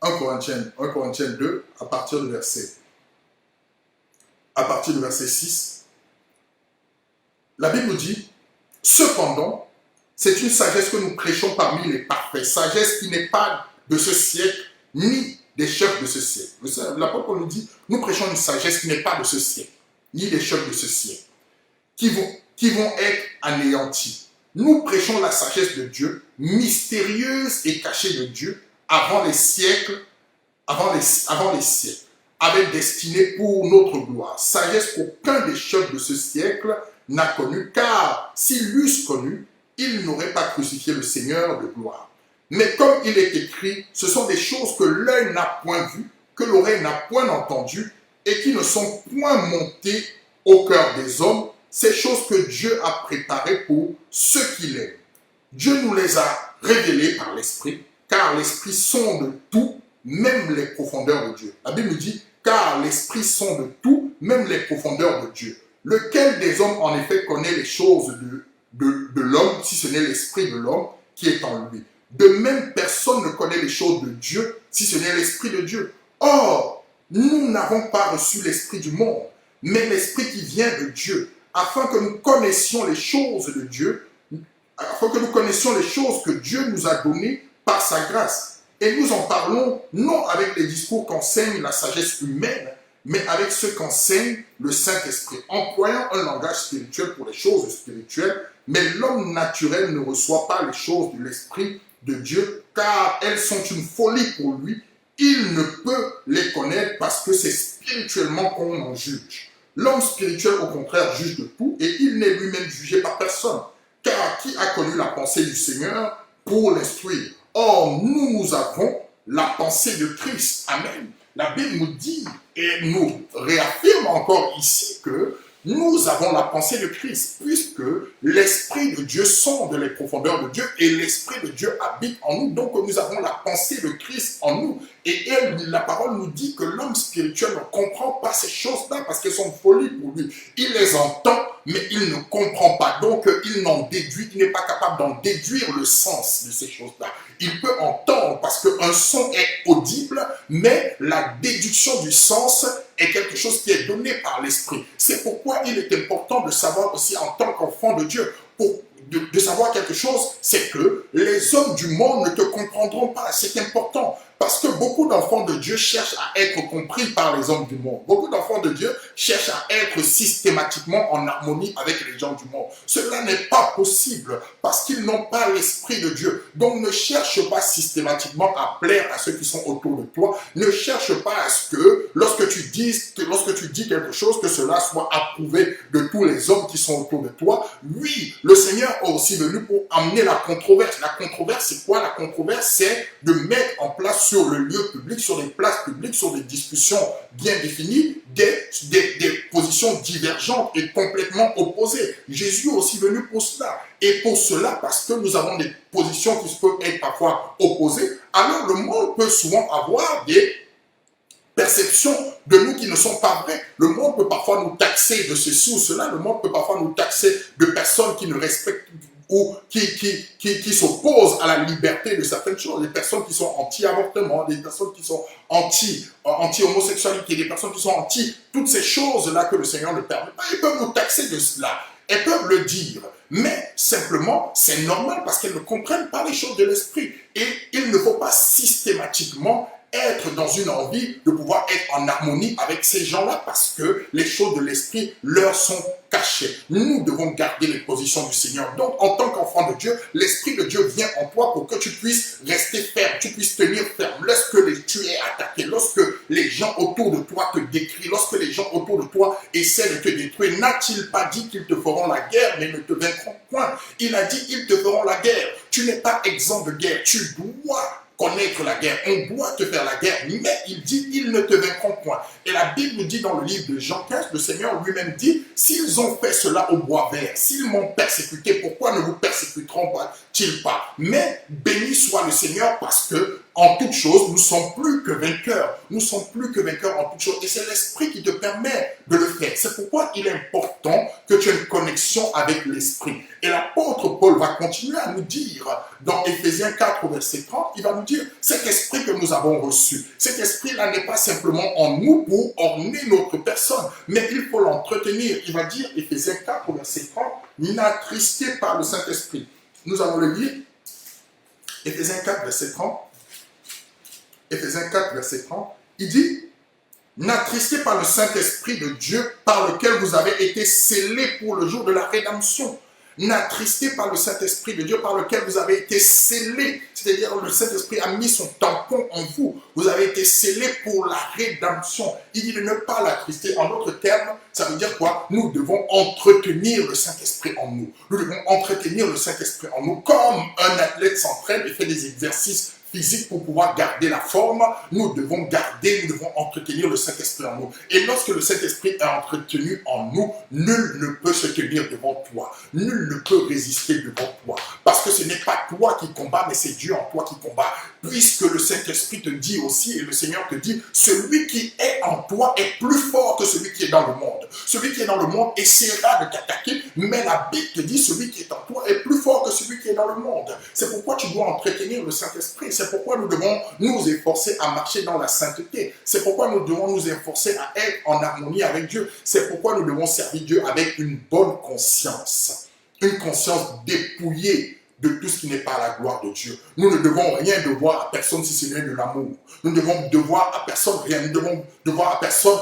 1 Corinthiens 2, à partir du verset 6, la Bible nous dit, cependant, c'est une sagesse que nous prêchons parmi les parfaits, sagesse qui n'est pas de ce siècle, ni des chefs de ce siècle. L'apôtre nous dit, nous prêchons une sagesse qui n'est pas de ce siècle. ni les chefs de ce siècle, qui vont être anéantis. Nous prêchons la sagesse de Dieu, mystérieuse et cachée de Dieu, avant les siècles, avec destinée pour notre gloire. Sagesse qu'aucun des chefs de ce siècle n'a connue, car s'ils l'eussent connue, ils n'auraient pas crucifié le Seigneur de gloire. Mais comme il est écrit, ce sont des choses que l'œil n'a point vues, que l'oreille n'a point entendues, et qui ne sont point montées au cœur des hommes, ces choses que Dieu a préparées pour ceux qui l'aiment. Dieu nous les a révélées par l'Esprit, car l'Esprit sonde tout, même les profondeurs de Dieu. La Bible nous dit, car l'Esprit sonde tout, même les profondeurs de Dieu. Lequel des hommes, en effet, connaît les choses de l'homme, si ce n'est l'Esprit de l'homme qui est en lui. De même, personne ne connaît les choses de Dieu, si ce n'est l'Esprit de Dieu. Or, nous n'avons pas reçu l'Esprit du monde, mais l'Esprit qui vient de Dieu, afin que nous connaissions les choses de Dieu, afin que nous connaissions les choses que Dieu nous a données par sa grâce. Et nous en parlons non avec les discours qu'enseigne la sagesse humaine, mais avec ceux qu'enseigne le Saint-Esprit, employant un langage spirituel pour les choses spirituelles, mais l'homme naturel ne reçoit pas les choses de l'Esprit de Dieu, car elles sont une folie pour lui. Il ne peut les connaître parce que c'est spirituellement qu'on en juge. L'homme spirituel, au contraire, juge de tout, et il n'est lui-même jugé par personne. Car qui a connu la pensée du Seigneur pour l'instruire? Or, nous avons la pensée de Christ. Amen. La Bible nous dit et nous réaffirme encore ici que nous avons la pensée de Christ, puisque l'Esprit de Dieu sonde les profondeurs de Dieu et l'Esprit de Dieu habite en nous. Donc nous avons la pensée de Christ en nous. Et la parole nous dit que l'homme spirituel ne comprend pas ces choses-là parce qu'elles sont folie pour lui. Il les entend, mais il ne comprend pas. Donc il n'en déduit, il n'est pas capable d'en déduire le sens de ces choses-là. Il peut entendre parce qu'un son est audible, mais la déduction du sens est quelque chose qui est donné par l'Esprit. C'est pourquoi il est important de savoir aussi en tant qu'enfant de Dieu, de savoir quelque chose, c'est que les hommes du monde ne te comprendront pas. C'est important. Parce que beaucoup d'enfants de Dieu cherchent à être compris par les hommes du monde. Beaucoup d'enfants de Dieu cherchent à être systématiquement en harmonie avec les gens du monde. Cela n'est pas possible parce qu'ils n'ont pas l'Esprit de Dieu. Donc ne cherche pas systématiquement à plaire à ceux qui sont autour de toi. Ne cherche pas à ce que lorsque tu dis quelque chose, que cela soit approuvé de tous les hommes qui sont autour de toi. Oui, le Seigneur est aussi venu pour amener la controverse. La controverse, c'est quoi? La controverse, c'est de mettre en place sur le lieu public, sur les places publiques, sur des discussions bien définies, des positions divergentes et complètement opposées. Jésus est aussi venu pour cela. Et pour cela, parce que nous avons des positions qui peuvent être parfois opposées, alors le monde peut souvent avoir des perceptions de nous qui ne sont pas vraies. Le monde peut parfois nous taxer de ceci ou cela. Le monde peut parfois nous taxer de personnes qui ne respectent ou qui s'opposent à la liberté de certaines choses, des personnes qui sont anti-avortement, des personnes qui sont anti-homosexualité, des personnes qui sont anti toutes ces choses-là que le Seigneur ne permet pas. Ils peuvent nous taxer de cela. Elles peuvent le dire, mais simplement, c'est normal parce qu'elles ne comprennent pas les choses de l'esprit. Et il ne faut pas systématiquement être dans une envie de pouvoir être en harmonie avec ces gens-là parce que les choses de l'esprit leur sont cachées. Nous devons garder les positions du Seigneur. Donc, en tant qu'enfant de Dieu, l'Esprit de Dieu vient en toi pour que tu puisses rester ferme, tu puisses tenir ferme. Lorsque tu es attaqué, lorsque les gens autour de toi te décrient, lorsque les gens autour de toi essaient de te détruire, n'a-t-il pas dit qu'ils te feront la guerre, mais ne te vaincront point? Il a dit qu'ils te feront la guerre. Tu n'es pas exempt de guerre. Tu dois connaître la guerre, on doit te faire la guerre, mais il dit, ils ne te vaincront point. Et la Bible nous dit dans le livre de Jean 15, le Seigneur lui-même dit, s'ils ont fait cela au bois vert, s'ils m'ont persécuté, pourquoi ne vous persécuteront-ils pas? Mais béni soit le Seigneur parce que en toute chose, nous sommes plus que vainqueurs. Nous sommes plus que vainqueurs en toute chose. Et c'est l'Esprit qui te permet de le faire. C'est pourquoi il est important que tu aies une connexion avec l'Esprit. Et l'apôtre Paul va continuer à nous dire, dans Éphésiens 4, verset 30, il va nous dire, cet Esprit que nous avons reçu, cet Esprit-là n'est pas simplement en nous pour orner notre personne, mais il faut l'entretenir. Il va dire, Éphésiens 4, verset 30, n'attristez pas le Saint-Esprit. Nous allons le lire. Éphésiens 4, verset 30. Éphésiens 4, verset 30, il dit, N'attristez pas le Saint-Esprit de Dieu par lequel vous avez été scellés pour le jour de la rédemption. N'attristez pas le Saint-Esprit de Dieu par lequel vous avez été scellés. C'est-à-dire le Saint-Esprit a mis son tampon en vous. Vous avez été scellés pour la rédemption. Il dit de ne pas l'attrister. En d'autres termes, ça veut dire quoi? Nous devons entretenir le Saint-Esprit en nous. Nous devons entretenir le Saint-Esprit en nous. Comme un athlète s'entraîne et fait des exercices physique pour pouvoir garder la forme, nous devons entretenir le Saint-Esprit en nous. Et lorsque le Saint-Esprit est entretenu en nous, nul ne peut se tenir devant toi. Nul ne peut résister devant toi. Parce que ce n'est pas toi qui combats, mais c'est Dieu en toi qui combat. Puisque le Saint-Esprit te dit aussi, et le Seigneur te dit, celui qui est en toi est plus fort que celui qui est dans le monde. Celui qui est dans le monde essaiera de t'attaquer, mais la Bible te dit, celui qui est en toi est plus fort que celui qui est dans le monde. C'est pourquoi tu dois entretenir le Saint-Esprit. C'est pourquoi nous devons nous efforcer à marcher dans la sainteté. C'est pourquoi nous devons nous efforcer à être en harmonie avec Dieu. C'est pourquoi nous devons servir Dieu avec une bonne conscience. Une conscience dépouillée de tout ce qui n'est pas la gloire de Dieu. Nous ne devons rien devoir à personne si ce n'est de l'amour. Nous ne devons devoir à personne rien. Nous devons devoir à personne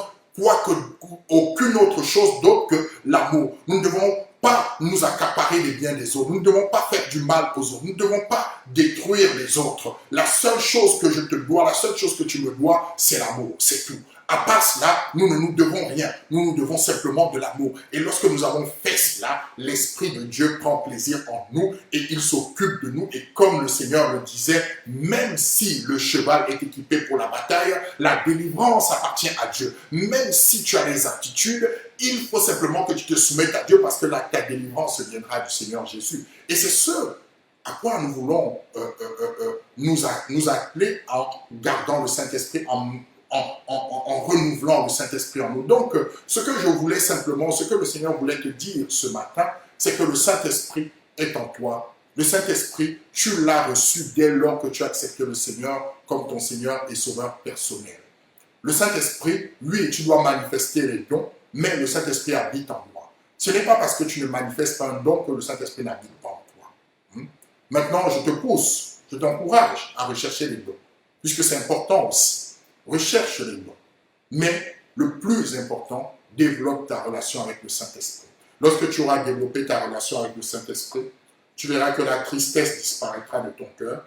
aucune autre chose d'autre que l'amour. Nous ne devons pas nous accaparer les biens des autres. Nous ne devons pas faire du mal aux autres. Nous ne devons pas détruire les autres. La seule chose que je te dois, la seule chose que tu me dois, c'est l'amour. C'est tout. À part cela, nous ne nous devons rien. Nous nous devons simplement de l'amour. Et lorsque nous avons fait cela, l'Esprit de Dieu prend plaisir en nous et il s'occupe de nous. Et comme le Seigneur le disait, même si le cheval est équipé pour la bataille, la délivrance appartient à Dieu. Même si tu as les aptitudes, il faut simplement que tu te soumettes à Dieu parce que ta délivrance viendra du Seigneur Jésus. Et c'est ce à quoi nous voulons nous atteler en gardant le Saint-Esprit, en renouvelant le Saint-Esprit en nous. Donc, ce que je voulais simplement, ce que le Seigneur voulait te dire ce matin, c'est que le Saint-Esprit est en toi. Le Saint-Esprit, tu l'as reçu dès lors que tu as accepté le Seigneur comme ton Seigneur et Sauveur personnel. Le Saint-Esprit, lui, tu dois manifester les dons, mais le Saint-Esprit habite en toi. Ce n'est pas parce que tu ne manifestes pas un don que le Saint-Esprit n'habite pas en toi. Maintenant, je te pousse, je t'encourage à rechercher les dons, puisque c'est important aussi. Recherche les dons. Mais le plus important, développe ta relation avec le Saint-Esprit. Lorsque tu auras développé ta relation avec le Saint-Esprit, tu verras que la tristesse disparaîtra de ton cœur.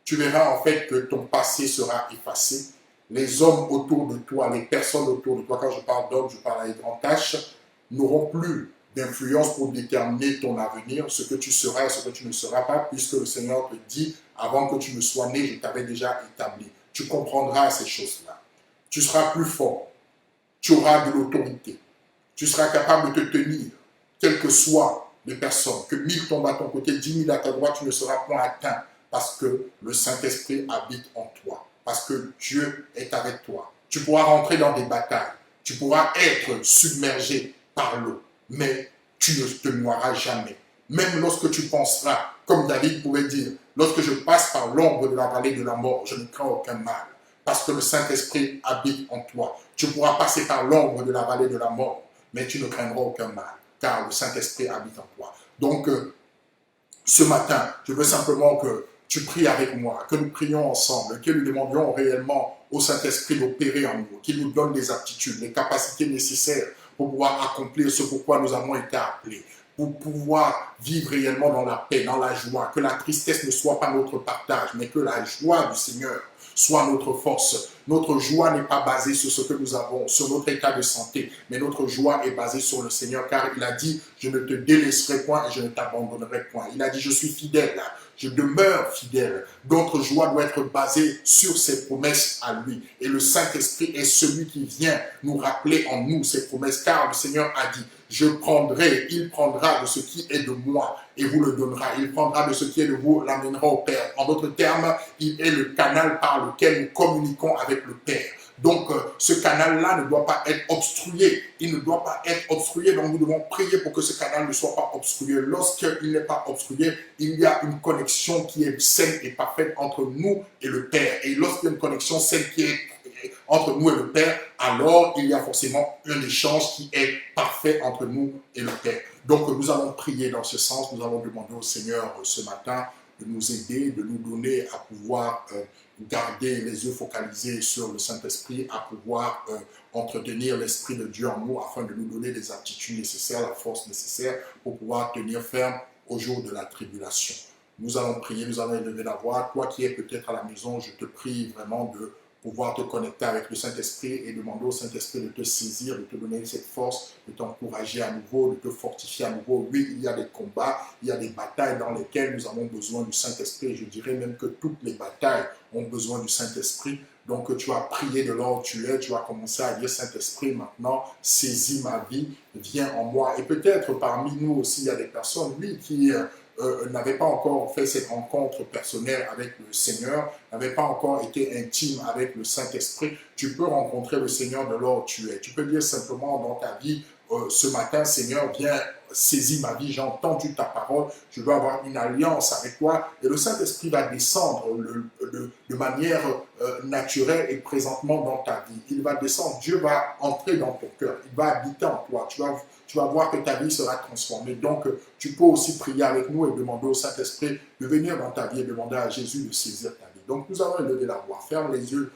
Tu verras en fait que ton passé sera effacé. Les hommes autour de toi, les personnes autour de toi, quand je parle d'hommes, je parle à les grandes tâches, n'auront plus d'influence pour déterminer ton avenir, ce que tu seras et ce que tu ne seras pas, puisque le Seigneur te dit, avant que tu ne sois né, je t'avais déjà établi. Tu comprendras ces choses-là. Tu seras plus fort. Tu auras de l'autorité. Tu seras capable de te tenir, quelles que soient les personnes. Que 1000 tombent à ton côté, 10 000 à ta droite, tu ne seras point atteint. Parce que le Saint-Esprit habite en toi. Parce que Dieu est avec toi. Tu pourras rentrer dans des batailles. Tu pourras être submergé par l'eau. Mais tu ne te noieras jamais. Même lorsque tu penseras, comme David pouvait dire, lorsque je passe par l'ombre de la vallée de la mort, je ne crains aucun mal. Parce que le Saint-Esprit habite en toi. Tu pourras passer par l'ombre de la vallée de la mort, mais tu ne craindras aucun mal, car le Saint-Esprit habite en toi. Donc, ce matin, je veux simplement que tu pries avec moi, que nous prions ensemble, que nous demandions réellement au Saint-Esprit d'opérer en nous, qu'il nous donne les aptitudes, les capacités nécessaires pour pouvoir accomplir ce pourquoi nous avons été appelés, pour pouvoir vivre réellement dans la paix, dans la joie, que la tristesse ne soit pas notre partage, mais que la joie du Seigneur soit notre force. Notre joie n'est pas basée sur ce que nous avons, sur notre état de santé, mais notre joie est basée sur le Seigneur, car il a dit, je ne te délaisserai point et je ne t'abandonnerai point. Il a dit, je suis fidèle, je demeure fidèle. Notre joie doit être basée sur ses promesses à lui. Et le Saint-Esprit est celui qui vient nous rappeler en nous ses promesses, car le Seigneur a dit, je prendrai, il prendra de ce qui est de moi et vous le donnera. Il prendra de ce qui est de vous, l'amènera au Père. En d'autres termes, il est le canal par lequel nous communiquons avec le Père. Donc, ce canal-là ne doit pas être obstrué. Il ne doit pas être obstrué. Donc, nous devons prier pour que ce canal ne soit pas obstrué. Lorsqu'il n'est pas obstrué, il y a une connexion qui est saine et parfaite entre nous et le Père. Et lorsqu'il y a une connexion saine qui est entre nous et le Père, alors il y a forcément un échange qui est parfait entre nous et le Père. Donc, nous allons prier dans ce sens. Nous allons demander au Seigneur ce matin de nous aider, de nous donner à pouvoir garder les yeux focalisés sur le Saint-Esprit, à pouvoir entretenir l'Esprit de Dieu en nous afin de nous donner les aptitudes nécessaires, la force nécessaire pour pouvoir tenir ferme au jour de la tribulation. Nous allons prier, nous allons élever la voix. Toi qui es peut-être à la maison, je te prie vraiment de pouvoir te connecter avec le Saint-Esprit et demander au Saint-Esprit de te saisir, de te donner cette force, de t'encourager à nouveau, de te fortifier à nouveau. Oui, il y a des combats, il y a des batailles dans lesquelles nous avons besoin du Saint-Esprit. Je dirais même que toutes les batailles ont besoin du Saint-Esprit. Donc tu vas prier de là où tu es, tu vas commencer à dire Saint-Esprit, maintenant, saisis ma vie, viens en moi. Et peut-être parmi nous aussi, il y a des personnes, oui, qui n'avaient pas encore fait cette rencontre personnelle avec le Seigneur, n'avaient pas encore été intime avec le Saint-Esprit. Tu peux rencontrer le Seigneur de là où tu es. Tu peux dire simplement dans ta vie, ce matin, Seigneur, viens, saisis ma vie, j'ai entendu ta parole, je veux avoir une alliance avec toi. Et le Saint-Esprit va descendre de manière naturelle et présentement dans ta vie. Il va descendre, Dieu va entrer dans ton cœur, il va habiter en toi. Tu vas voir que ta vie sera transformée. Donc, tu peux aussi prier avec nous et demander au Saint-Esprit de venir dans ta vie et demander à Jésus de saisir ta vie. Donc, nous allons élever la voix. Ferme les yeux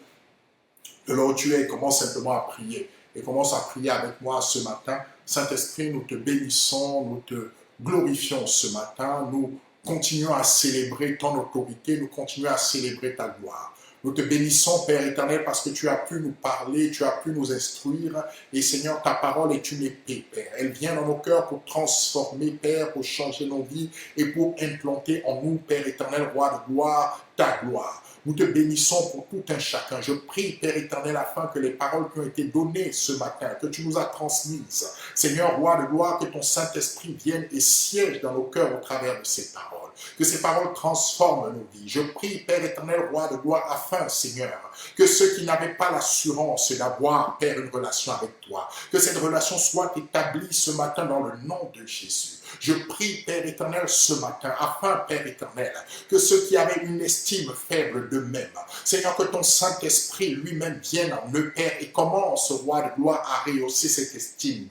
de là où tu es et commence simplement à prier. Et commence à prier avec moi ce matin. Saint-Esprit, nous te bénissons, nous te glorifions ce matin. Nous continuons à célébrer ton autorité, nous continuons à célébrer ta gloire. Nous te bénissons, Père éternel, parce que tu as pu nous parler, tu as pu nous instruire. Et Seigneur, ta parole est une épée, Père. Elle vient dans nos cœurs pour transformer, Père, pour changer nos vies et pour implanter en nous, Père éternel, roi de gloire, ta gloire. Nous te bénissons pour tout un chacun. Je prie, Père éternel, afin que les paroles qui ont été données ce matin, que tu nous as transmises, Seigneur, roi de gloire, que ton Saint-Esprit vienne et siège dans nos cœurs au travers de ces paroles. Que ces paroles transforment nos vies. Je prie, Père éternel, roi de gloire, afin, Seigneur, que ceux qui n'avaient pas l'assurance d'avoir, Père, une relation avec toi, que cette relation soit établie ce matin dans le nom de Jésus. Je prie, Père éternel, ce matin, afin, Père éternel, que ceux qui avaient une estime faible d'eux-mêmes, Seigneur, que ton Saint-Esprit lui-même vienne en eux, Père, et commence, roi de gloire, à rehausser cette estime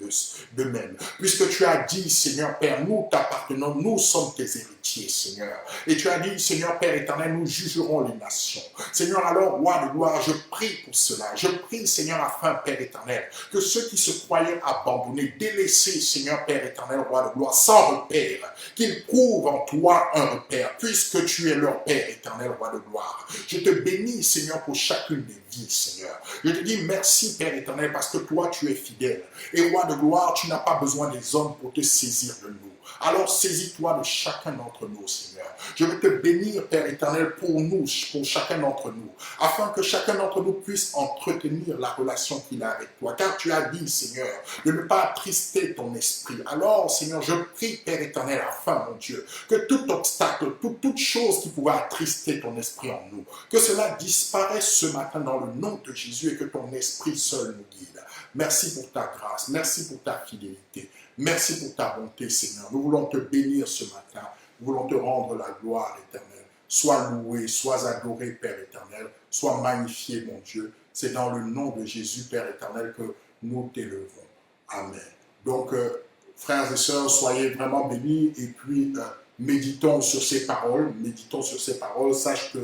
d'eux-mêmes. Puisque tu as dit, Seigneur, Père, nous t'appartenons, nous sommes tes héritiers, Seigneur. Et tu as dit, Seigneur, Père éternel, nous jugerons les nations. Seigneur, alors, roi de gloire, je prie pour cela. Je prie, Seigneur, afin, Père éternel, que ceux qui se croyaient abandonnés, délaissés, Seigneur, Père éternel, roi de gloire, sans repère, qu'ils trouvent en toi un repère, puisque tu es leur Père éternel, roi de gloire. Je te bénis, Seigneur, pour chacune des vies, Seigneur. Je te dis merci, Père éternel, parce que toi, tu es fidèle. Et roi de gloire, tu n'as pas besoin des hommes pour te saisir de nous. Alors saisis-toi de chacun d'entre nous, Seigneur. Je veux te bénir, Père éternel, pour nous, pour chacun d'entre nous, afin que chacun d'entre nous puisse entretenir la relation qu'il a avec toi. Car tu as dit, Seigneur, de ne pas attrister ton esprit. Alors, Seigneur, je prie, Père éternel, afin, mon Dieu, que tout obstacle, toute chose qui pouvait attrister ton esprit en nous, que cela disparaisse ce matin dans le nom de Jésus et que ton esprit seul nous guide. Merci pour ta grâce, merci pour ta fidélité, merci pour ta bonté, Seigneur. Nous voulons te bénir ce matin, nous voulons te rendre la gloire éternelle. Sois loué, sois adoré, Père éternel, sois magnifié, mon Dieu. C'est dans le nom de Jésus, Père éternel, que nous t'élevons. Amen. Donc, frères et sœurs, soyez vraiment bénis et puis méditons sur ces paroles, méditons sur ces paroles. Sache que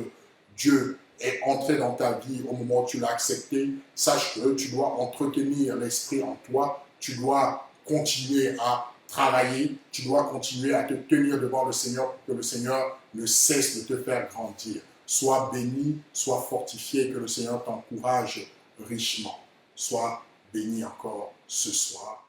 Dieu est entré dans ta vie au moment où tu l'as accepté. Sache que tu dois entretenir l'esprit en toi, tu dois continuer à travailler, tu dois continuer à te tenir devant le Seigneur pour que le Seigneur ne cesse de te faire grandir. Sois béni, sois fortifié, que le Seigneur t'encourage richement. Sois béni encore ce soir.